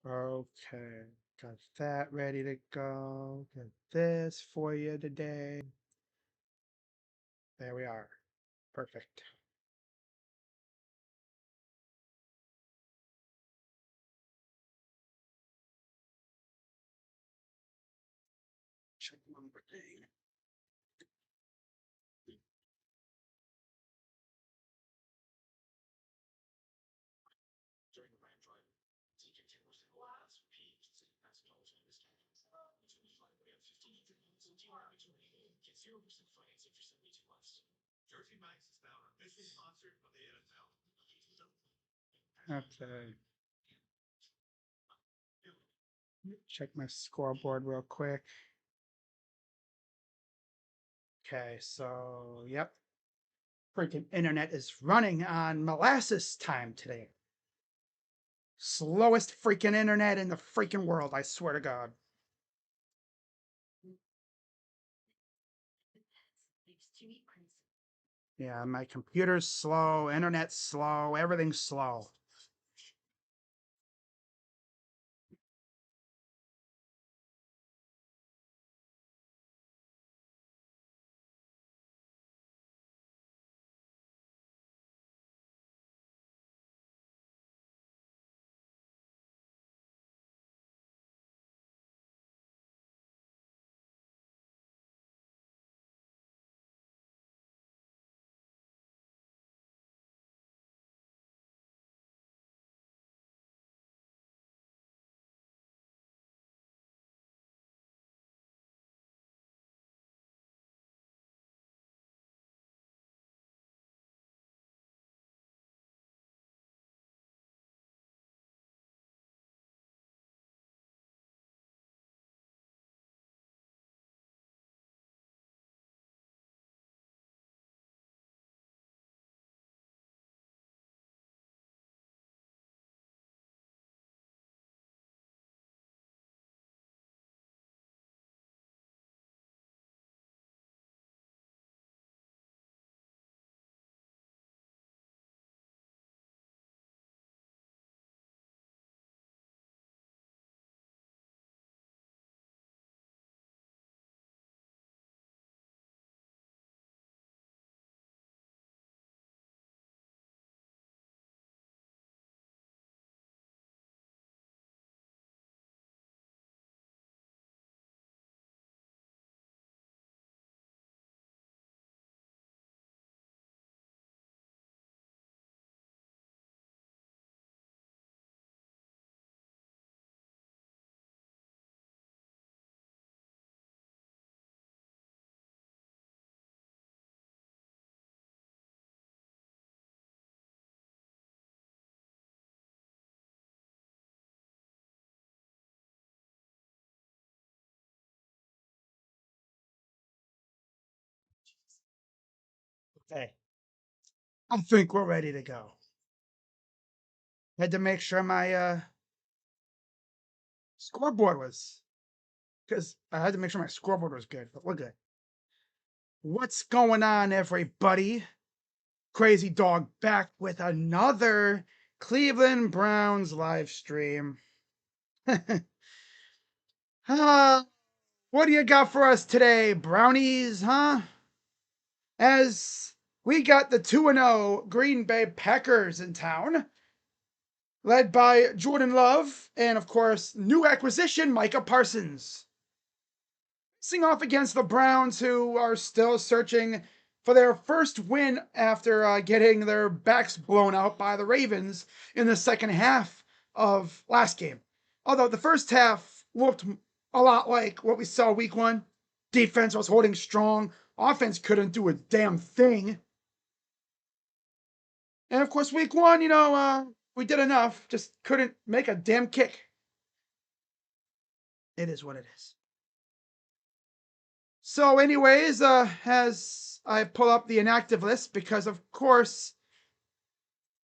Okay, got that ready to go. Got this for you today. There we are. Perfect. Check one more thing. Okay. Check my scoreboard real quick. Okay, so yep. Freaking internet is running on molasses time today. Slowest freaking internet in the freaking world, I swear to God. Yeah, my computer's slow, internet's slow, everything's slow. Okay, I think we're ready to go. Had to make sure my scoreboard was, because I had to make sure my scoreboard was good, but we're good. What's going on, everybody? Crazy Dog back with another Cleveland Browns live stream. What do you got for us today, Brownies, huh? As we got the 2-0 Green Bay Packers in town, led by Jordan Love and, of course, new acquisition Micah Parsons. Facing off against the Browns, who are still searching for their first win after getting their backs blown out by the Ravens in the second half of last game. Although the first half looked a lot like what we saw week one. Defense was holding strong. Offense couldn't do a damn thing. And of course, week one, we did enough, just couldn't make a damn kick. It is what it is. So, anyways, as I pull up the inactive list, because of course,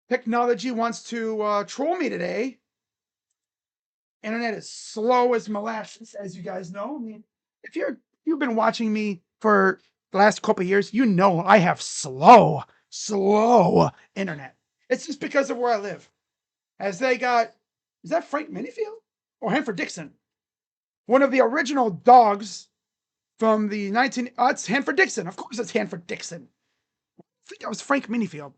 technology wants to troll me today. Internet is slow as molasses, as you guys know. I mean, if you've been watching me for the last couple of years, you know I have slow internet. It's just because of where I live. As they got, is that Frank Minifield? or Hanford Dixon, one of the original dogs from the 19. It's Hanford Dixon. Of course, it's Hanford Dixon. I think that was Frank Minifield.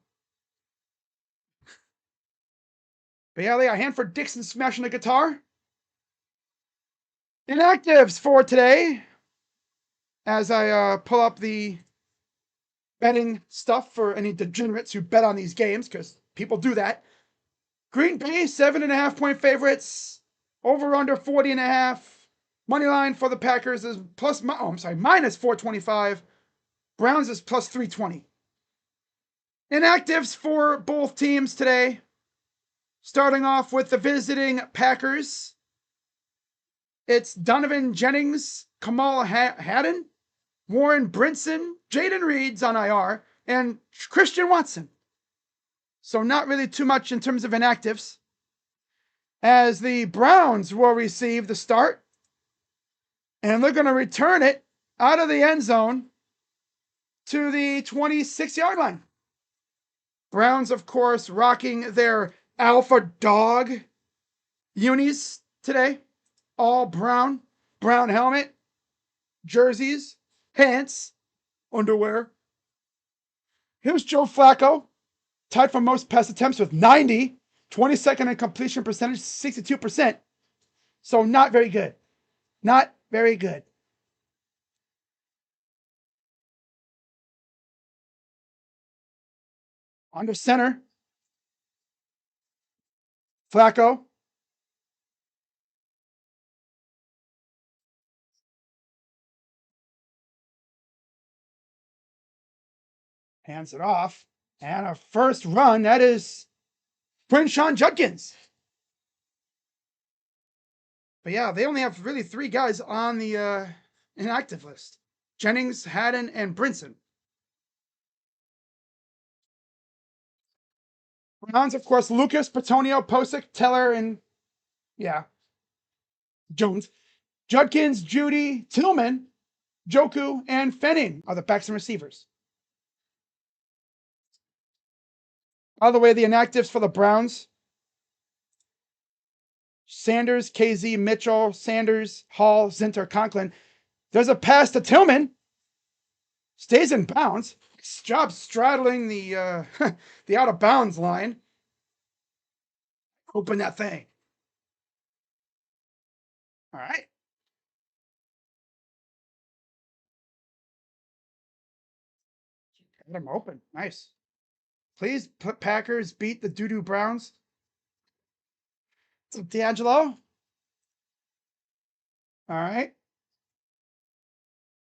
But yeah, they got Hanford Dixon smashing the guitar. Inactives for today, as I pull up the betting stuff for any degenerates who bet on these games, because people do that. Green Bay, 7.5-point favorites. Over under 40.5. Money line for the Packers is minus 425. Browns is plus 320. Inactives for both teams today. Starting off with the visiting Packers. It's Donovan Jennings, Kamal Haddon, Warren Brinson, Jaden Reed's on IR, and Christian Watson. So not really too much in terms of inactives. As the Browns will receive the start, and they're going to return it out of the end zone to the 26-yard line. Browns, of course, rocking their alpha dog unis today. All brown helmet, jerseys, pants, underwear. Here's Joe Flacco, tied for most pass attempts with 90, 22nd in completion percentage, 62%. So not very good. Not very good. Under center, Flacco. Hands it off. And a first run, that is Quinshawn Judkins. But yeah, they only have really 3 guys on the inactive list. Jennings, Haddon, and Brinson. Browns, of course, Lucas, Petonio, Posick, Teller, and Jones. Judkins, Judy, Tillman, Joku, and Fenning are the backs and receivers. By the way, the inactives for the Browns: Sanders, KZ, Mitchell, Sanders, Hall, Zinter, Conklin. There's a pass to Tillman. Stays in bounds. Nice job straddling the the out of bounds line. Open that thing. All right. Get him open. Nice. Please, Packers beat the doo-doo Browns. What's up, D'Angelo? All right.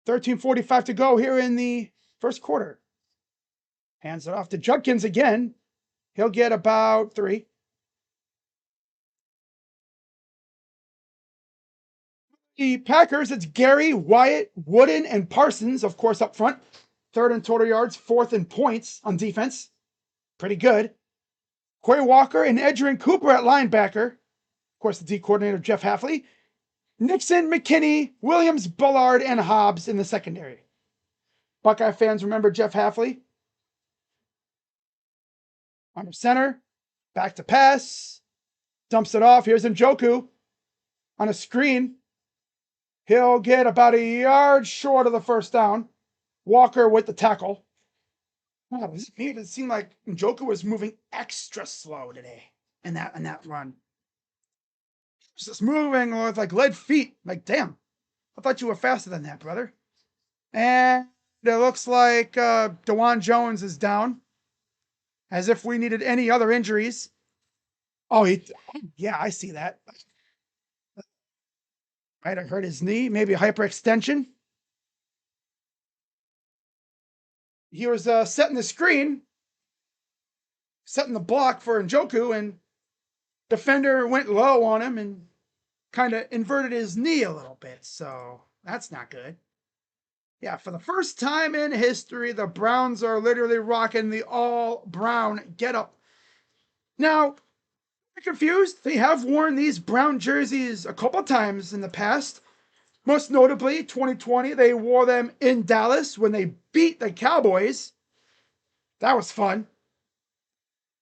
13:45 to go here in the first quarter. Hands it off to Judkins again. He'll get about 3. The Packers, it's Gary, Wyatt, Wooden, and Parsons, of course, up front. 3rd in total yards, 4th in points on defense. Pretty good. Quay Walker and Edgerrin Cooper at linebacker. Of course, the D coordinator, Jeff Hafley. Nixon, McKinney, Williams, Bullard, and Hobbs in the secondary. Buckeye fans remember Jeff Hafley. Under center, back to pass. Dumps it off. Here's Njoku on a screen. He'll get about a yard short of the first down. Walker with the tackle. Wow, this made it seem like Njoku was moving extra slow today in that run. Just moving with like lead feet. Like, damn, I thought you were faster than that, brother. And it looks like DeJuan Jones is down, as if we needed any other injuries. Oh, yeah, I see that. Might have hurt his knee, maybe a hyperextension. He was setting the screen, setting the block for Njoku, and defender went low on him and kind of inverted his knee a little bit. So that's not good. Yeah, for the first time in history, the Browns are literally rocking the all-brown getup. Now, I'm confused. They have worn these brown jerseys a couple times in the past. Most notably, 2020, they wore them in Dallas when they beat the Cowboys. That was fun.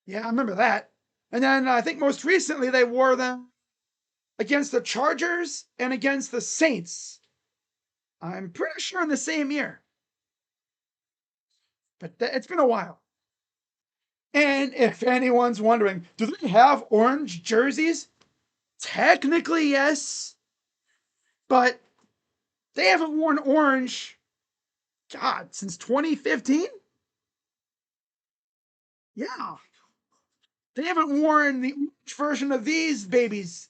Yeah, I remember that. And then I think most recently they wore them against the Chargers and against the Saints. I'm pretty sure in the same year, but it's been a while. And if anyone's wondering, do they have orange jerseys? Technically, yes, but they haven't worn orange, God, since 2015? Yeah. They haven't worn the orange version of these babies.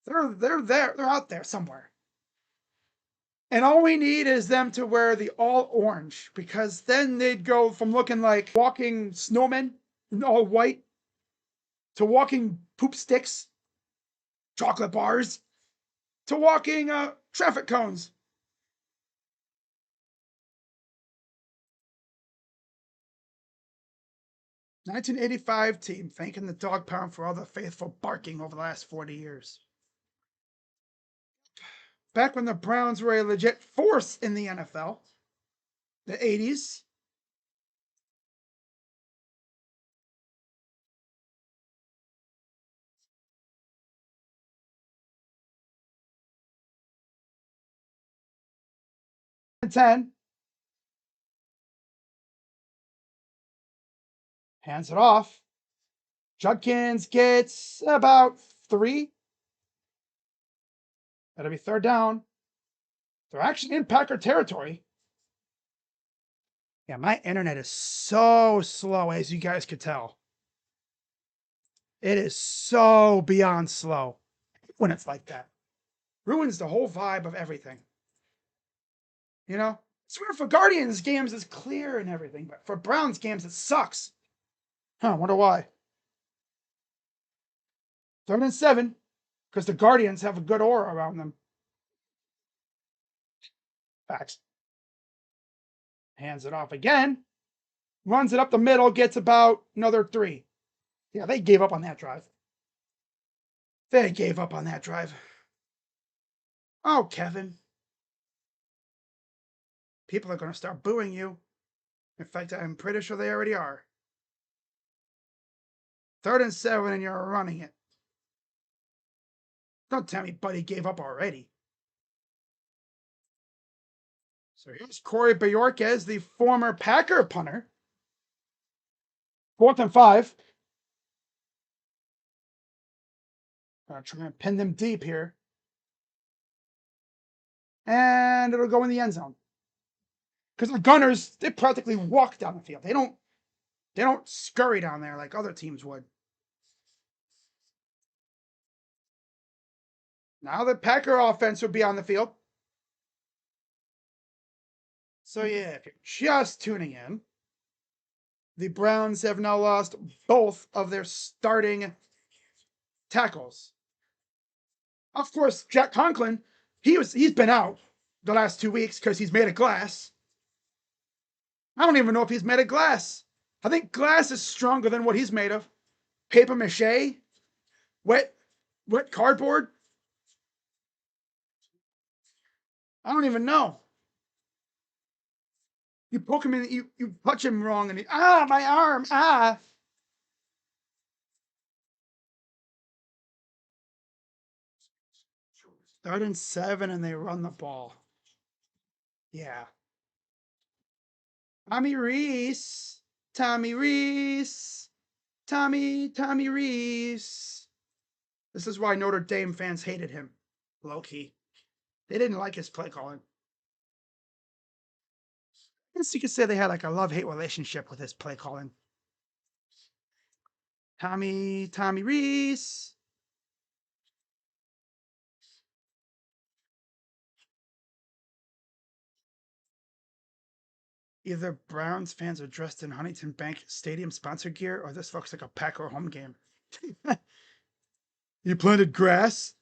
They're there. They're out there somewhere. And all we need is them to wear the all orange, because then they'd go from looking like walking snowmen in all white to walking poop sticks, chocolate bars, to walking traffic cones. 1985 team thanking the Dawg Pound for all the faithful barking over the last 40 years. Back when the Browns were a legit force in the NFL, the 80s. And 10, hands it off. Judkins gets about 3. That'll be third down. They're actually in Packer territory. Yeah, my internet is so slow, as you guys could tell. It is so beyond slow when it's like that. Ruins the whole vibe of everything. You know? It's weird, for Guardians games it's clear and everything, but for Browns games it sucks. Huh, wonder why. 3rd and 7, because the Guardians have a good aura around them. Facts. Hands it off again. Runs it up the middle, gets about another 3. Yeah, they gave up on that drive. They gave up on that drive. Oh, Kevin. People are going to start booing you. In fact, I'm pretty sure they already are. 3rd and 7, and you're running it. Don't tell me Buddy gave up already. So here's Corey Bajorquez, the former Packer punter. 4th and 5. Gonna try and pin them deep here. And it'll go in the end zone. Because the Gunners, they practically walk down the field. They don't scurry down there like other teams would. Now the Packer offense would be on the field. So yeah, if you're just tuning in, the Browns have now lost both of their starting tackles. Of course, Jack Conklin, he's been out the last 2 weeks because he's made of glass. I don't even know if he's made of glass. I think glass is stronger than what he's made of. Paper mache, wet cardboard. I don't even know. You poke him in, you touch him wrong, and my arm, 3rd and 7, and they run the ball. Yeah. Tommy Reese. Tommy Reese. Tommy Reese. This is why Notre Dame fans hated him. Low key. They didn't like his play calling. I guess you could say they had like a love-hate relationship with his play calling. Tommy Reese. Either Browns fans are dressed in Huntington Bank Stadium sponsor gear, or this looks like a Packer home game. You planted grass?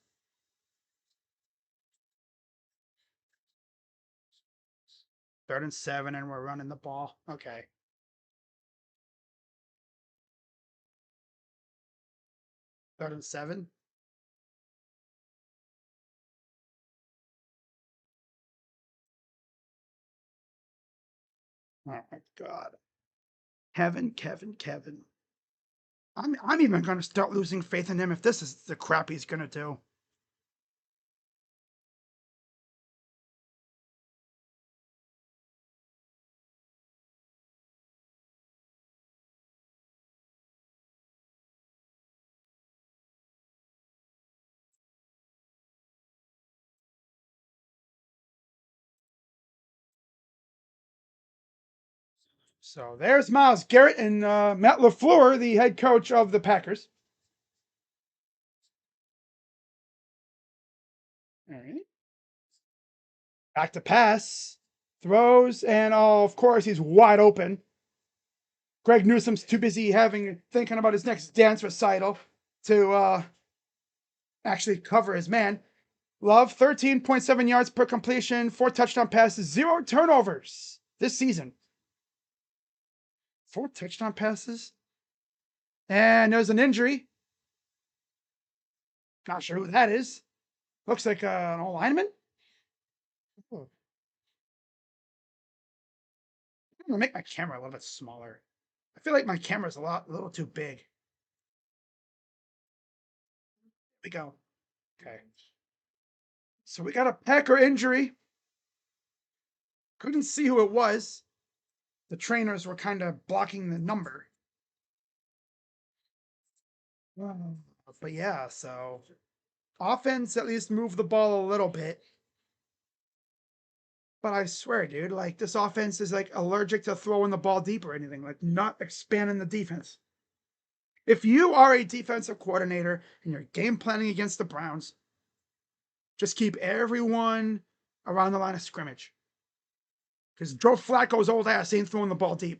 3rd and 7, and we're running the ball. Okay. 3rd and 7. Oh my God. Kevin. I'm even going to start losing faith in him if this is the crap he's going to do. So there's Myles Garrett and Matt LaFleur, the head coach of the Packers. All right. Back to pass. Throws, and oh, of course, he's wide open. Greg Newsome's too busy thinking about his next dance recital to actually cover his man. Love, 13.7 yards per completion, 4 touchdown passes, 0 turnovers this season. 4 touchdown passes. And there's an injury. Not sure who that is. Looks like an old lineman. Oh, I'm gonna make my camera a little bit smaller. I feel like my camera's a little too big. Here we go. Okay. So we got a Packer injury. Couldn't see who it was. The trainers were kind of blocking the number. But yeah, so offense at least moved the ball a little bit. But I swear, dude, like this offense is like allergic to throwing the ball deep or anything, like not expanding the defense. If you are a defensive coordinator and you're game planning against the Browns, just keep everyone around the line of scrimmage. Because Joe Flacco's old ass ain't throwing the ball deep.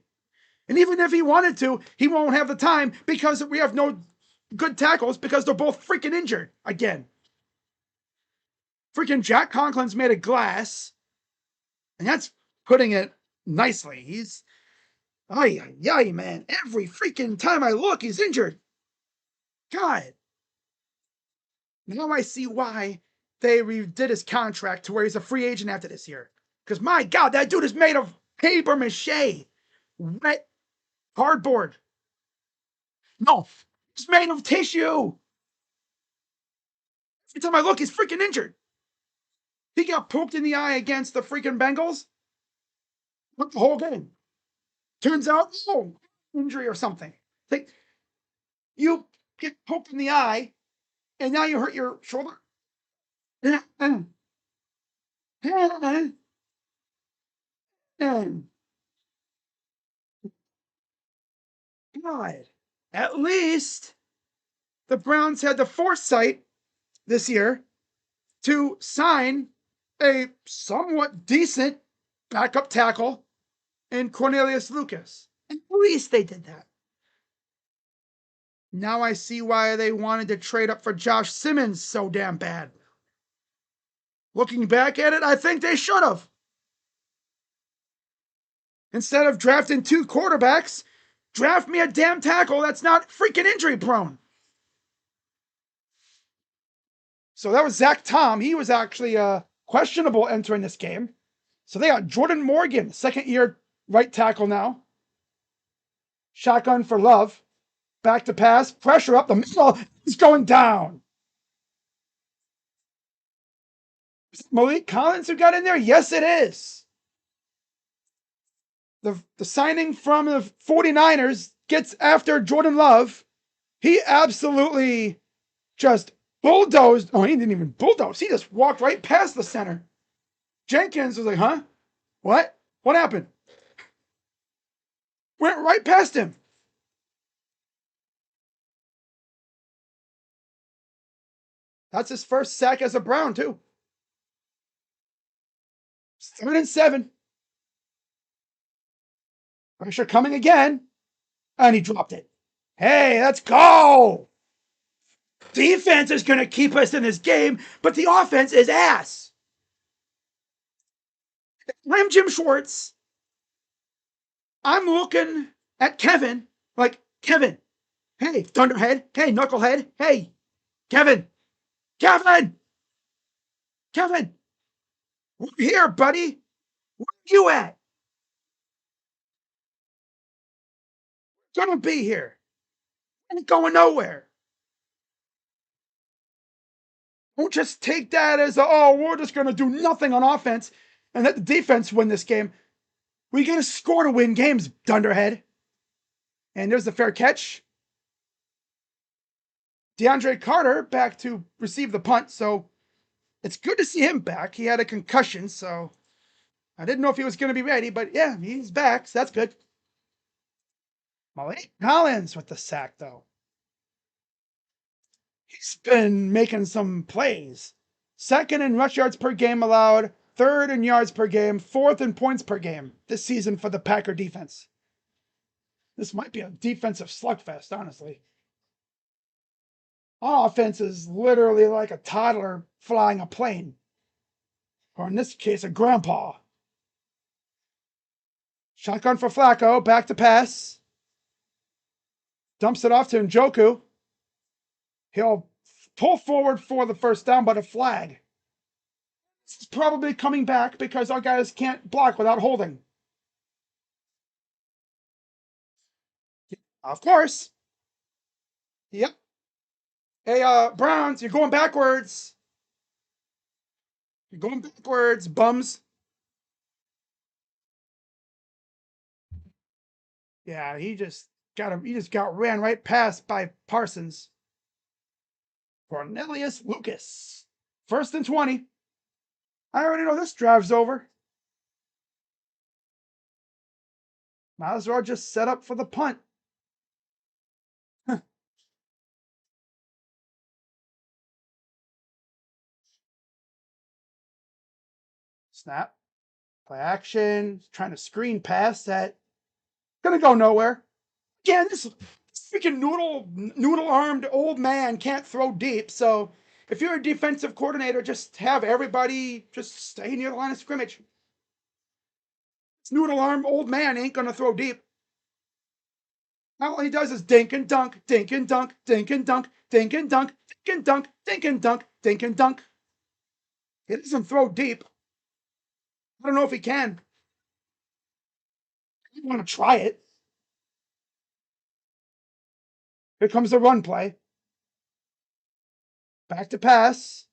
And even if he wanted to, he won't have the time because we have no good tackles because they're both freaking injured again. Freaking Jack Conklin's made of glass, and that's putting it nicely. He's, ay, man. Every freaking time I look, he's injured. God. Now I see why they redid his contract to where he's a free agent after this year. Because my God, that dude is made of paper mache, wet cardboard. No, it's made of tissue. Every time I look, he's freaking injured. He got poked in the eye against the freaking Bengals. What the whole game? Turns out, oh, injury or something. Like you get poked in the eye, and now you hurt your shoulder. God, at least the Browns had the foresight this year to sign a somewhat decent backup tackle in Cornelius Lucas. At least they did that. Now I see why they wanted to trade up for Josh Simmons so damn bad. Looking back at it, I think they should have. Instead of drafting 2 quarterbacks, draft me a damn tackle that's not freaking injury prone. So that was Zach Tom. He was actually questionable entering this game. So they got Jordan Morgan, second year right tackle now. Shotgun for Love. Back to pass. Pressure up the middle. He's going down. Is it Malik Collins who got in there? Yes, it is. The signing from the 49ers gets after Jordan Love. He absolutely just bulldozed. Oh, he didn't even bulldoze. He just walked right past the center. Jenkins was like, huh? What? What happened? Went right past him. That's his first sack as a Brown, too. 7-7. Pressure coming again. And he dropped it. Hey, let's go. Defense is going to keep us in this game, but the offense is ass. I'm Jim Schwartz. I'm looking at Kevin like, Kevin, hey, Thunderhead, hey, Knucklehead, hey, Kevin, Kevin, Kevin, we're here, buddy. Where are you at? Gonna be here. Ain't going nowhere. Don't just take that as we're just going to do nothing on offense and let the defense win this game. We got to score to win games, dunderhead. And there's the fair catch. DeAndre Carter back to receive the punt, so it's good to see him back. He had a concussion, so I didn't know if he was going to be ready, but yeah, he's back, so that's good. Malik Collins with the sack, though. He's been making some plays. Second in rush yards per game allowed, third in yards per game, fourth in points per game this season for the Packer defense. This might be a defensive slugfest, honestly. Our offense is literally like a toddler flying a plane. Or in this case, a grandpa. Shotgun for Flacco, back to pass. Dumps it off to Njoku. He'll pull forward for the first down, but a flag. It's probably coming back because our guys can't block without holding. Of course. Yep. Hey, Browns, you're going backwards. You're going backwards, bums. Yeah, he just got ran right past by Parsons. Cornelius Lucas. 1st and 20. I already know this drive's over. Might as well just set up for the punt. Snap. Play action. Trying to screen pass that. Gonna go nowhere. Again, this freaking noodle-armed old man can't throw deep. So if you're a defensive coordinator, just have everybody just stay near the line of scrimmage. This noodle-armed old man ain't gonna throw deep. All he does is dink and dunk, dink and dunk, dink and dunk, dink and dunk, dink and dunk, dink and dunk, dink and dunk. He doesn't throw deep. I don't know if he can. I want to try it. Here comes the run play. Back to pass.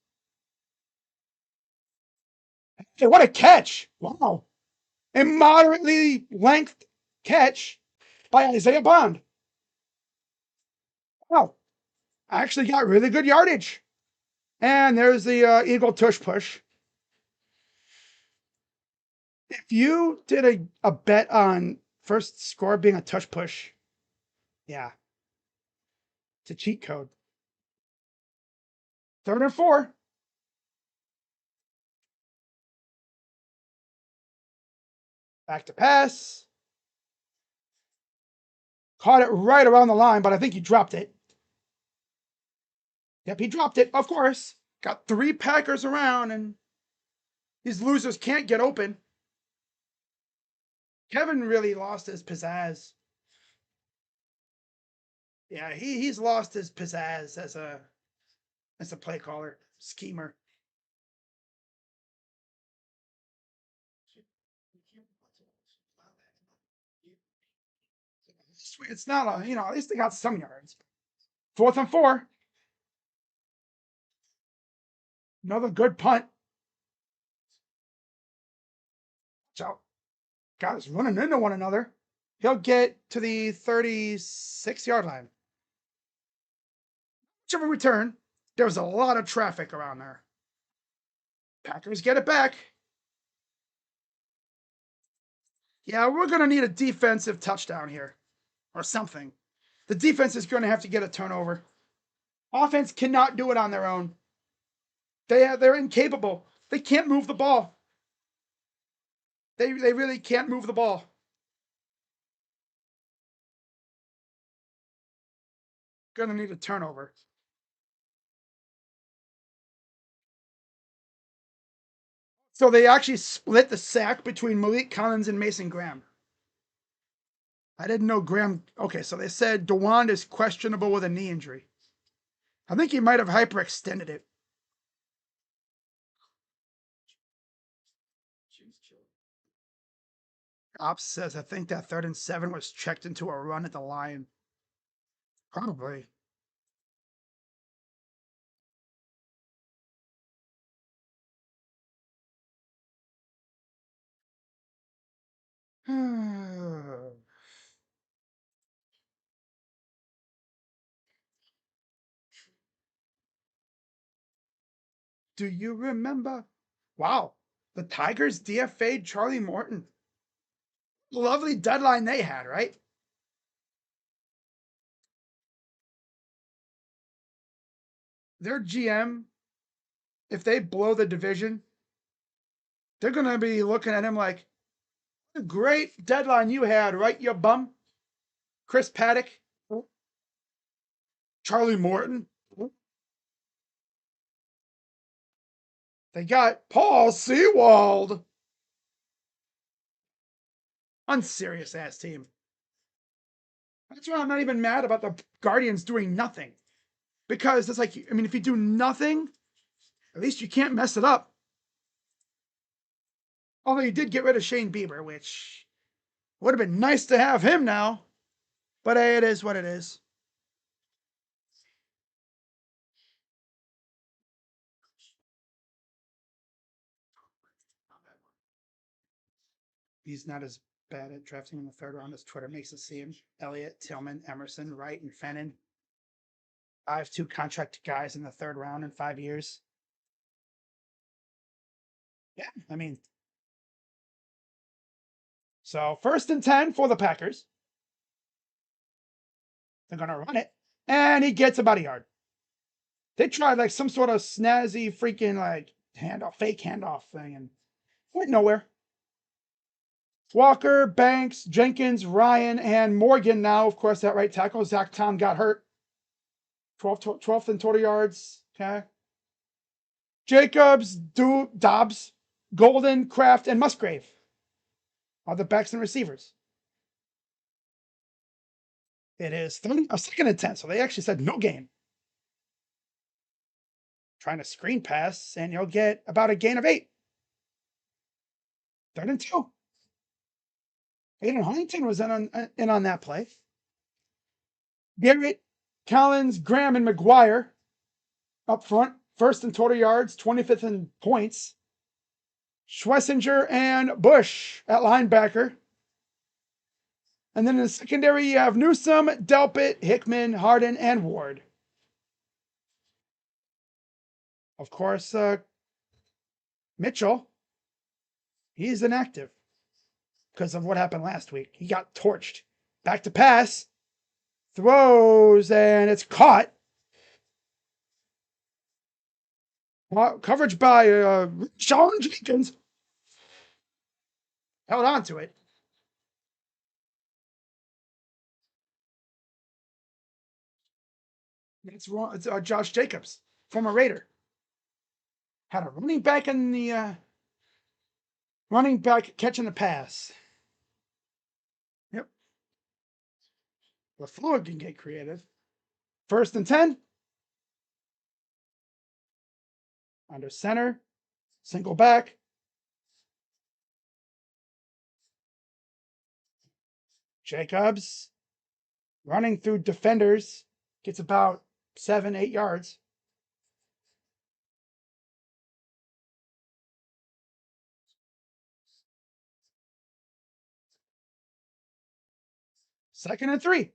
Hey, what a catch! Wow. A moderately length catch by Isaiah Bond. Wow. I actually got really good yardage. And there's the Eagle tush push. If you did a bet on first score being a tush push, yeah, it's a cheat code. 3rd and 4. Back to pass. Caught it right around the line, but I think he dropped it. Yep, he dropped it, of course. Got 3 Packers around, and these losers can't get open. Kevin really lost his pizzazz. Yeah, he's lost his pizzazz as a play caller, schemer. It's not at least they got some yards. 4th and 4. Another good punt. So, guys running into one another. He'll get to the 36-yard line. Whichever return, there was a lot of traffic around there. Packers get it back. Yeah, we're going to need a defensive touchdown here or something. The defense is going to have to get a turnover. Offense cannot do it on their own. They're incapable. They can't move the ball. They really can't move the ball. Gonna need a turnover. So they actually split the sack between Malik Collins and Mason Graham. I didn't know Graham. Okay, so they said DeWand is questionable with a knee injury. I think he might have hyperextended it. Ops says I think that 3rd and 7 was checked into a run at the line. Probably. Do you remember? Wow. The Tigers DFA'd Charlie Morton. Lovely deadline they had, right? Their GM, if they blow the division, they're going to be looking at him like, great deadline you had, right, you bum? Chris Paddock, Charlie Morton. They got Paul Sewald. Unserious ass team. That's why I'm not even mad about the Guardians doing nothing. Because it's like, I mean, if you do nothing, at least you can't mess it up. Although you did get rid of Shane Bieber, which would have been nice to have him now. But hey, it is what it is. He's not as bad at drafting in the third round as Twitter makes it seem. Elliott, Tillman, Emerson, Wright, and Fennon. I have 2 contract guys in the third round in 5 years. Yeah, I mean, so 1st and 10 for the Packers. They're going to run it. And he gets about a yard. They tried like some sort of snazzy freaking like handoff, fake handoff thing, and went nowhere. Walker, Banks, Jenkins, Ryan, and Morgan now, of course, that right tackle. Zach Tom got hurt. 12th and total yards. Okay. Jacobs, Dobbs, Golden, Kraft, and Musgrave are the backs and receivers. It is 2nd and 10, so they actually said no gain. Trying to screen pass, and you'll get about a gain of 8. 3rd and 2. Aiden Huntington was in on that play. Garrett, Collins, Graham, and McGuire up front. 1st in total yards, 25th in points. Schlesinger and Bush at linebacker. And then in the secondary, you have Newsom, Delpit, Hickman, Harden, and Ward. Of course, Mitchell, he's inactive because of what happened last week. He got torched. Back to pass. Throws, and it's caught. Coverage by Sean Jenkins. Held on to it. It's wrong. It's Josh Jacobs, former Raider. Had a running back in the running back catching the pass. Yep. LaFleur can get creative. 1st and 10. Under center. Single back. Jacobs running through defenders. Gets about 7, 8 yards. Second and 3.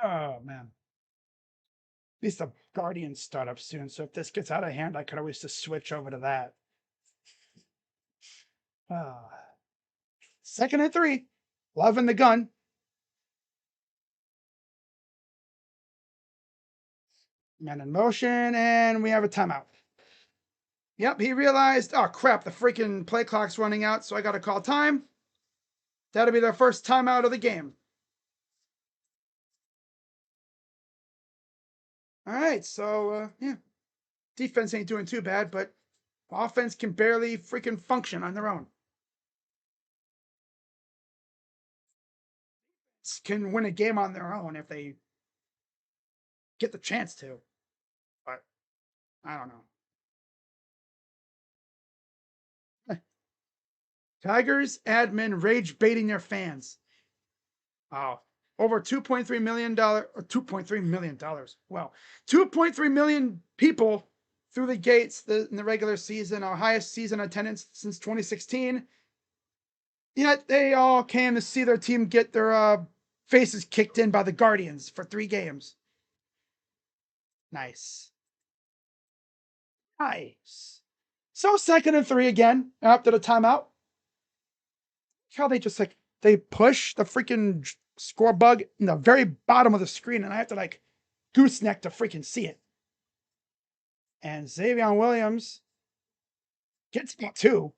Oh, man. At least the Guardians start up soon. So if this gets out of hand, I could always just switch over to that. 2nd and 3. Love in the gun. Man in motion, and we have a timeout. Yep, he realized, oh crap, the freaking play clock's running out, so I got to call time. That'll be their first timeout of the game. All right, so yeah, defense ain't doing too bad, but offense can barely freaking function on their own. Can win a game on their own if they get the chance to, but I don't know. Tigers admin rage baiting their fans. Wow. Over $2.3 million, or $2.3 million. Well, 2.3 million people through the gates in the regular season, our highest season attendance since 2016. Yet they all came to see their team get their faces kicked in by the Guardians for 3 games. Nice. Nice. So 2nd and 3 again after the timeout. How they just they push the freaking score bug in the very bottom of the screen, and I have to gooseneck to freaking see it. And Xavier Williams gets about 2.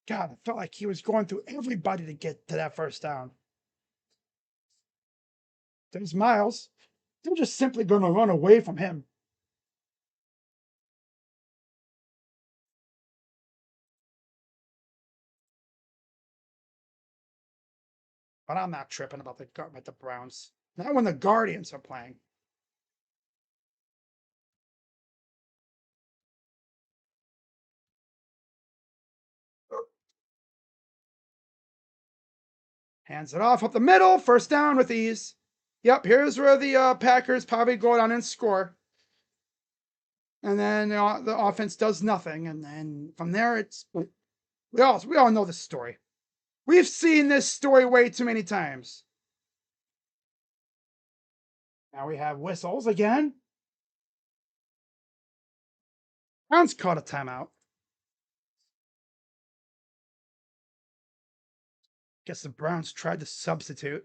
God, it felt like he was going through everybody to get to that first down. There's Miles. They're just simply going to run away from him. But I'm not tripping about the Browns. Not when the Guardians are playing. Hands it off up the middle. First down with ease. Yep, here's where the Packers probably go down and score. And then the offense does nothing. And then from there, we all know this story. We've seen this story way too many times. Now we have whistles again. Browns caught a timeout. Guess the Browns tried to substitute.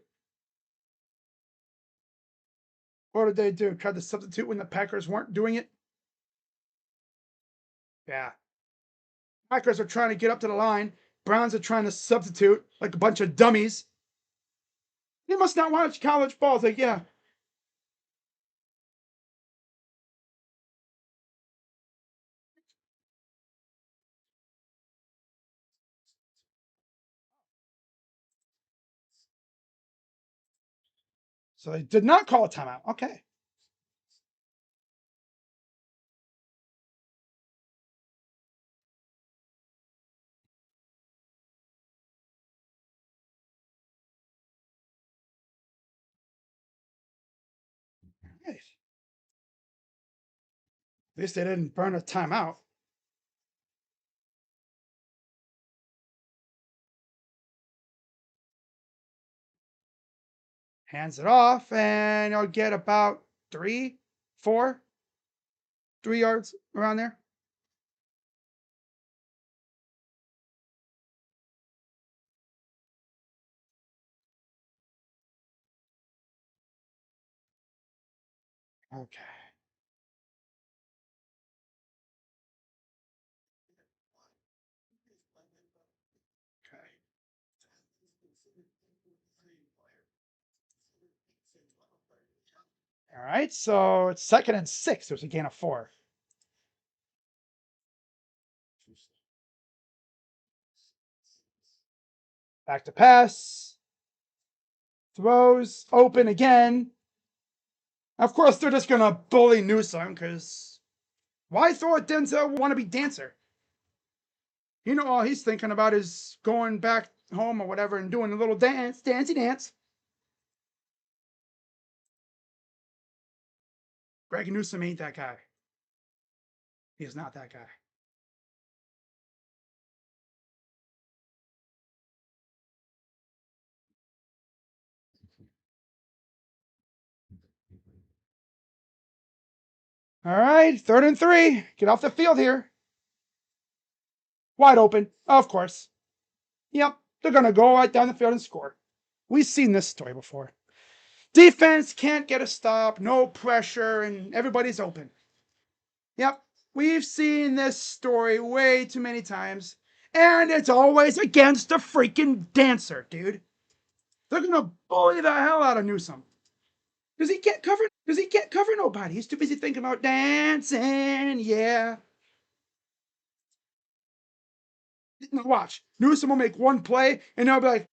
What did they do? Tried to substitute when the Packers weren't doing it? Yeah. Packers are trying to get up to the line. Browns are trying to substitute like a bunch of dummies. They must not watch college ball. It's like, yeah. So they did not call a timeout. Okay. Nice. At least they didn't burn a timeout. Hands it off, and you'll get about 3, 4, 3 yards around there. Okay. Okay. All right. So it's 2nd and 6. There's a gain of 4. Back to pass. Throws open again. Of course, they're just gonna bully Newsome because why throw a Denzel wannabe dancer? You know, all he's thinking about is going back home or whatever and doing a little dancey dance. Greg Newsome ain't that guy. He's not that guy. All right, 3rd and 3. Get off the field here. Wide open, of course. Yep, they're gonna go right down the field and score. We've seen this story before. Defense can't get a stop, no pressure, and everybody's open. Yep, we've seen this story way too many times, and it's always against a freaking dancer, dude. They're gonna bully the hell out of Newsome. Because he can't cover nobody. He's too busy thinking about dancing, yeah. Now watch. Newsome will make one play, and they'll be like,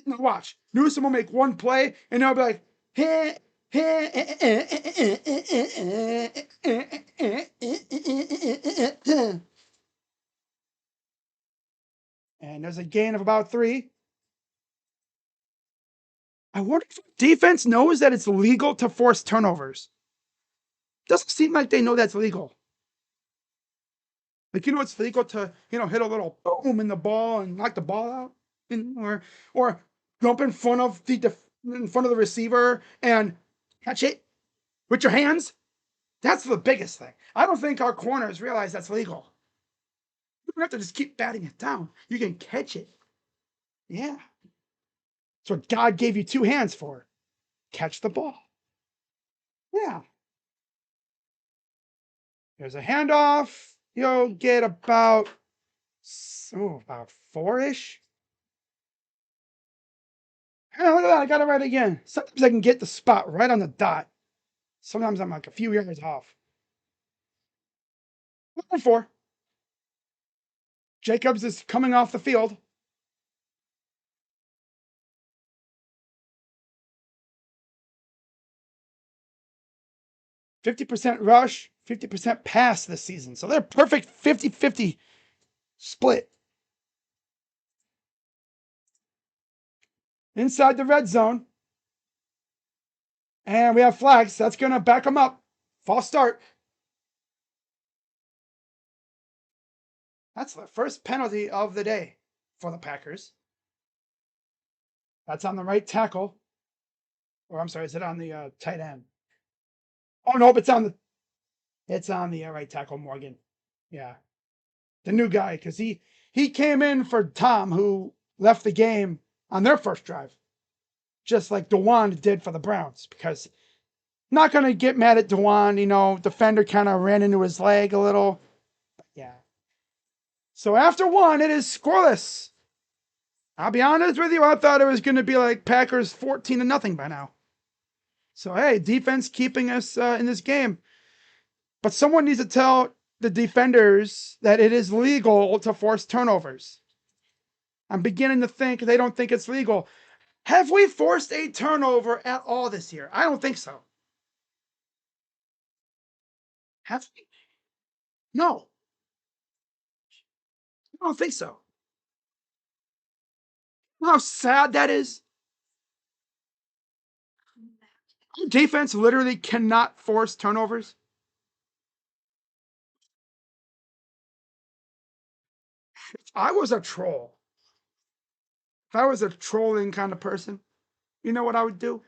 now watch. Newsome will make one play, and they'll be like, hey, And there's a gain of about 3. I wonder if defense knows that it's legal to force turnovers. Doesn't seem like they know that's legal. Like, it's legal to, hit a little boom in the ball and knock the ball out, or jump in front of the receiver and catch it with your hands. That's the biggest thing. I don't think our corners realize that's legal. You don't have to just keep batting it down. You can catch it. Yeah. That's what God gave you 2 hands for. Catch the ball. Yeah. There's a handoff. You'll get about 4-ish. Oh, look at that. I got it right again. Sometimes I can get the spot right on the dot. Sometimes I'm like a few yards off. 4. Jacobs is coming off the field. %50 rush, 50% pass this season. So they're perfect 50-50 split. Inside the red zone. And we have flags. That's going to back them up. False start. That's the first penalty of the day for the Packers. That's on the right tackle. Or I'm sorry, is it on the tight end? Oh, no, it's on the right tackle, Morgan. Yeah. The new guy, because he came in for Tom, who left the game on their first drive. Just like Dawg did for the Browns, because not going to get mad at Dawg. Defender kind of ran into his leg a little. Yeah. So after 1, it is scoreless. I'll be honest with you, I thought it was going to be like Packers 14-0 by now. So, hey, defense keeping us in this game. But someone needs to tell the defenders that it is legal to force turnovers. I'm beginning to think they don't think it's legal. Have we forced a turnover at all this year? I don't think so. Have we? No. I don't think so. You know how sad that is? Defense literally cannot force turnovers. If I was a troll, if I was a trolling kind of person, you know what I would do?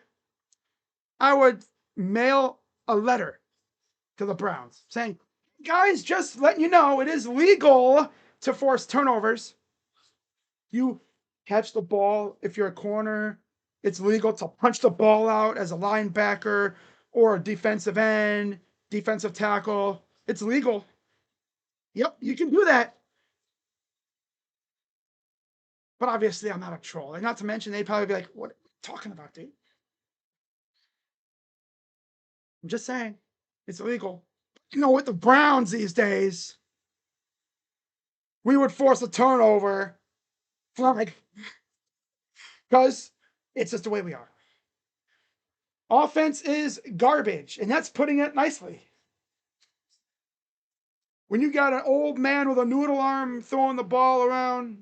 I would mail a letter to the Browns saying, guys, just letting you know it is legal to force turnovers. You catch the ball if you're a corner. It's legal to punch the ball out as a linebacker or a defensive end, defensive tackle. It's legal. Yep, you can do that. But obviously, I'm not a troll. And not to mention, they'd probably be like, what are you talking about, dude? I'm just saying, it's illegal. With the Browns these days, we would force a turnover flag because it's just the way we are. Offense is garbage, and that's putting it nicely. When you got an old man with a noodle arm throwing the ball around,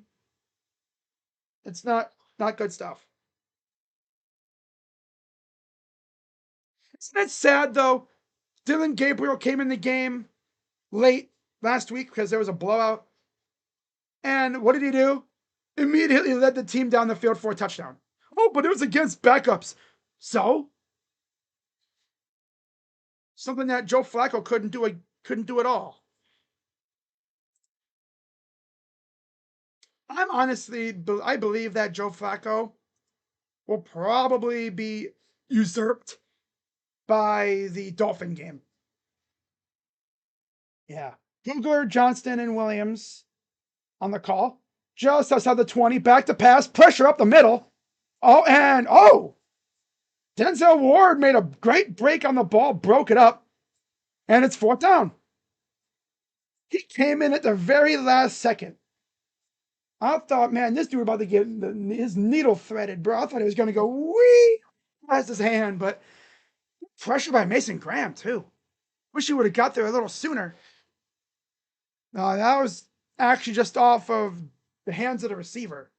it's not good stuff. Isn't that sad, though? Dylan Gabriel came in the game late last week because there was a blowout. And what did he do? Immediately led the team down the field for a touchdown. Oh, but it was against backups. So? Something that Joe Flacco couldn't do at all. I believe that Joe Flacco will probably be usurped by the Dolphin game. Yeah. Kugler, Johnston, and Williams on the call. Just outside the 20, back to pass, pressure up the middle. Denzel Ward made a great break on the ball, broke it up, and it's 4th down. He came in at the very last second. I thought, man, this dude about to get his needle threaded, bro. I thought he was going to go wee past his hand, but pressure by Mason Graham, too. Wish he would have got there a little sooner. That was actually just off of the hands of the receiver.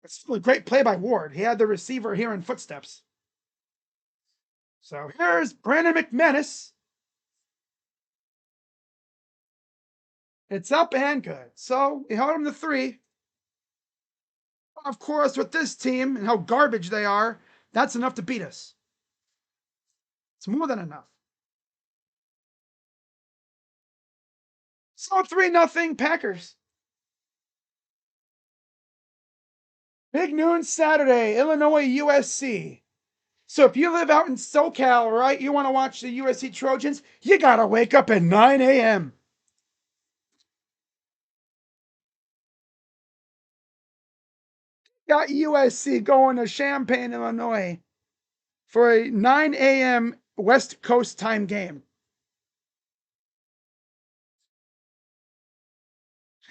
It's a great play by Ward. He had the receiver hearing footsteps. So here's Brandon McManus. It's up and good. So he held him to 3. Of course, with this team and how garbage they are, that's enough to beat us. It's more than enough. So 3-0 Packers. Big noon Saturday, Illinois USC. So if you live out in SoCal, right, you want to watch the USC Trojans, you got to wake up at 9 a.m. Got USC going to Champaign, Illinois for a 9 a.m. West Coast time game.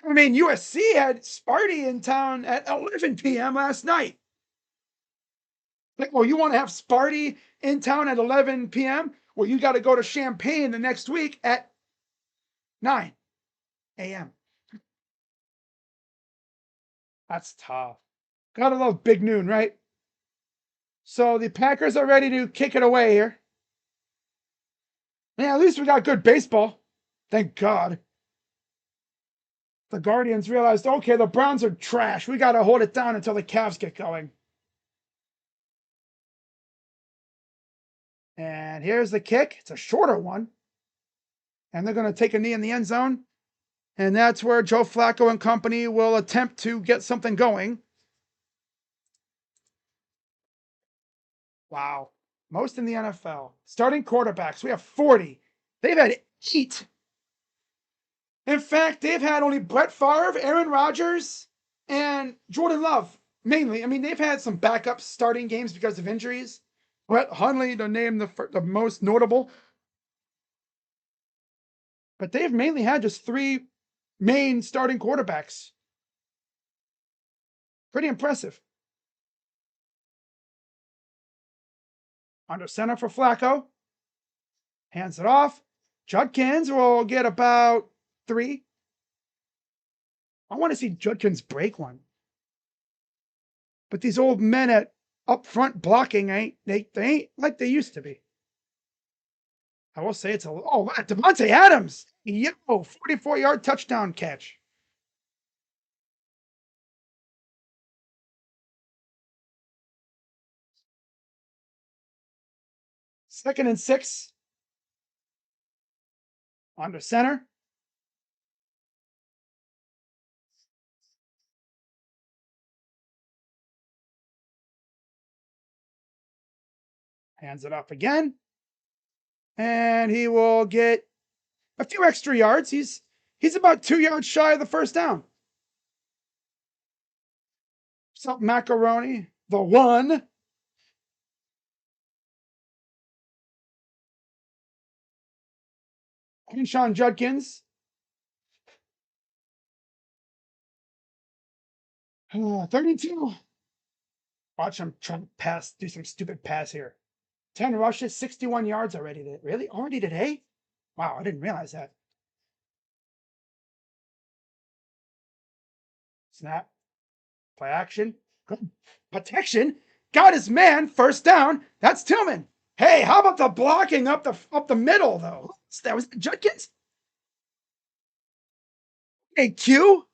I mean, USC had Sparty in town at 11 p.m. last night. Like, well, you want to have Sparty in town at 11 p.m.? Well, you got to go to Champaign the next week at 9 a.m. That's tough. Gotta love Big Noon, right? So the Packers are ready to kick it away here. Yeah, at least we got good baseball. Thank God. The Guardians realized, okay, the Browns are trash. We got to hold it down until the Cavs get going. And here's the kick. It's a shorter one. And they're going to take a knee in the end zone. And that's where Joe Flacco and company will attempt to get something going. Wow. Most in the NFL. Starting quarterbacks, we have 40. They've had 8. In fact, they've had only Brett Favre, Aaron Rodgers, and Jordan Love, mainly. I mean, they've had some backups starting games because of injuries. Brett Hundley, to name the most notable. But they've mainly had just 3 main starting quarterbacks. Pretty impressive. Under center for Flacco. Hands it off. Judkins will get about 3. I want to see Judkins break one. But these old men at up front blocking they ain't like they used to be. I will say it's Devontae Adams. Yo, 44-yard touchdown catch. Second and 6. Under center. Hands it off again. And he will get a few extra yards. He's about 2 yards shy of the first down. So Macaroni, the one. And Sean Judkins. 32. Watch him try to do some stupid pass here. 10 rushes, 61 yards already. Really? Already today? Wow, I didn't realize that. Snap. Play action. Good protection. Got his man. First down. That's Tillman. Hey, how about the blocking up the middle, though? That was Judkins. Hey, Q.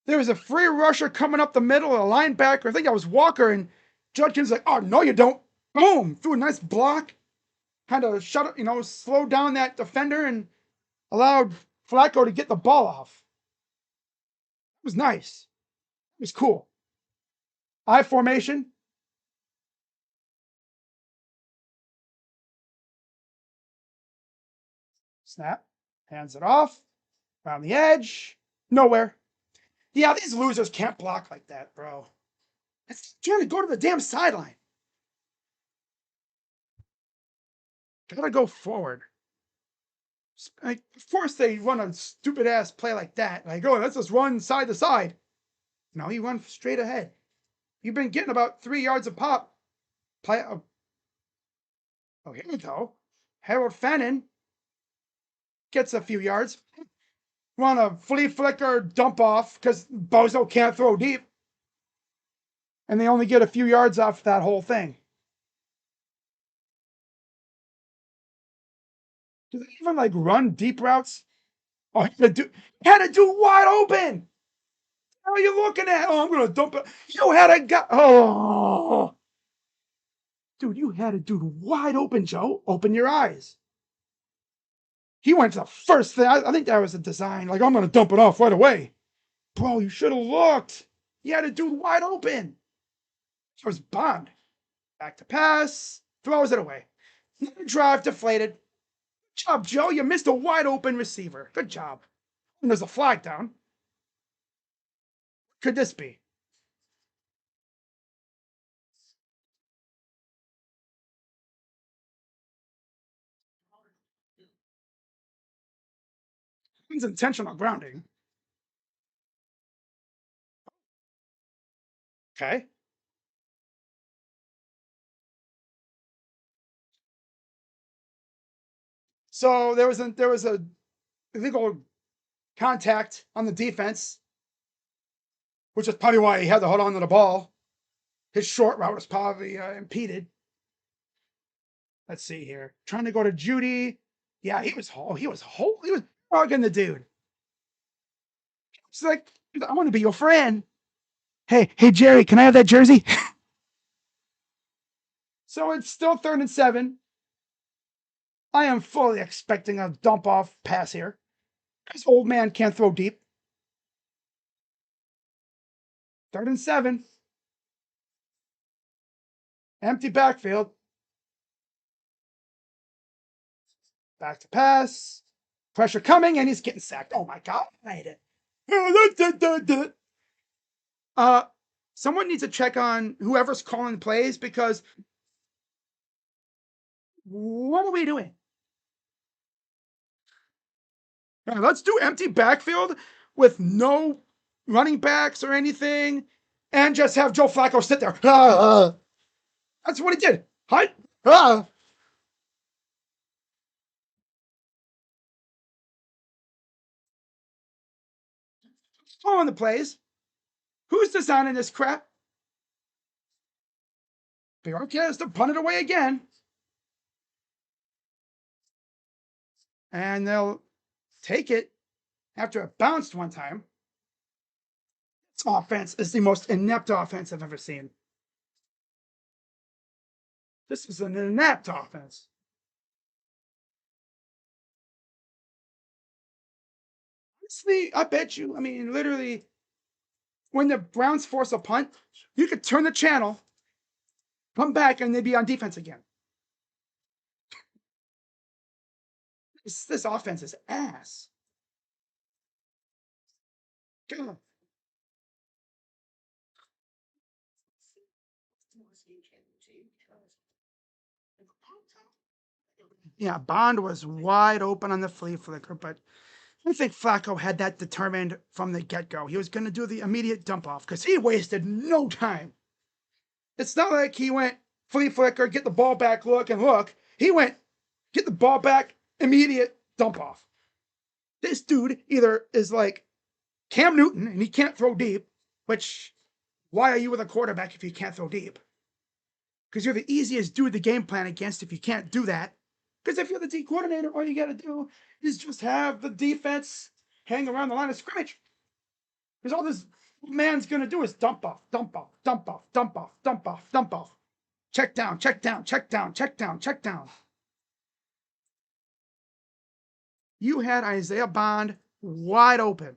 There was a free rusher coming up the middle, a linebacker. I think that was Walker, and Judkins like, oh, no, you don't. Boom. Threw a nice block. Kind of slowed down that defender and allowed Flacco to get the ball off. It was nice. It was cool. I formation. Snap. Hands it off. Around the edge. Nowhere. Yeah, these losers can't block like that, bro. It's trying to go to the damn sideline. Gotta go forward. Of course they run a stupid ass play like that. Like, oh, let's just run side to side. No, you run straight ahead. You've been getting about 3 yards a pop. Oh, here we go. Harold Fannin gets a few yards. run a flea flicker dump off because Bozo can't throw deep, and they only get a few yards off that whole thing. Do they even like run deep routes? Oh, had a dude wide open. What are you looking at? Oh, I'm gonna dump it. You had a guy. Oh, dude, you had a dude wide open, Joe. Open your eyes. He went to the first thing. I think that was a design. Like, I'm gonna dump it off right away. Bro, you should have looked. You had a dude wide open. So it's Bond. Back to pass. Throws it away. Drive deflated. Good job, Joe. You missed a wide open receiver. Good job. And there's a flag down. Could this be? It's intentional grounding. Okay. So there was a illegal contact on the defense, which is probably why he had to hold on to the ball. His short route was probably impeded. Let's see here. Trying to go to Judy. Yeah, he was hugging the dude. It's like, I want to be your friend. Hey, Jerry, can I have that jersey? So it's still 3rd and 7. I am fully expecting a dump off pass here. This old man can't throw deep. 3rd and 7. Empty backfield. Back to pass. Pressure coming, and he's getting sacked. Oh my God. I hate it. Uh, Someone needs to check on whoever's calling plays because what are we doing? Let's do empty backfield with no running backs or anything, and just have Joe Flacco sit there. That's what he did. Hi. Calling the plays. Who's designing this crap? Bjork has to punt it away again. And they'll take it after it bounced one time. This offense is the most inept offense I've ever seen. This is an inept offense. Honestly, I bet you, I mean, literally, when the Browns force a punt, you could turn the channel, come back, and they'd be on defense again. This offense is ass. God. Yeah, Bond was wide open on the flea flicker, but I think Flacco had that determined from the get go. He was going to do the immediate dump off because he wasted no time. It's not like he went flea flicker, get the ball back, look, and look. He went get the ball back, immediate dump off. This dude either is like Cam Newton and he can't throw deep, which why are you with a quarterback if you can't throw deep? Because you're the easiest dude to game plan against if you can't do that. Because if you're the D coordinator, all you got to do is just have the defense hang around the line of scrimmage. Because all this man's going to do is dump off, dump off, dump off, dump off, dump off, dump off. Check down, check down, check down, check down, check down. You had Isaiah Bond wide open.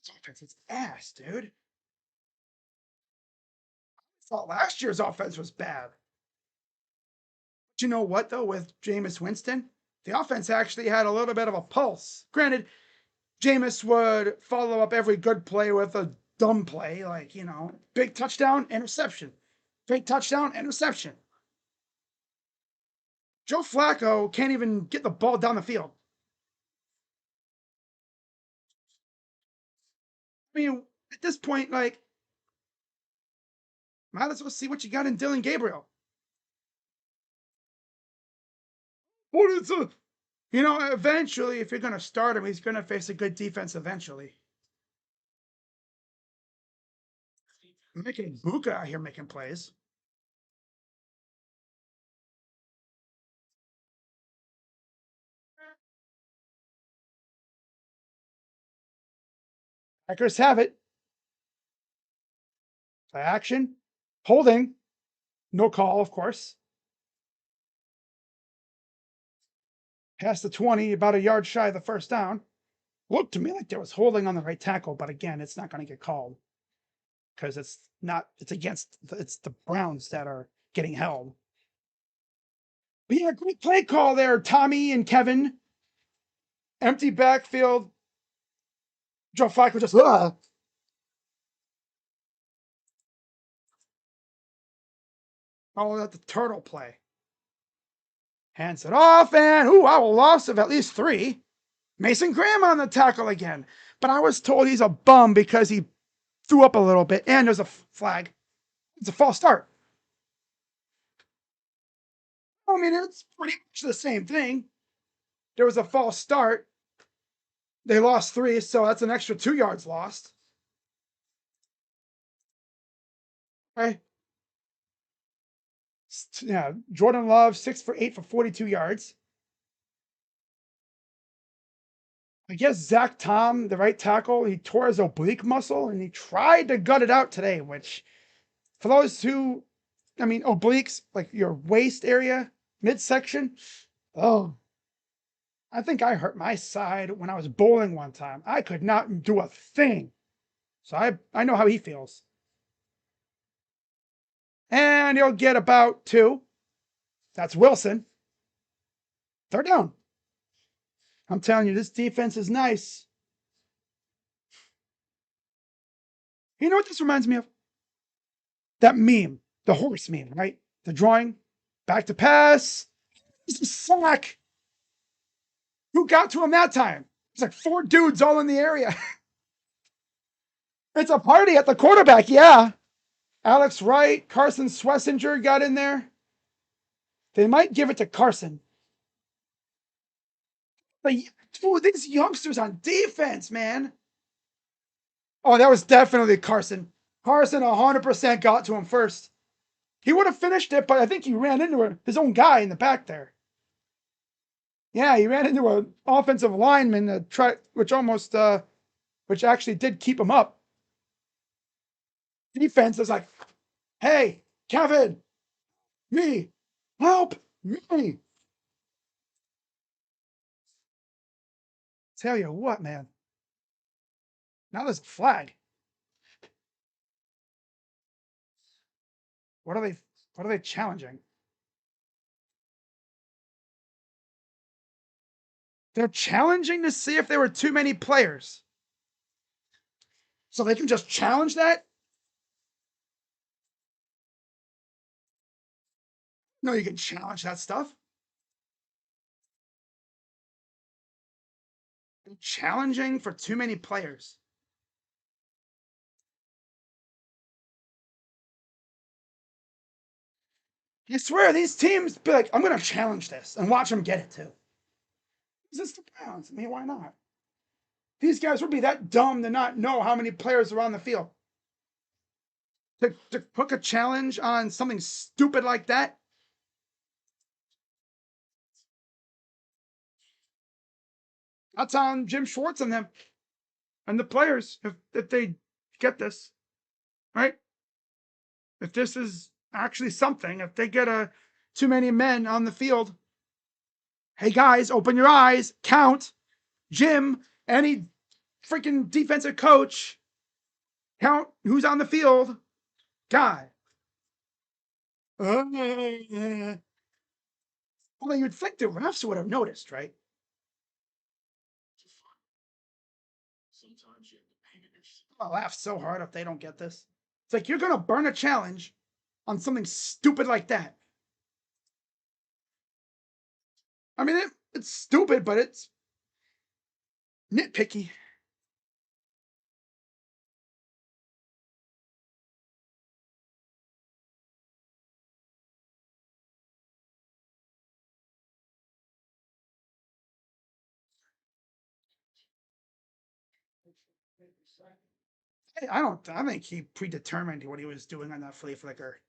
This offense is ass, dude. I thought last year's offense was bad. But you know what, though, with Jameis Winston? The offense actually had a little bit of a pulse. Granted, Jameis would follow up every good play with a dumb play, like, big touchdown, interception. Big touchdown, interception. Joe Flacco can't even get the ball down the field. I mean, at this point, like, might as well see what you got in Dylan Gabriel. What is it? Eventually, if you're going to start him, he's going to face a good defense eventually. Making Buka out here making plays. Packers have it. Play action. Holding. No call, of course. Past the 20, about a yard shy of the first down. Looked to me like there was holding on the right tackle, but again, it's not going to get called because it's the Browns that are getting held. But yeah, great play call there, Tommy and Kevin. Empty backfield. Joe Flacco just oh, that's the turtle play. Hands it off, and a loss of at least 3. Mason Graham on the tackle again. But I was told he's a bum because he threw up a little bit, and there's a flag. It's a false start. I mean, it's pretty much the same thing. There was a false start. They lost 3, so that's an extra 2 yards lost. Okay. Yeah, Jordan Love, 6 for 8 for 42 yards. I guess Zach Tom, the right tackle, he tore his oblique muscle and he tried to gut it out today, which for those who, I mean, obliques, like your waist area, midsection. Oh, I think I hurt my side when I was bowling one time. I could not do a thing. So I know how he feels. And he'll get about 2. That's Wilson. 3rd down. I'm telling you, this defense is nice. You know what this reminds me of? That meme, the horse meme, right? The drawing, back to pass. It's a sack. Who got to him that time? It's like 4 dudes all in the area. It's a party at the quarterback, yeah. Alex Wright, Carson Swessinger got in there. They might give it to Carson. But dude, these youngsters on defense, man. Oh, that was definitely Carson. Carson 100% got to him first. He would have finished it, but I think he ran into his own guy in the back there. Yeah, he ran into an offensive lineman which actually did keep him up. Defense is like, hey, Kevin, me, help me. Tell you what, man. Now there's a flag. What are they challenging? They're challenging to see if there were too many players. So they can just challenge that? No, you can challenge that stuff. They're challenging for too many players. I swear, these teams be like, I'm going to challenge this and watch them get it too. Is this the Browns? I mean, why not? These guys would be that dumb to not know how many players are on the field. To put a challenge on something stupid like that? That's on Jim Schwartz and them and the players if they get this, right? If this is actually something, if they get too many men on the field, hey guys, open your eyes, count. Jim, any freaking defensive coach, count who's on the field. Guy. Well, you'd think the refs would have noticed, right? I'll laugh so hard if they don't get this. It's like you're gonna burn a challenge on something stupid like that. I mean, it's stupid, but it's nitpicky. I think he predetermined what he was doing on that flea flicker.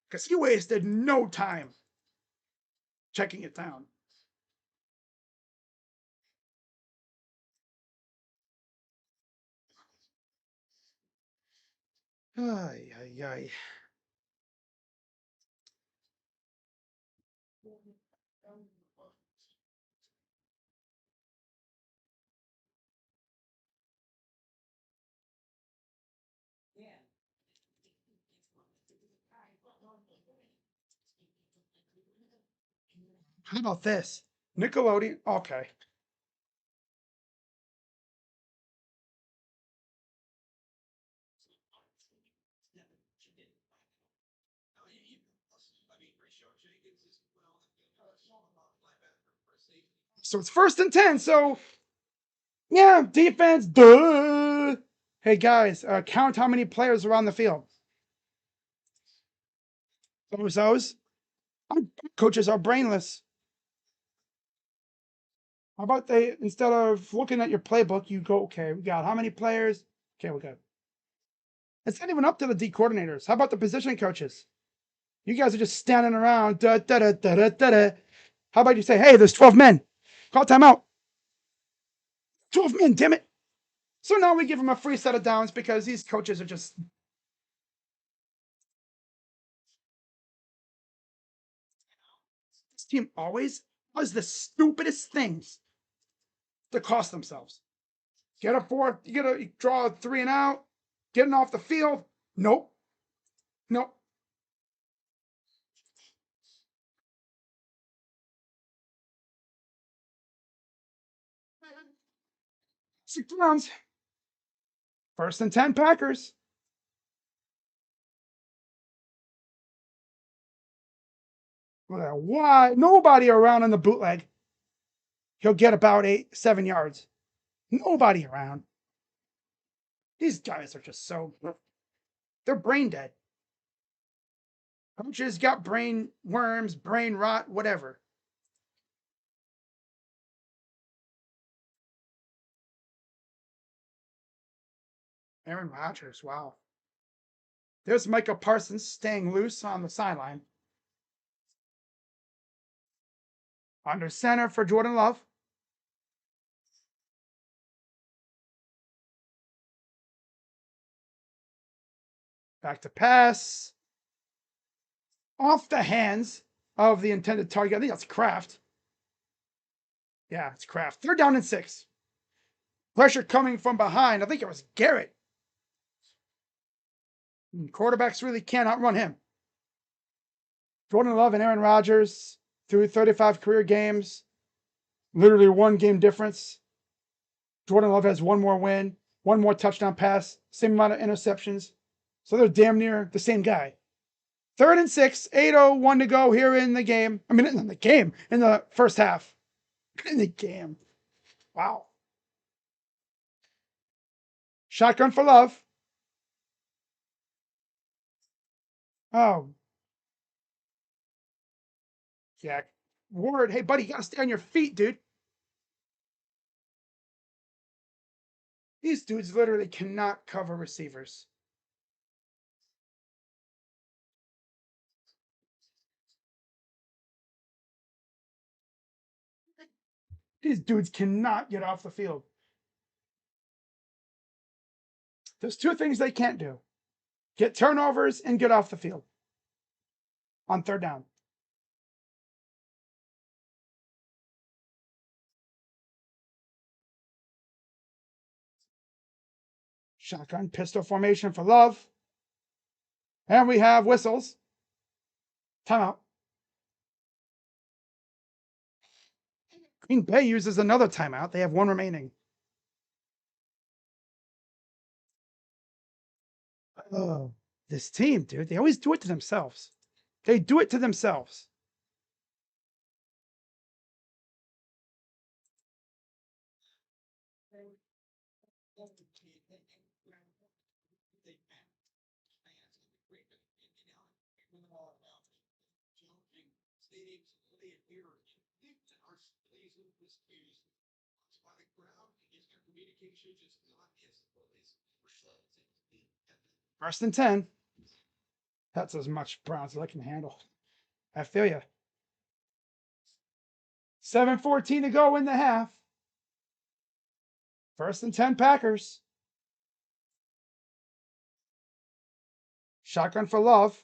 Because he wasted no time checking it down. Ay, ay, ay. How about this? Nickelodeon. Okay. So it's 1st and 10. So, yeah, defense. Duh. Hey, guys, count how many players are on the field. Those. Coaches are brainless. How about they, instead of looking at your playbook, you go, okay, we got how many players? Okay, we're good. It's not even up to the D coordinators. How about the position coaches? You guys are just standing around. Da, da, da, da, da, da, da. How about you say, hey, there's 12 men. Call timeout. 12 men, damn it. So now we give them a free set of downs because these coaches are just. This team always does the stupidest things to cost themselves. Get a fourth, you get a draw a 3-and-out, getting off the field. Nope. Nope. 6 rounds. 1st and 10 Packers. Why? Nobody around on the bootleg. He'll get about 7 yards. Nobody around. These guys are just so. They're brain dead. Coaches got brain worms, brain rot, whatever. Aaron Rodgers, wow. There's Micah Parsons staying loose on the sideline. Under center for Jordan Love. Back to pass. Off the hands of the intended target. I think that's Kraft. Yeah, it's Kraft. 3rd down and 6. Pressure coming from behind. I think it was Garrett. Quarterbacks really can't outrun him. Jordan Love and Aaron Rodgers through 35 career games. Literally 1 game difference. Jordan Love has 1 more win, 1 more touchdown pass, same amount of interceptions. So they're damn near the same guy. 3rd and 6, 8:01 to go here in the game. I mean, in the game, in the first half. In the game. Wow. Shotgun for Love. Oh, Jack. Ward, hey, buddy, you got to stay on your feet, dude. These dudes literally cannot cover receivers. These dudes cannot get off the field. There's 2 things they can't do: get turnovers and get off the field on 3rd down. Shotgun pistol formation for Love. And we have whistles. Timeout. Green Bay uses another timeout. They have 1 remaining. Oh, this team, dude, they always do it to themselves. They do it to themselves. First and 10. That's as much Browns as I can handle. I feel you. 7:14 to go in the half. First and 10 Packers. Shotgun for Love.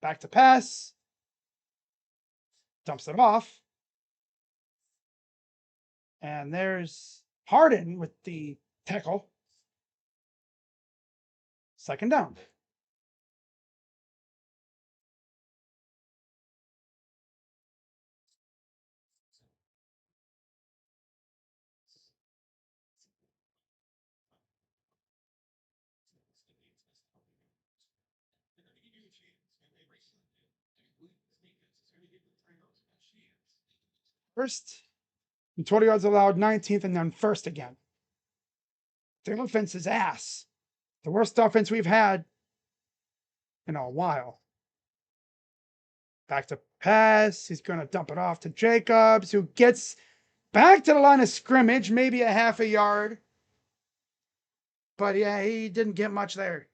Back to pass. Dumps it off. And there's Harden with the tackle. Second down. First and 20 yards allowed, 19th, and then first again. The offense is ass. The worst offense we've had in a while. Back to pass. He's going to dump it off to Jacobs, who gets back to the line of scrimmage, maybe a half a yard. But yeah, he didn't get much there.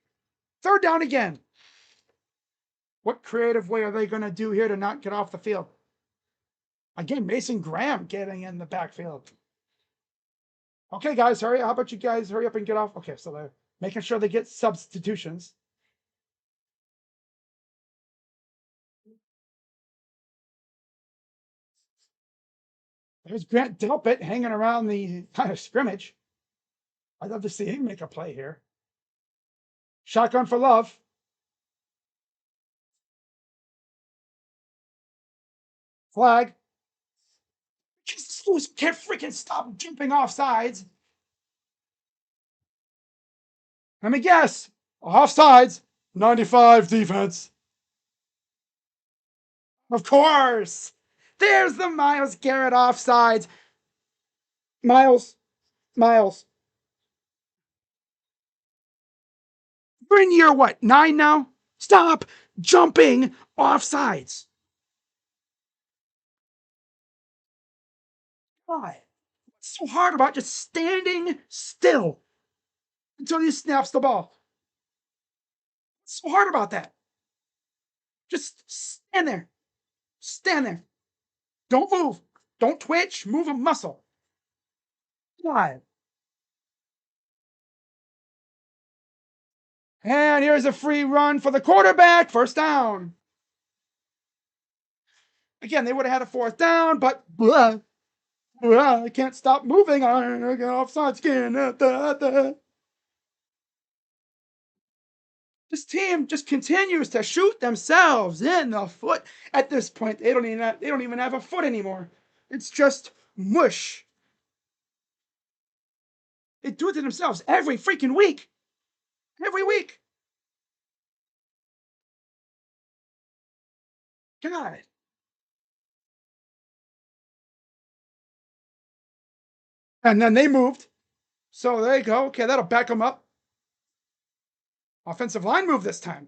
Third down again. What creative way are they going to do here to not get off the field? Again, Mason Graham getting in the backfield. Okay, guys, hurry. How about you guys hurry up and get off? Okay, so they're making sure they get substitutions. There's Grant Delpit hanging around the kind of scrimmage. I'd love to see him make a play here. Shotgun for Love. Flag. Jesus, can't freaking stop jumping off sides. Let me guess. Off sides. 95 defense. Of course. There's the Myles Garrett offsides. Miles. We're in year what? 9 now? Stop jumping offsides. Why? What's so hard about just standing still until he snaps the ball? What's so hard about that? Just stand there. Stand there. Don't move. Don't twitch. Move a muscle. Why? And here's a free run for the quarterback. First down. Again, they would have had a fourth down, but I can't stop moving. I get offside skin. This team just continues to shoot themselves in the foot. At this point, they don't even have a foot anymore. It's just mush. They do it to themselves every freaking week. Every week. God. And then they moved. So there you go. Okay, that'll back them up. Offensive line move this time.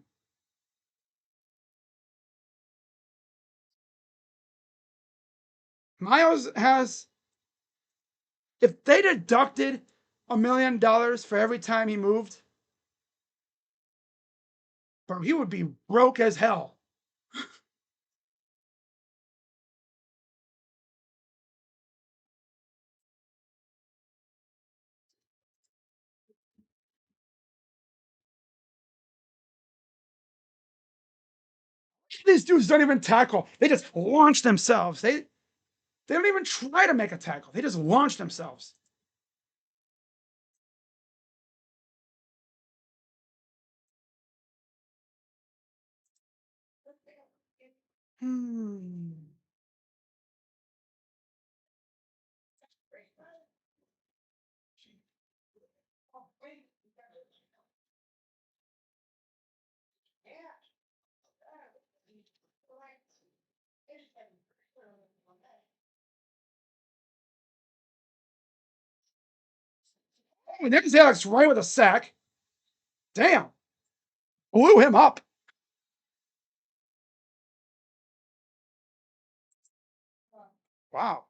Miles has, if they deducted $1 million for every time he moved, bro, he would be broke as hell. These dudes don't even tackle. They just launch themselves. They don't even try to make a tackle. They just launch themselves. Hmm. Oh, there's Alex Wright with a sack. Damn. Blew him up. Wow.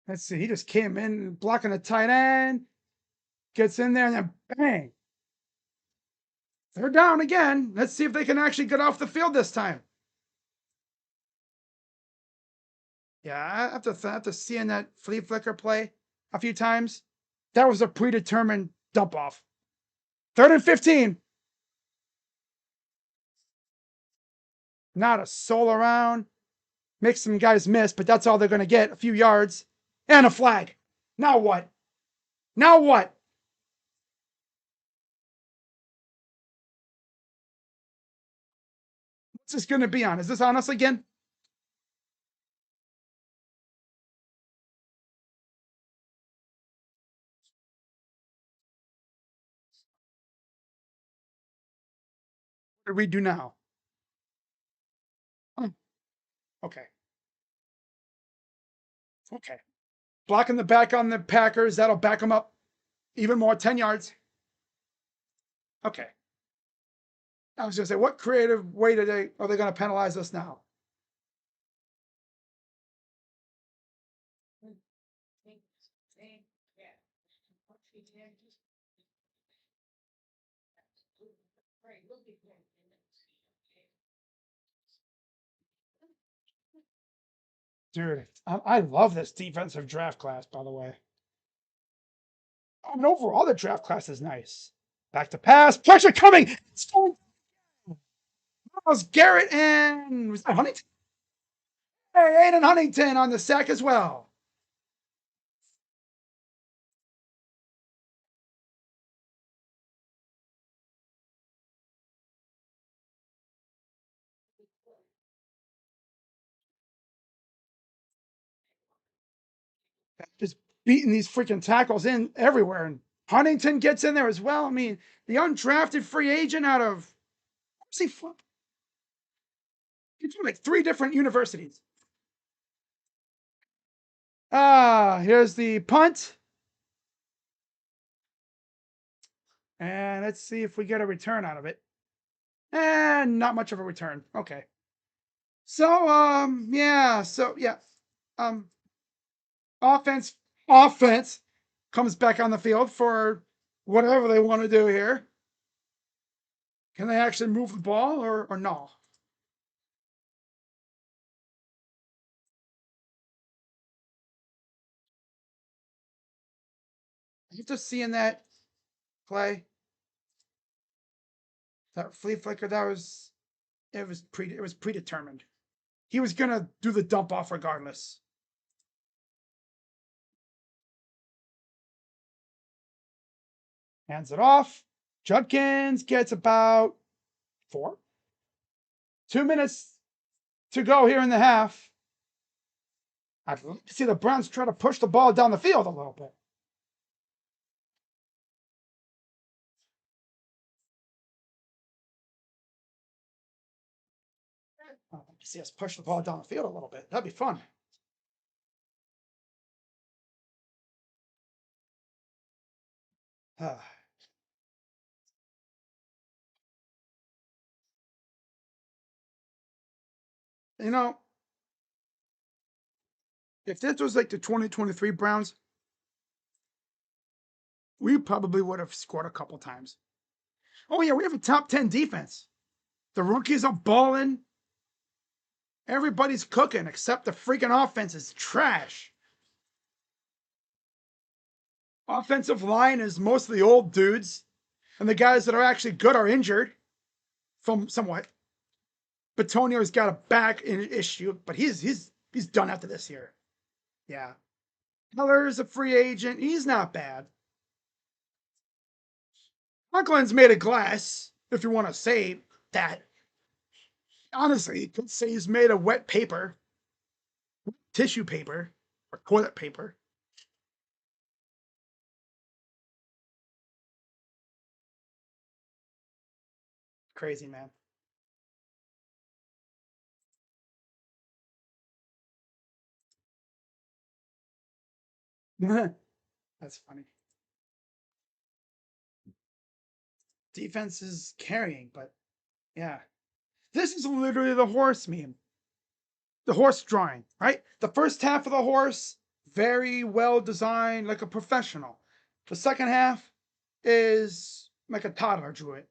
Let's see. He just came in blocking the tight end, gets in there, and then bang. They're down again. Let's see if they can actually get off the field this time. Yeah, after seeing that flea flicker play a few times, that was a predetermined dump off. 3rd and 15. Not a soul around. Makes some guys miss, but that's all they're going to get. A few yards and a flag. Now what? Now what? What's this going to be on? Is this on us again? What do we do now? Oh, okay. Okay. Blocking the back on the Packers. That'll back them up even more. 10 yards. Okay. I was going to say, what creative way are they going to penalize us now? Dude, I love this defensive draft class, by the way. I mean, overall, the draft class is nice. Back to pass. Pressure coming. It's going. Miles Garrett and was that Huntington? Hey, Aiden Huntington on the sack as well. Just beating these freaking tackles in everywhere. And Huntington gets in there as well. I mean, the undrafted free agent out of where's he from? He's from like 3 different universities. Here's the punt. And let's see if we get a return out of it. And not much of a return. Okay. So, yeah. So, yeah. Um, offense comes back on the field for whatever they want to do here. Can they actually move the ball or no? After seeing that play, that flea flicker, it was predetermined. He was gonna do the dump off regardless. Hands it off. Judkins gets about 4. 2 minutes to go here in the half. I'd love to see the Browns try to push the ball down the field a little bit. I'd like to see us push the ball down the field a little bit. That'd be fun. You know, if this was like the 2023 Browns, we probably would have scored a couple times. Oh, yeah, we have a top 10 defense. The rookies are balling. Everybody's cooking except the freaking offense is trash. Offensive line is mostly old dudes, and the guys that are actually good are injured from somewhat. Batonio's got a back issue, but he's done after this year. Yeah. Keller's a free agent. He's not bad. Conklin's made of glass, if you want to say that. Honestly, you could say he's made of wet paper, tissue paper, or toilet paper. Crazy, man. That's funny. Defense is carrying, but yeah. This is literally the horse meme. The horse drawing, right? The first half of the horse, very well designed, like a professional. The second half is like a toddler drew it.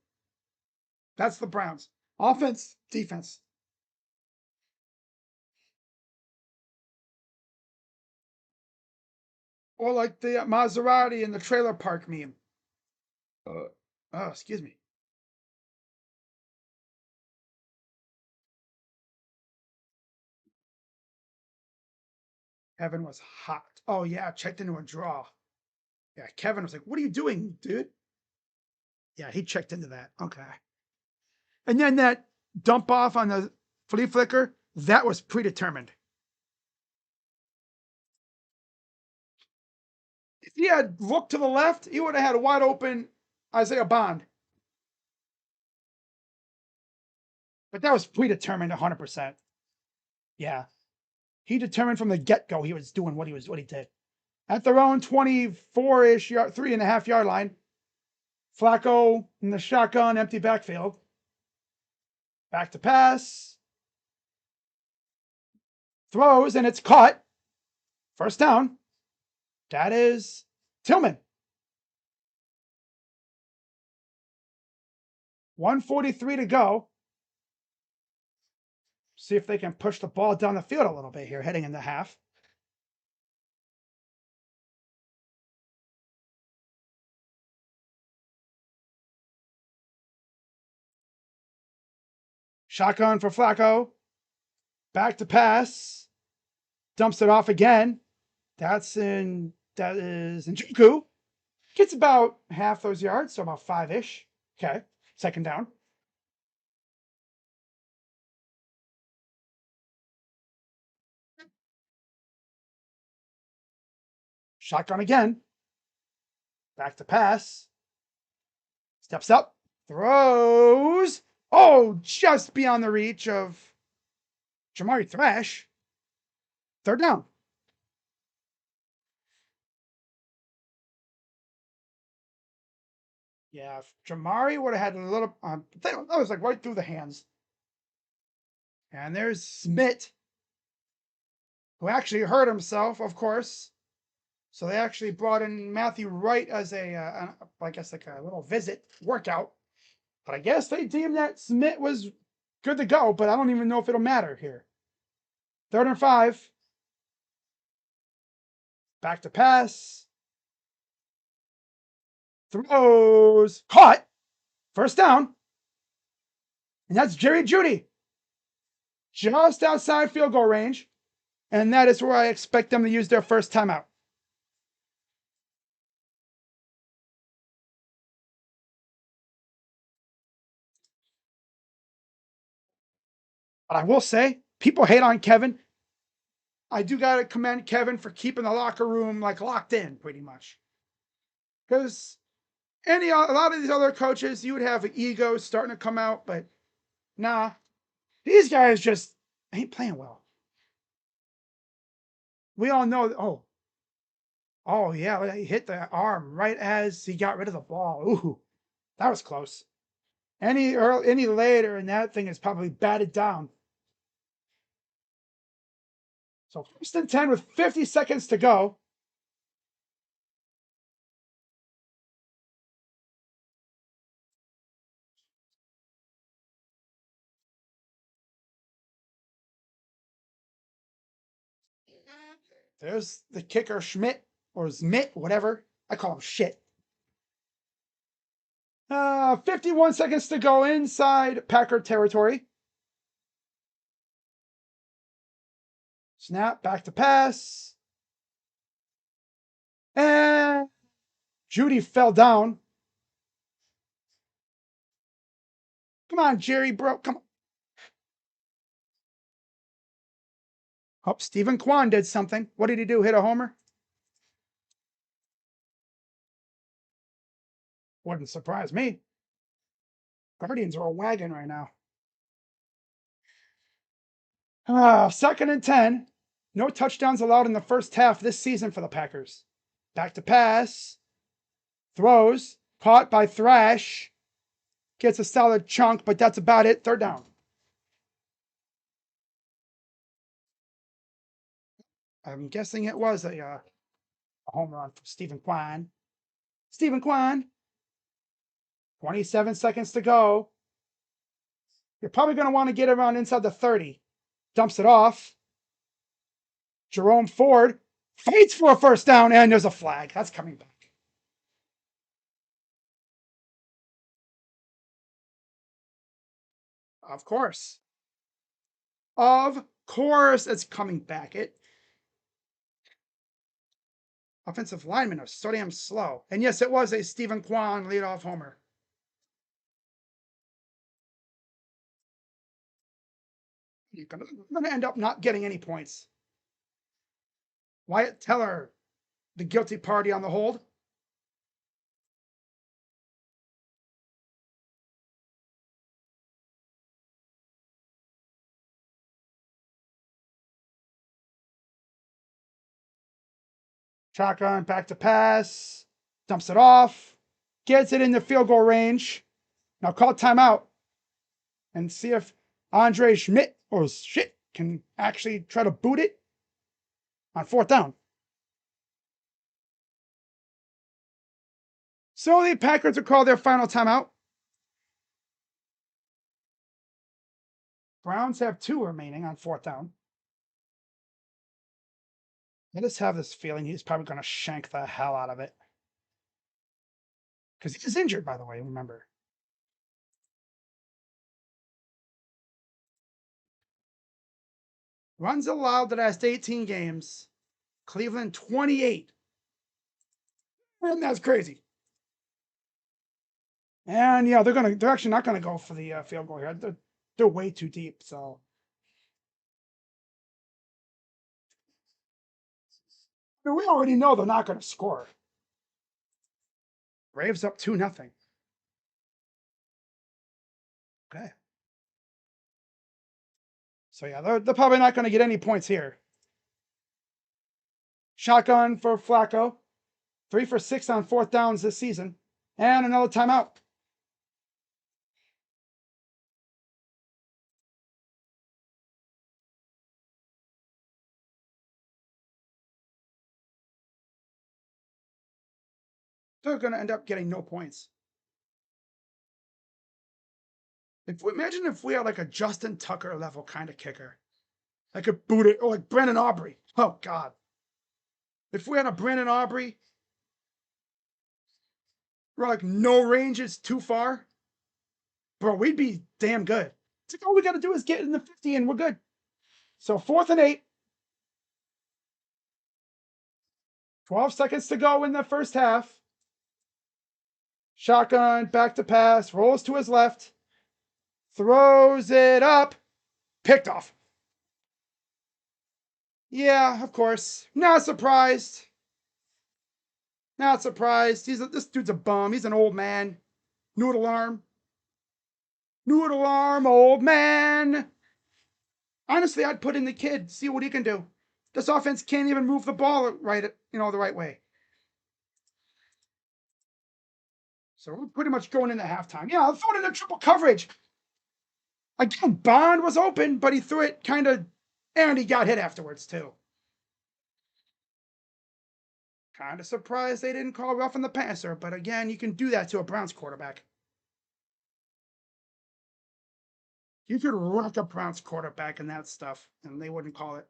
That's the Browns. Offense, defense. Or like the Maserati in the trailer park meme. Oh, excuse me. Kevin was hot. Oh, yeah, checked into a draw. Yeah, Kevin was like, "What are you doing, dude?" Yeah, he checked into that. Okay. And then that dump off on the flea flicker, that was predetermined. If he had looked to the left, he would have had a wide open Isaiah Bond. But that was predetermined 100%. Yeah. He determined from the get go he was doing what he did. At their own 24-ish yard, 3.5 yard line, Flacco in the shotgun, empty backfield. Back to pass. Throws, and it's caught. First down. That is Tillman. 1:43 to go. See if they can push the ball down the field a little bit here, heading into half. Shotgun for Flacco. Back to pass. Dumps it off again. That is Njoku. Gets about half those yards, so about 5-ish. Okay. Second down. Shotgun again. Back to pass. Steps up. Throws. Oh, just beyond the reach of Jamari Thrash. Third down. Yeah, if Jamari would have had a little, that was like right through the hands. And there's Smith, who actually hurt himself, of course. So they actually brought in Matthew Wright as I guess like a little visit workout. But I guess they deemed that Smith was good to go, but I don't even know if it'll matter here. 3rd and 5. Back to pass. Throws. Caught. First down. And that's Jerry Jeudy. Just outside field goal range. And that is where I expect them to use their first timeout. But I will say, people hate on Kevin. I do got to commend Kevin for keeping the locker room like locked in pretty much. Because a lot of these other coaches, you would have an ego starting to come out, but nah, these guys just ain't playing well. We all know. Oh yeah, he hit the arm right as he got rid of the ball. Ooh, that was close. Any later, and that thing is probably batted down. So 1st and 10 with 50 seconds to go. There's the kicker, Schmidt, or Zmit, whatever. I call him shit. 51 seconds to go inside Packer territory. Snap, back to pass. And Jeudy fell down. Come on, Jerry, bro. Come on. Oh, Stephen Kwan did something. What did he do? Hit a homer? Wouldn't surprise me. Guardians are a wagon right now. 2nd and 10. No touchdowns allowed in the first half this season for the Packers. Back to pass. Throws. Caught by Thrash. Gets a solid chunk, but that's about it. 3rd down. I'm guessing it was a home run for Stephen Kwan. Stephen Kwan, 27 seconds to go. You're probably going to want to get around inside the 30. Dumps it off. Jerome Ford fights for a first down, and there's a flag. That's coming back. Of course. Of course it's coming back. Offensive linemen are so damn slow. And yes, it was a Stephen Kwan leadoff homer. You're going to end up not getting any points. Wyatt Teller, the guilty party on the hold. Shotgun, back to pass. Dumps it off. Gets it in the field goal range. Now call timeout and see if Andre Schmidt or Shit can actually try to boot it on fourth down. So the Packers will call their final timeout. Browns have 2 remaining on fourth down. I just have this feeling he's probably going to shank the hell out of it. Because he's injured, by the way, remember. Runs allowed the last 18 games. Cleveland 28. And that's crazy. And yeah, they're actually not gonna go for the field goal here. They're way too deep. So I mean, we already know they're not gonna score. Braves up 2-0. Okay. So yeah, they're probably not gonna get any points here. Shotgun for Flacco. 3 for 6 on fourth downs this season. And another timeout. They're gonna end up getting no points. Imagine if we had like a Justin Tucker level kind of kicker. I could boot it, or like Brandon Aubrey. Oh God. If we had a Brandon Aubrey, we're like no range is too far. Bro, we'd be damn good. It's like all we gotta do is get in the 50 and we're good. So 4th and 8. 12 seconds to go in the first half. Shotgun, back to pass, rolls to his left, throws it up, picked off. Yeah, of course. Not surprised. Not surprised. This dude's a bum. He's an old man. Noodle arm. Noodle arm, old man. Honestly, I'd put in the kid, see what he can do. This offense can't even move the ball right, the right way. So we're pretty much going into halftime. Yeah, I'll throw it into triple coverage. Again, Bond was open, but he threw it kind of, and he got hit afterwards too. Kind of surprised they didn't call roughing the passer, but again, you can do that to a Browns quarterback. You could rock a Browns quarterback in that stuff, and they wouldn't call it.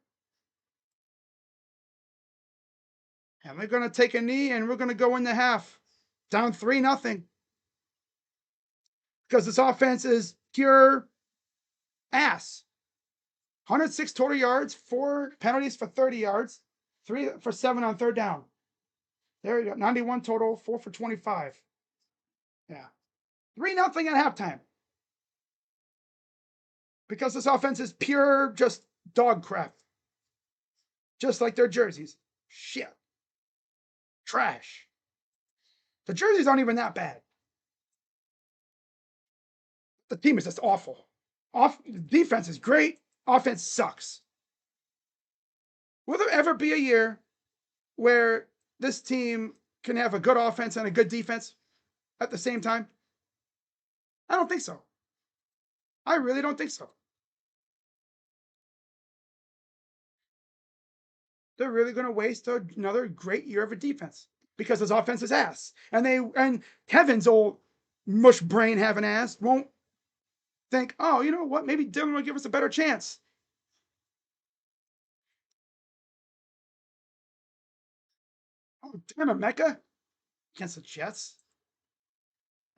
And they're going to take a knee, and we're going to go in the half. Down 3-0. Because this offense is pure ass. 106 total yards, 4 penalties for 30 yards, 3 for 7 on third down. There you go. 91 total, 4 for 25. Yeah. 3-0 at halftime. Because this offense is pure just dog crap. Just like their jerseys. Shit. Trash. The jerseys aren't even that bad. The team is just awful. Defense is great. Offense sucks. Will there ever be a year where this team can have a good offense and a good defense at the same time? I don't think so. I really don't think so. I really don't think so. they're really going to waste another great year of a defense because his offense is ass. And Kevin's old mush brain having ass won't think, oh, you know what? Maybe Dylan will give us a better chance. Oh, damn it, Mecca against the Jets.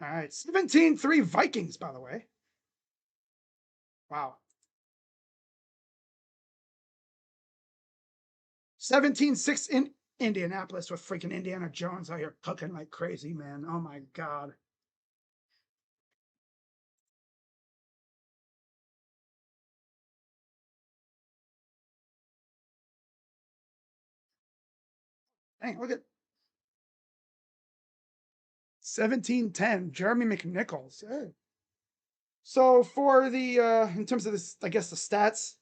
All right, 17-3 Vikings, by the way. Wow. 17-6 in Indianapolis with freaking Indiana Jones out here cooking like crazy, man. Oh my God. Dang, look at 17-10, Jeremy McNichols. Hey. So for the in terms of this, I guess the stats.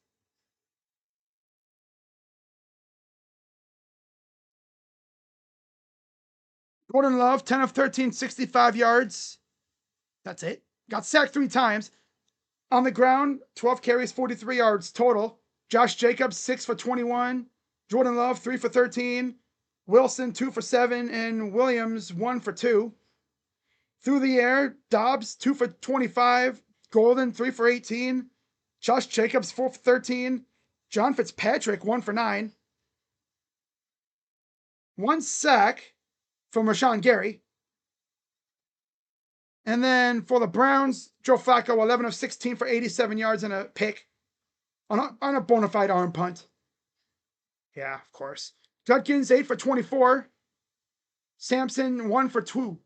Jordan Love, 10 of 13, 65 yards. That's it. Got sacked 3 times. On the ground, 12 carries, 43 yards total. Josh Jacobs, 6 for 21. Jordan Love, 3 for 13. Wilson, 2 for 7. And Williams, 1 for 2. Through the air, Dobbs, 2 for 25. Golden, 3 for 18. Josh Jacobs, 4 for 13. John Fitzpatrick, 1 for 9. 1 sack from Rashawn Gary. And then for the Browns, Joe Flacco, 11 of 16 for 87 yards and a pick on a bona fide arm punt. Yeah, of course. Judkins, 8 for 24. Sampson, 1 for 2.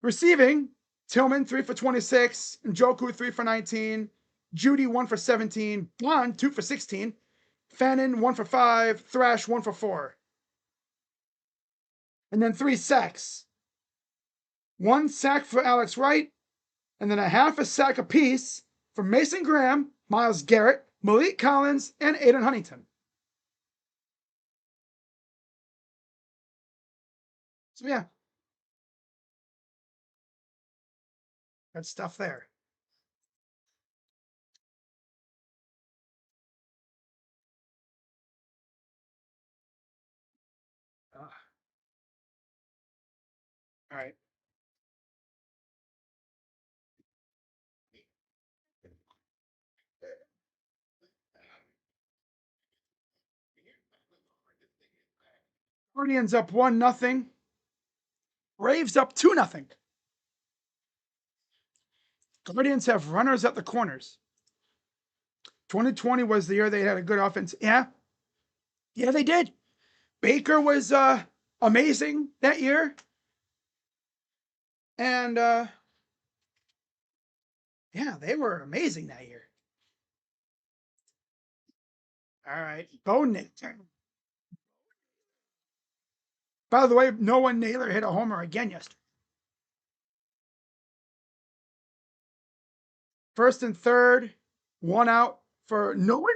Receiving, Tillman, 3 for 26. Njoku, 3 for 19. Judy, 1 for 17. Bond, 2 for 16. Fannin, 1 for 5. Thrash, 1 for 4. And then 3 sacks. 1 sack for Alex Wright, and then a half a sack apiece for Mason Graham, Myles Garrett, Malik Collins, and Aiden Huntington. So yeah, good stuff there. All right. Guardians up 1-0. Braves up 2-0. Guardians have runners at the corners. 2020 was the year they had a good offense. Yeah. Yeah, they did. Baker was amazing that year. And yeah, they were amazing that year. All right. Bo Naylor. By the way, Noah Naylor hit a homer again yesterday. First and third, 1 out for no one.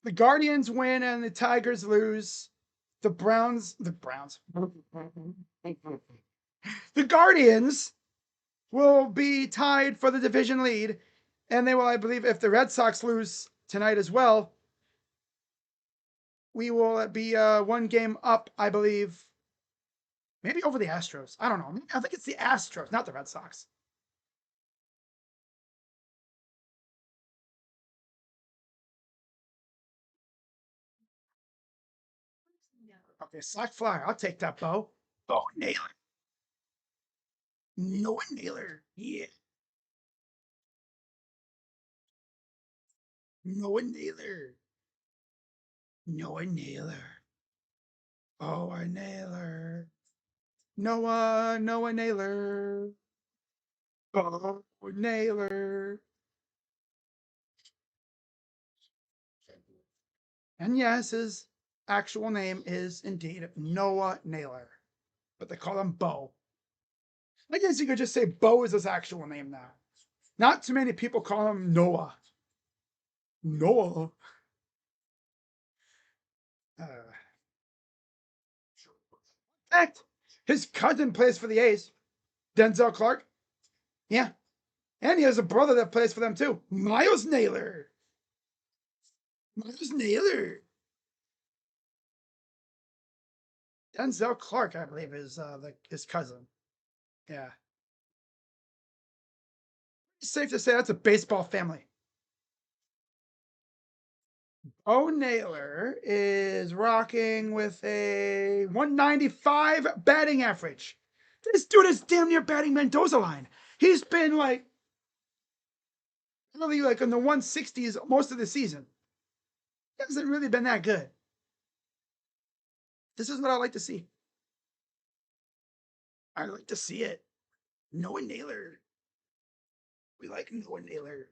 The Guardians win and the Tigers lose. The Guardians will be tied for the division lead, and they will, I believe, if the Red Sox lose tonight as well, we will be 1 game up, I believe. Maybe over the Astros. I don't know. I think it's the Astros, not the Red Sox. Okay, sack fly. I'll take that, Bo. Bo Naylor. Noah Naylor. Yeah. Noah Naylor. Noah Naylor. Oh, a Naylor. Noah Naylor. Oh, Naylor. And yes, his actual name is indeed Noah Naylor, but they call him Bo. I guess you could just say Bo is his actual name now. Not too many people call him Noah. Noah. Uh, fact, his cousin plays for the A's, Denzel Clark. Yeah. And he has a brother that plays for them too, Miles Naylor. Miles Naylor. Denzel Clark, I believe, is his cousin. Yeah. It's safe to say that's a baseball family. Oh, Naylor is rocking with a 195 batting average. This dude is damn near batting Mendoza line. He's been like really like in the 160s most of the season. He hasn't really been that good. This is what I like to see. I like to see it. Noah Naylor. We like Noah Naylor.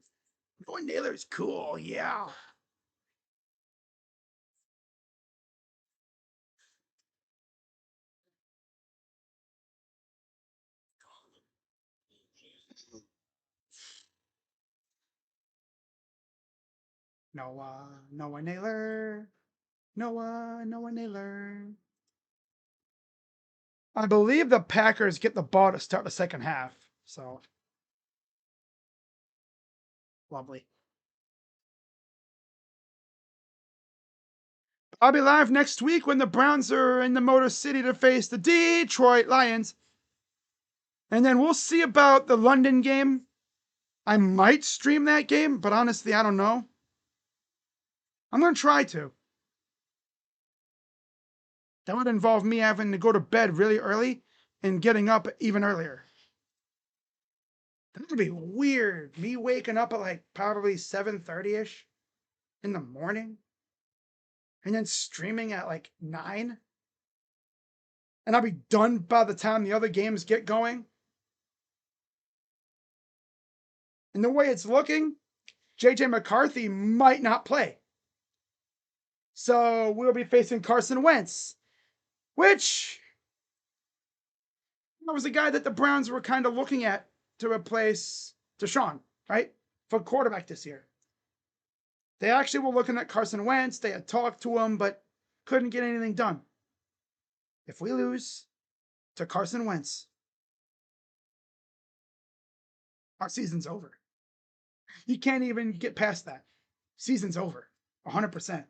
Noah Naylor is cool. Yeah. Noah Naylor. Noah Naylor. I believe the Packers get the ball to start the second half. So lovely. I'll be live next week when the Browns are in the Motor City to face the Detroit Lions. And then we'll see about the London game. I might stream that game, but honestly, I don't know. I'm going to try to. That would involve me having to go to bed really early and getting up even earlier. That would be weird. Me waking up at like probably 7:30ish in the morning and then streaming at like 9. And I'll be done by the time the other games get going. And the way it's looking, JJ McCarthy might not play. So we'll be facing Carson Wentz, which was a guy that the Browns were kind of looking at to replace Deshaun, right? For quarterback this year. They actually were looking at Carson Wentz. They had talked to him, but couldn't get anything done. If we lose to Carson Wentz, our season's over. You can't even get past that. Season's over. 100%.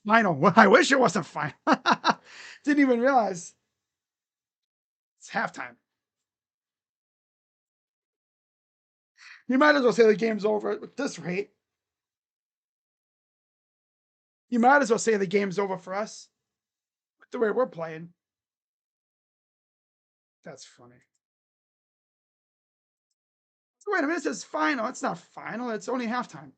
Final. Well, I wish it wasn't final. Didn't even realize it's halftime. You might as well say the game's over at this rate. You might as well say the game's over for us. The way we're playing. That's funny. So wait a minute, it says final. It's not final, it's only halftime.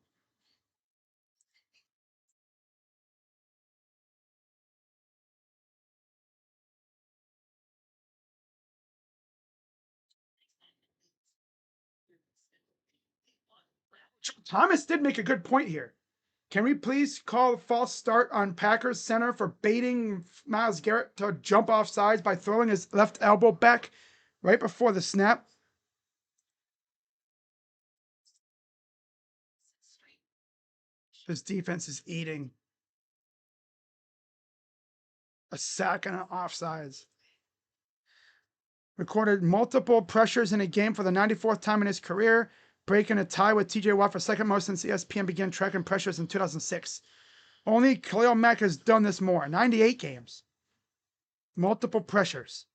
Thomas did make a good point here. Can we please call a false start on Packers center for baiting Myles Garrett to jump off sides by throwing his left elbow back right before the snap? His defense is eating a sack and an offsides. Recorded multiple pressures in a game for the 94th time in his career, breaking a tie with TJ Watt for second most since ESPN began tracking pressures in 2006. Only Khalil Mack has done this more. 98 games. Multiple pressures.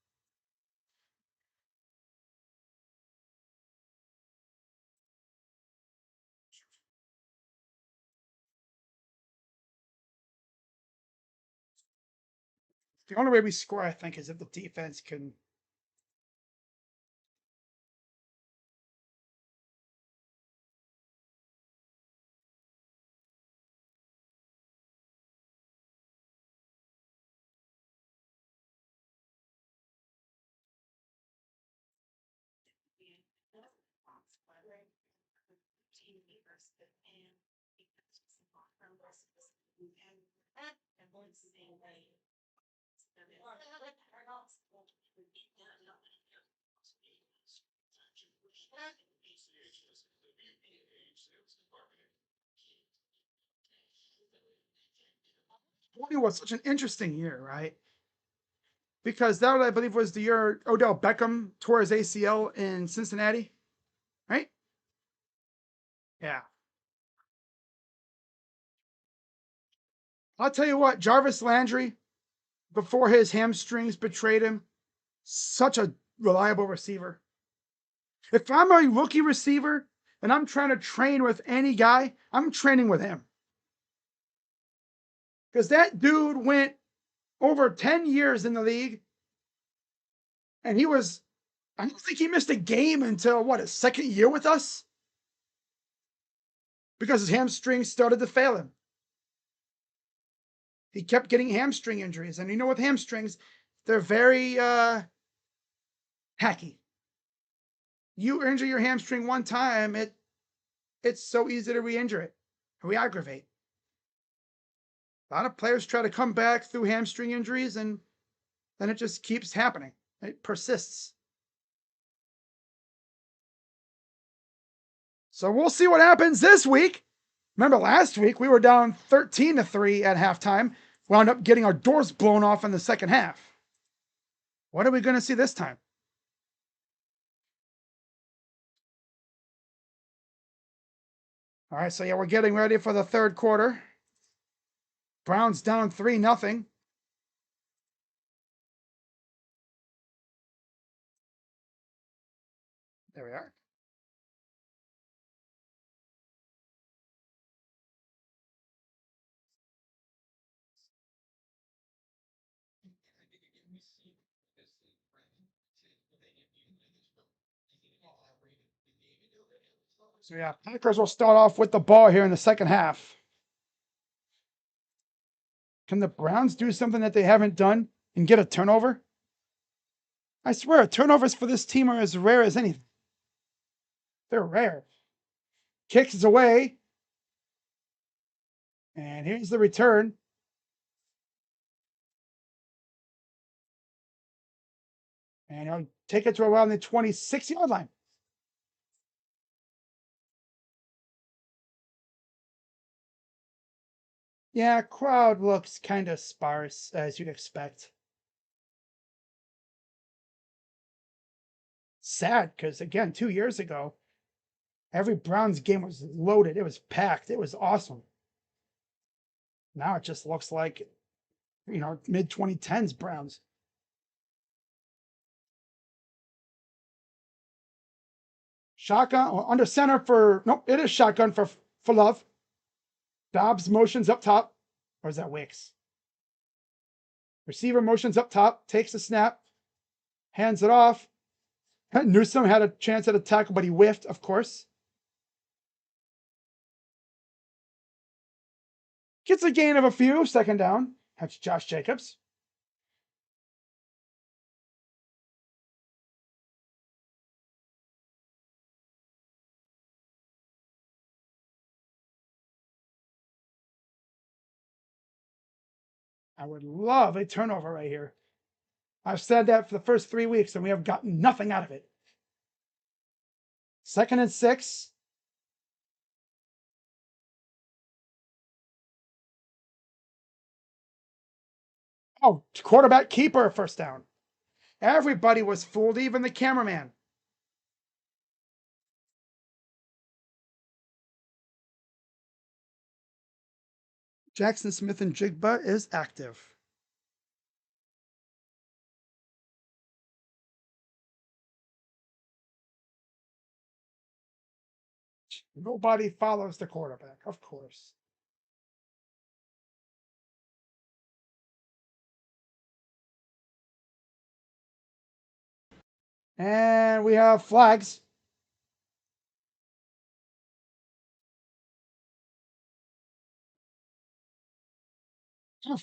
The only way we score, I think, is if the defense can. 20 was such an interesting year, right? Because that, I believe, was the year Odell Beckham tore his ACL in Cincinnati, right? Yeah. I'll tell you what, Jarvis Landry, before his hamstrings betrayed him, such a reliable receiver. If I'm a rookie receiver and I'm trying to train with any guy, I'm training with him. Because that dude went over 10 years in the league, and I don't think he missed a game until what, his second year with us? Because his hamstrings started to fail him. He kept getting hamstring injuries. And you know, with hamstrings, they're very hacky. You injure your hamstring one time, it's so easy to re-injure it, re-aggravate. A lot of players try to come back through hamstring injuries, and then it just keeps happening. It persists. So we'll see what happens this week. Remember last week we were down 13-3 at halftime. Wound up getting our doors blown off in the second half. What are we going to see this time? All right, so yeah, we're getting ready for the third quarter. Browns down 3-0. There we are. So yeah, Packers will start off with the ball here in the second half. Can the Browns do something that they haven't done and get a turnover? I swear, turnovers for this team are as rare as anything. They're rare. Kicks away. And here's the return. And he'll take it to around the 26-yard line. Yeah, crowd looks kind of sparse, as you'd expect. Sad, because again, 2 years ago, every Browns game was loaded. It was packed. It was awesome. Now it just looks like, mid 2010s Browns. Shotgun under center for, nope, it is shotgun for Love. Dobbs motions up top. Or is that Wicks? Receiver motions up top, takes the snap, hands it off. Newsom had a chance at a tackle, but he whiffed, of course. Gets a gain of a few, second down. That's Josh Jacobs. I would love a turnover right here. I've said that for the first 3 weeks, and we have gotten nothing out of it. 2nd and 6. Oh, quarterback keeper, first down. Everybody was fooled, even the cameraman. Jackson Smith and Jigba is active. Nobody follows the quarterback, of course. And we have flags.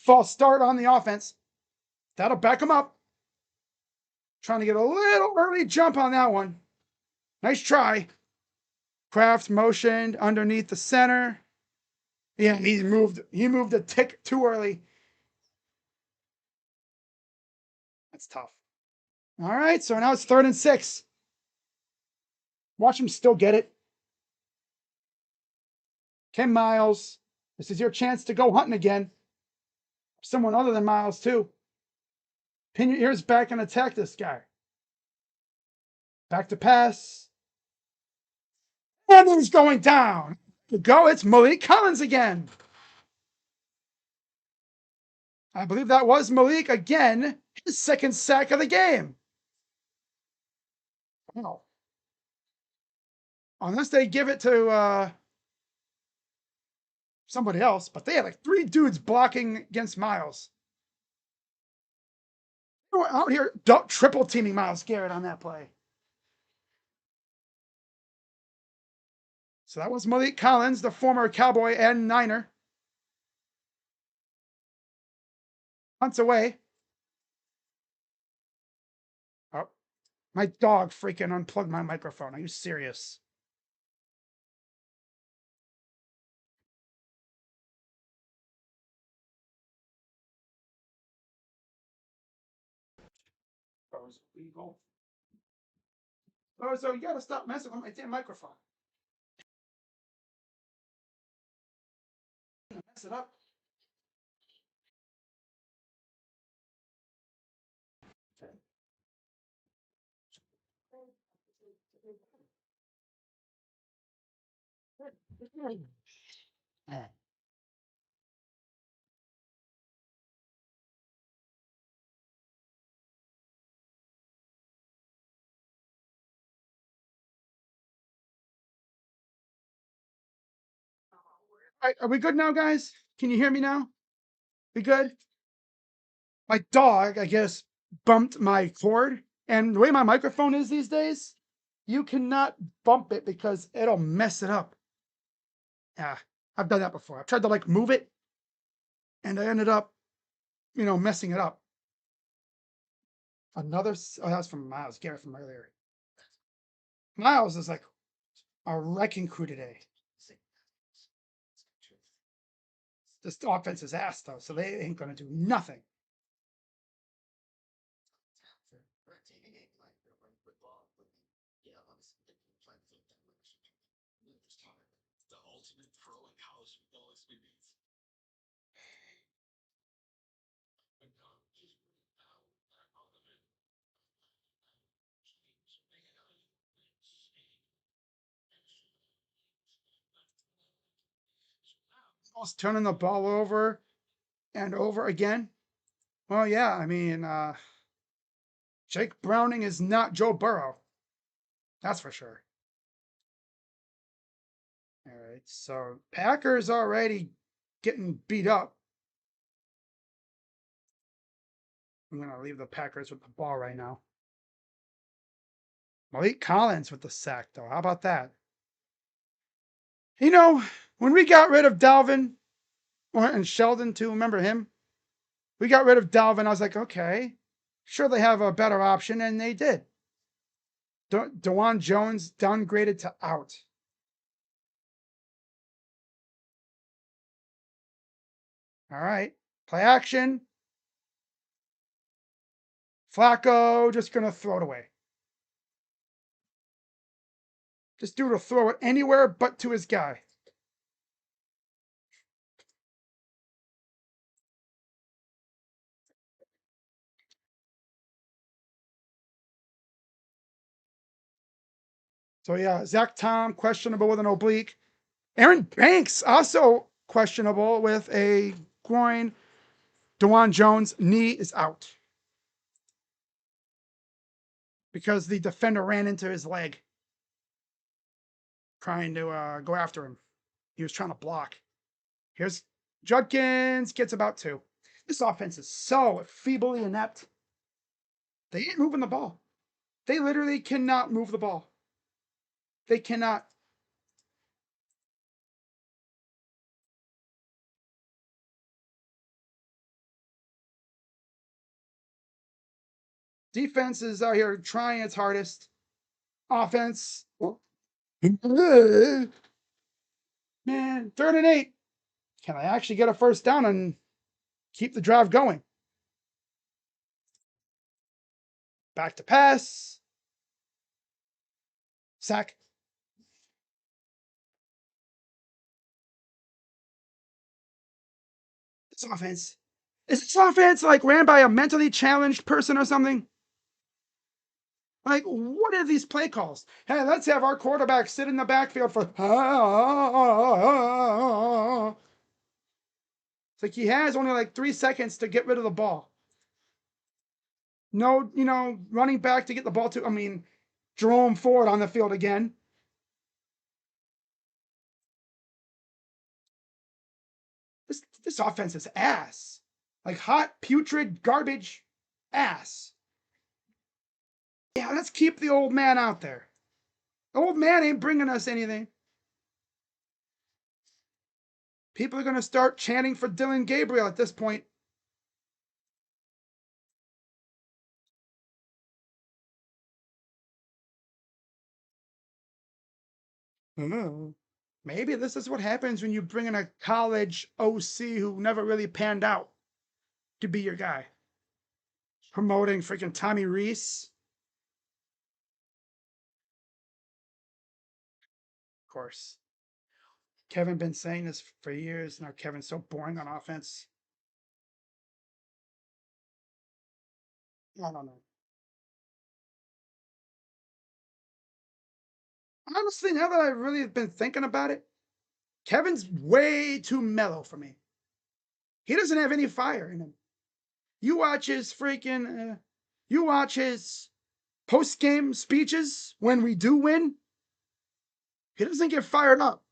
False start on the offense. That'll back them up. Trying to get a little early jump on that one. Nice try. Kraft motioned underneath the center. Yeah, he moved a tick too early. That's tough. All right, so now it's 3rd and 6. Watch him still get it. Ken Miles, this is your chance to go hunting again. Someone other than Miles, too. Pin your ears back and attack this guy. Back to pass. And he's going down. To go, it's Malik Collins again. I believe that was Malik again. His 2nd sack of the game. Wow. Unless they give it to somebody else, but they had like 3 dudes blocking against Miles. They were out here triple teaming Miles Garrett on that play. So that was Malik Collins, the former Cowboy and Niner. Hunts away. Oh, my dog freaking unplugged my microphone. Are you serious? Oh, so you gotta stop messing with my damn microphone. Mess it up. All right, are we good now, guys? Can you hear me now? We good? My dog, I guess, bumped my cord. And the way my microphone is these days, you cannot bump it because it'll mess it up. Yeah, I've done that before. I've tried to like move it, and I ended up, messing it up. Oh, that was from Miles Garrett from earlier. Miles is like a wrecking crew today. This offense is ass though, so they ain't gonna do nothing. Almost turning the ball over and over again. Well, yeah, I mean, Jake Browning is not Joe Burrow. That's for sure. All right, so Packers already getting beat up. I'm going to leave the Packers with the ball right now. Malik Collins with the sack, though. How about that? When we got rid of Dalvin and Sheldon, too, remember him? We got rid of Dalvin. I was like, okay, sure they have a better option, and they did. Dawg Jones downgraded to out. All right, play action. Flacco just going to throw it away. This dude will throw it anywhere but to his guy. So yeah, Zach Tom questionable with an oblique. Aaron Banks also questionable with a groin. Dawg Jones' knee is out because the defender ran into his leg trying to go after him. He was trying to block. Here's Judkins, gets about 2. This offense is so feebly inept. They ain't moving the ball. They literally cannot move the ball. They cannot. Defense is out here trying its hardest. Offense, Man, 3rd and 8. Can I actually get a first down and keep the drive going? Back to pass. Sack. This offense. Is this offense like ran by a mentally challenged person or something? Like, what are these play calls? Hey, let's have our quarterback sit in the backfield for. It's like he has only like 3 seconds to get rid of the ball. No, running back to get the ball to. I mean, Jerome Ford on the field again. This offense is ass. Like hot, putrid, garbage ass. Yeah, let's keep the old man out there. The old man ain't bringing us anything. People are going to start chanting for Dylan Gabriel at this point. Maybe this is what happens when you bring in a college OC who never really panned out to be your guy. Promoting freaking Tommy Reese. Of course. Kevin been saying this for years. Now Kevin's so boring on offense. I don't know. Honestly, now that I've really been thinking about it, Kevin's way too mellow for me. He doesn't have any fire in him. You watch his post game speeches when we do win. He doesn't get fired up.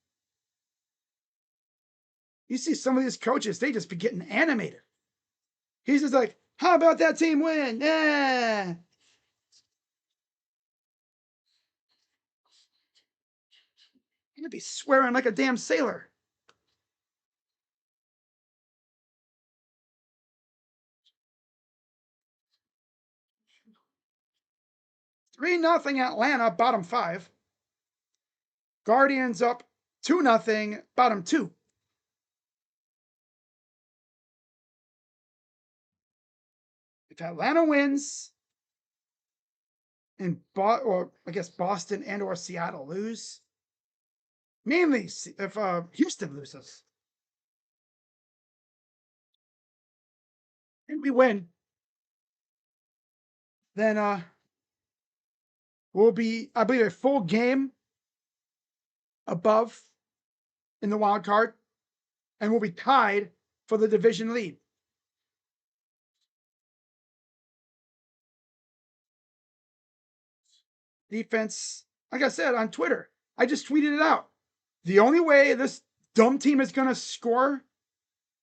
You see some of these coaches, they just be getting animated. He's just like, how about that team win? Yeah. He'd be swearing like a damn sailor. 3-0 Atlanta, bottom 5. Guardians up 2-0, bottom 2. If Atlanta wins and or I guess Boston and or Seattle lose, mainly if Houston loses and we win, then we'll be, I believe, a full game above in the wild card, and we'll be tied for the division lead. Defense, like I said on Twitter, I just tweeted it out. The only way this dumb team is going to score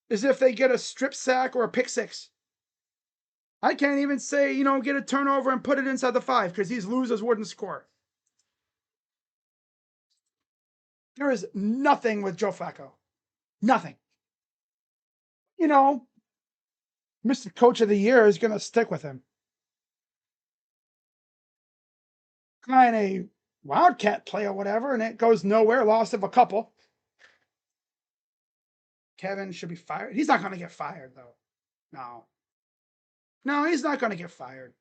is if they get a strip sack or a pick six. I can't even say, get a turnover and put it inside the 5 because these losers wouldn't score. There is nothing with Joe Flacco. Nothing. Mr. Coach of the Year is going to stick with him. Kind of Wildcat play or whatever, and it goes nowhere. Loss of a couple. Kevin should be fired. He's not going to get fired, though. No, he's not going to get fired.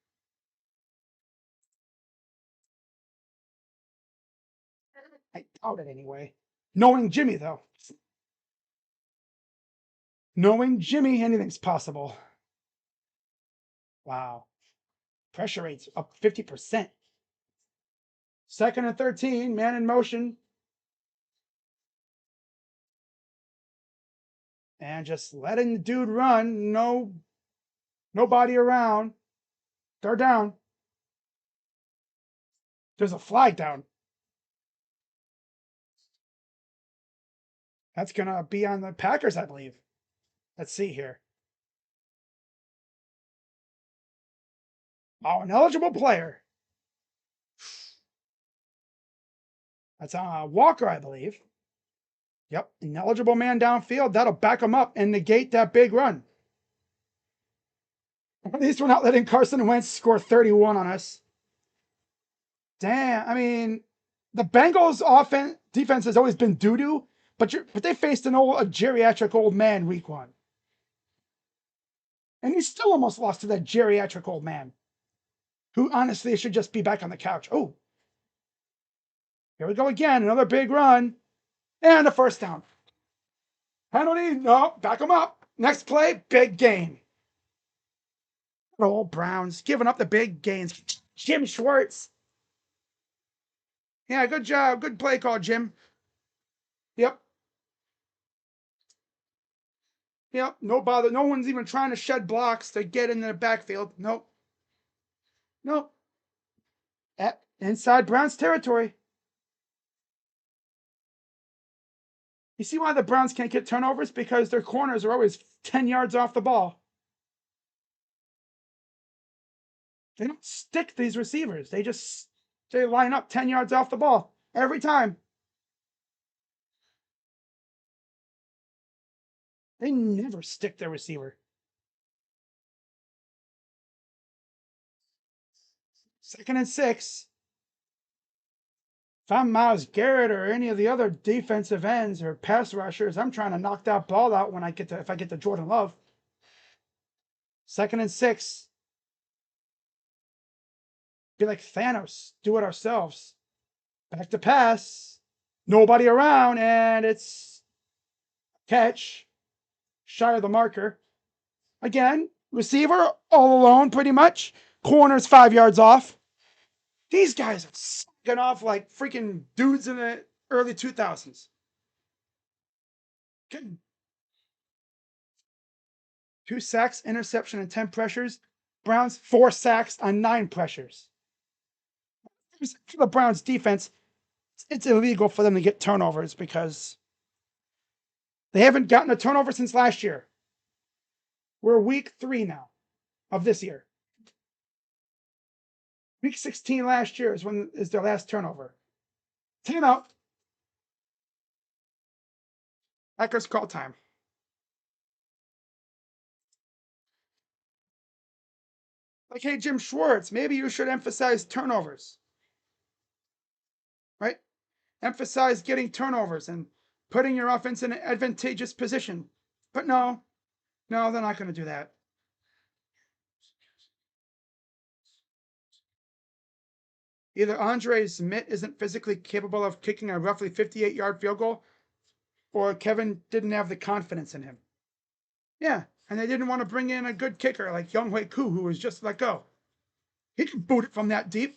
I doubt it anyway. Knowing Jimmy, though. Knowing Jimmy, anything's possible. Wow. Pressure rates up 50%. 2nd and 13, man in motion. And just letting the dude run. Nobody around. 3rd down. There's a flag down. That's going to be on the Packers, I believe. Let's see here. Oh, an eligible player. That's Walker, I believe. Yep, an eligible man downfield. That'll back him up and negate that big run. At least we're not letting Carson Wentz score 31 on us. Damn, I mean, The Bengals defense has always been doo-doo, but they faced a geriatric old man week 1. And he still almost lost to that geriatric old man, who honestly should just be back on the couch. Oh, here we go again. Another big run. And a first down. Penalty. No, back him up. Next play, big gain. Oh, Browns giving up the big gains. Jim Schwartz. Yeah, good job. Good play call, Jim. Yep. Yep. No bother. No one's even trying to shed blocks to get into the backfield. Nope. Nope. At inside Browns territory. You see why the Browns can't get turnovers? Because their corners are always 10 yards off the ball. They don't stick these receivers. They line up 10 yards off the ball every time. They never stick their receiver. Second and 6. If I'm Myles Garrett or any of the other defensive ends or pass rushers, I'm trying to knock that ball out if I get to Jordan Love. Second and 6. Be like Thanos, do it ourselves. Back to pass. Nobody around, and it's catch. Shy of the marker. Again, receiver all alone pretty much. Corner's 5 yards off. These guys are sucking off like freaking dudes in the early 2000s. Good. 2 sacks, interception, and 10 pressures. Browns 4 sacks on 9 pressures. For the Browns defense, it's illegal for them to get turnovers because they haven't gotten a turnover since last year. We're week 3 now of this year. Week 16 last year is their last turnover. Timeout. Packers call time. Like, hey, Jim Schwartz, maybe you should emphasize turnovers. Right? Emphasize getting turnovers and putting your offense in an advantageous position. But no, they're not going to do that. Either Andre Smith isn't physically capable of kicking a roughly 58-yard field goal, or Kevin didn't have the confidence in him. Yeah, and they didn't want to bring in a good kicker like Younghoe Koo, who was just let go. He can boot it from that deep.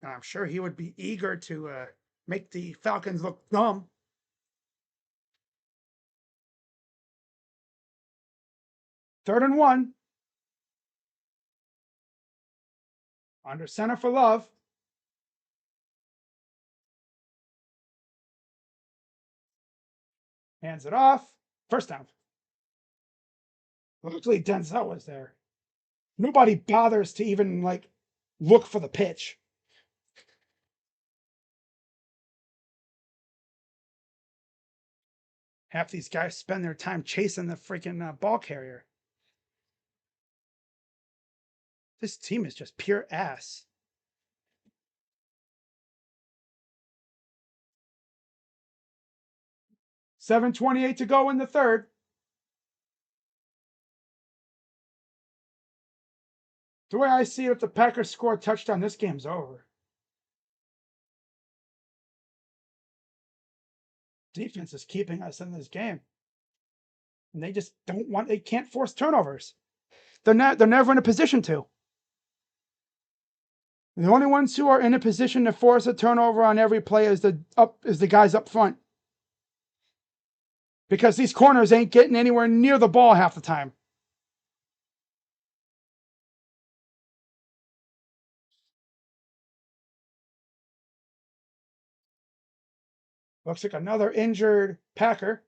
And I'm sure he would be eager to make the Falcons look dumb. Third and 1. Under center for Love. Hands it off. First down. Luckily, Denzel was there. Nobody bothers to even look for the pitch. Half these guys spend their time chasing the freaking ball carrier. This team is just pure ass. $7:28 to go in the third. The way I see it, if the Packers score a touchdown, this game's over. Defense is keeping us in this game. And they can't force turnovers. They're never in a position to. The only ones who are in a position to force a turnover on every play is the guys up front. Because these corners ain't getting anywhere near the ball half the time. Looks like another injured Packer.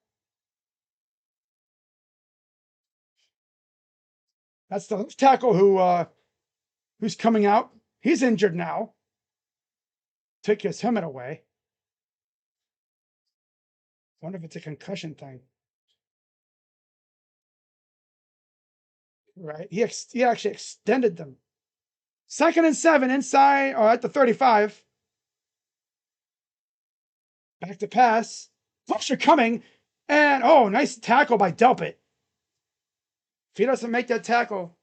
That's the left tackle who's coming out. He's injured now. Took his helmet away. Wonder if it's a concussion thing. Right? He actually extended them. 2nd and 7 inside or at the 35. Back to pass. Pressure coming. And oh, nice tackle by Delpit. If he doesn't make that tackle,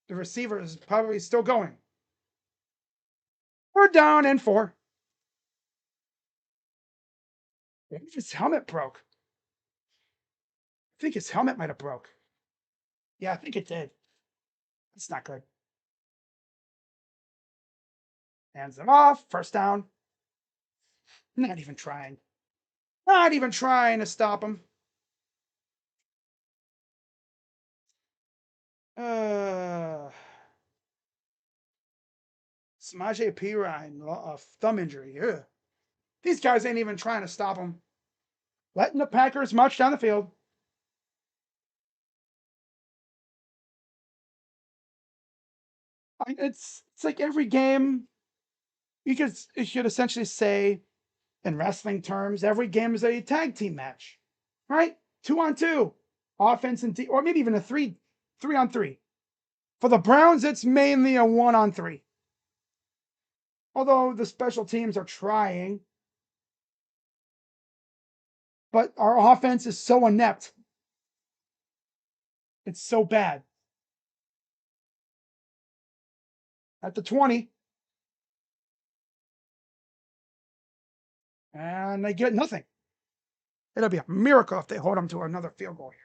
the receiver is probably still going. 3rd down and 4. What if his helmet broke? I think his helmet might have broke. Yeah, I think it did. That's not good. Hands it off. 1st down. Not even trying. Not even trying to stop him. Samaje Perine, thumb injury. Ugh. These guys ain't even trying to stop him. Letting the Packers march down the field. It's like every game. You should essentially say, in wrestling terms, every game is a tag team match, right? 2-on-2, offense and or maybe even a 3-on-3. For the Browns, it's mainly a 1-on-3. Although the special teams are trying, but our offense is so inept. It's so bad. At the 20, and they get nothing. It'll be a miracle if they hold them to another field goal here.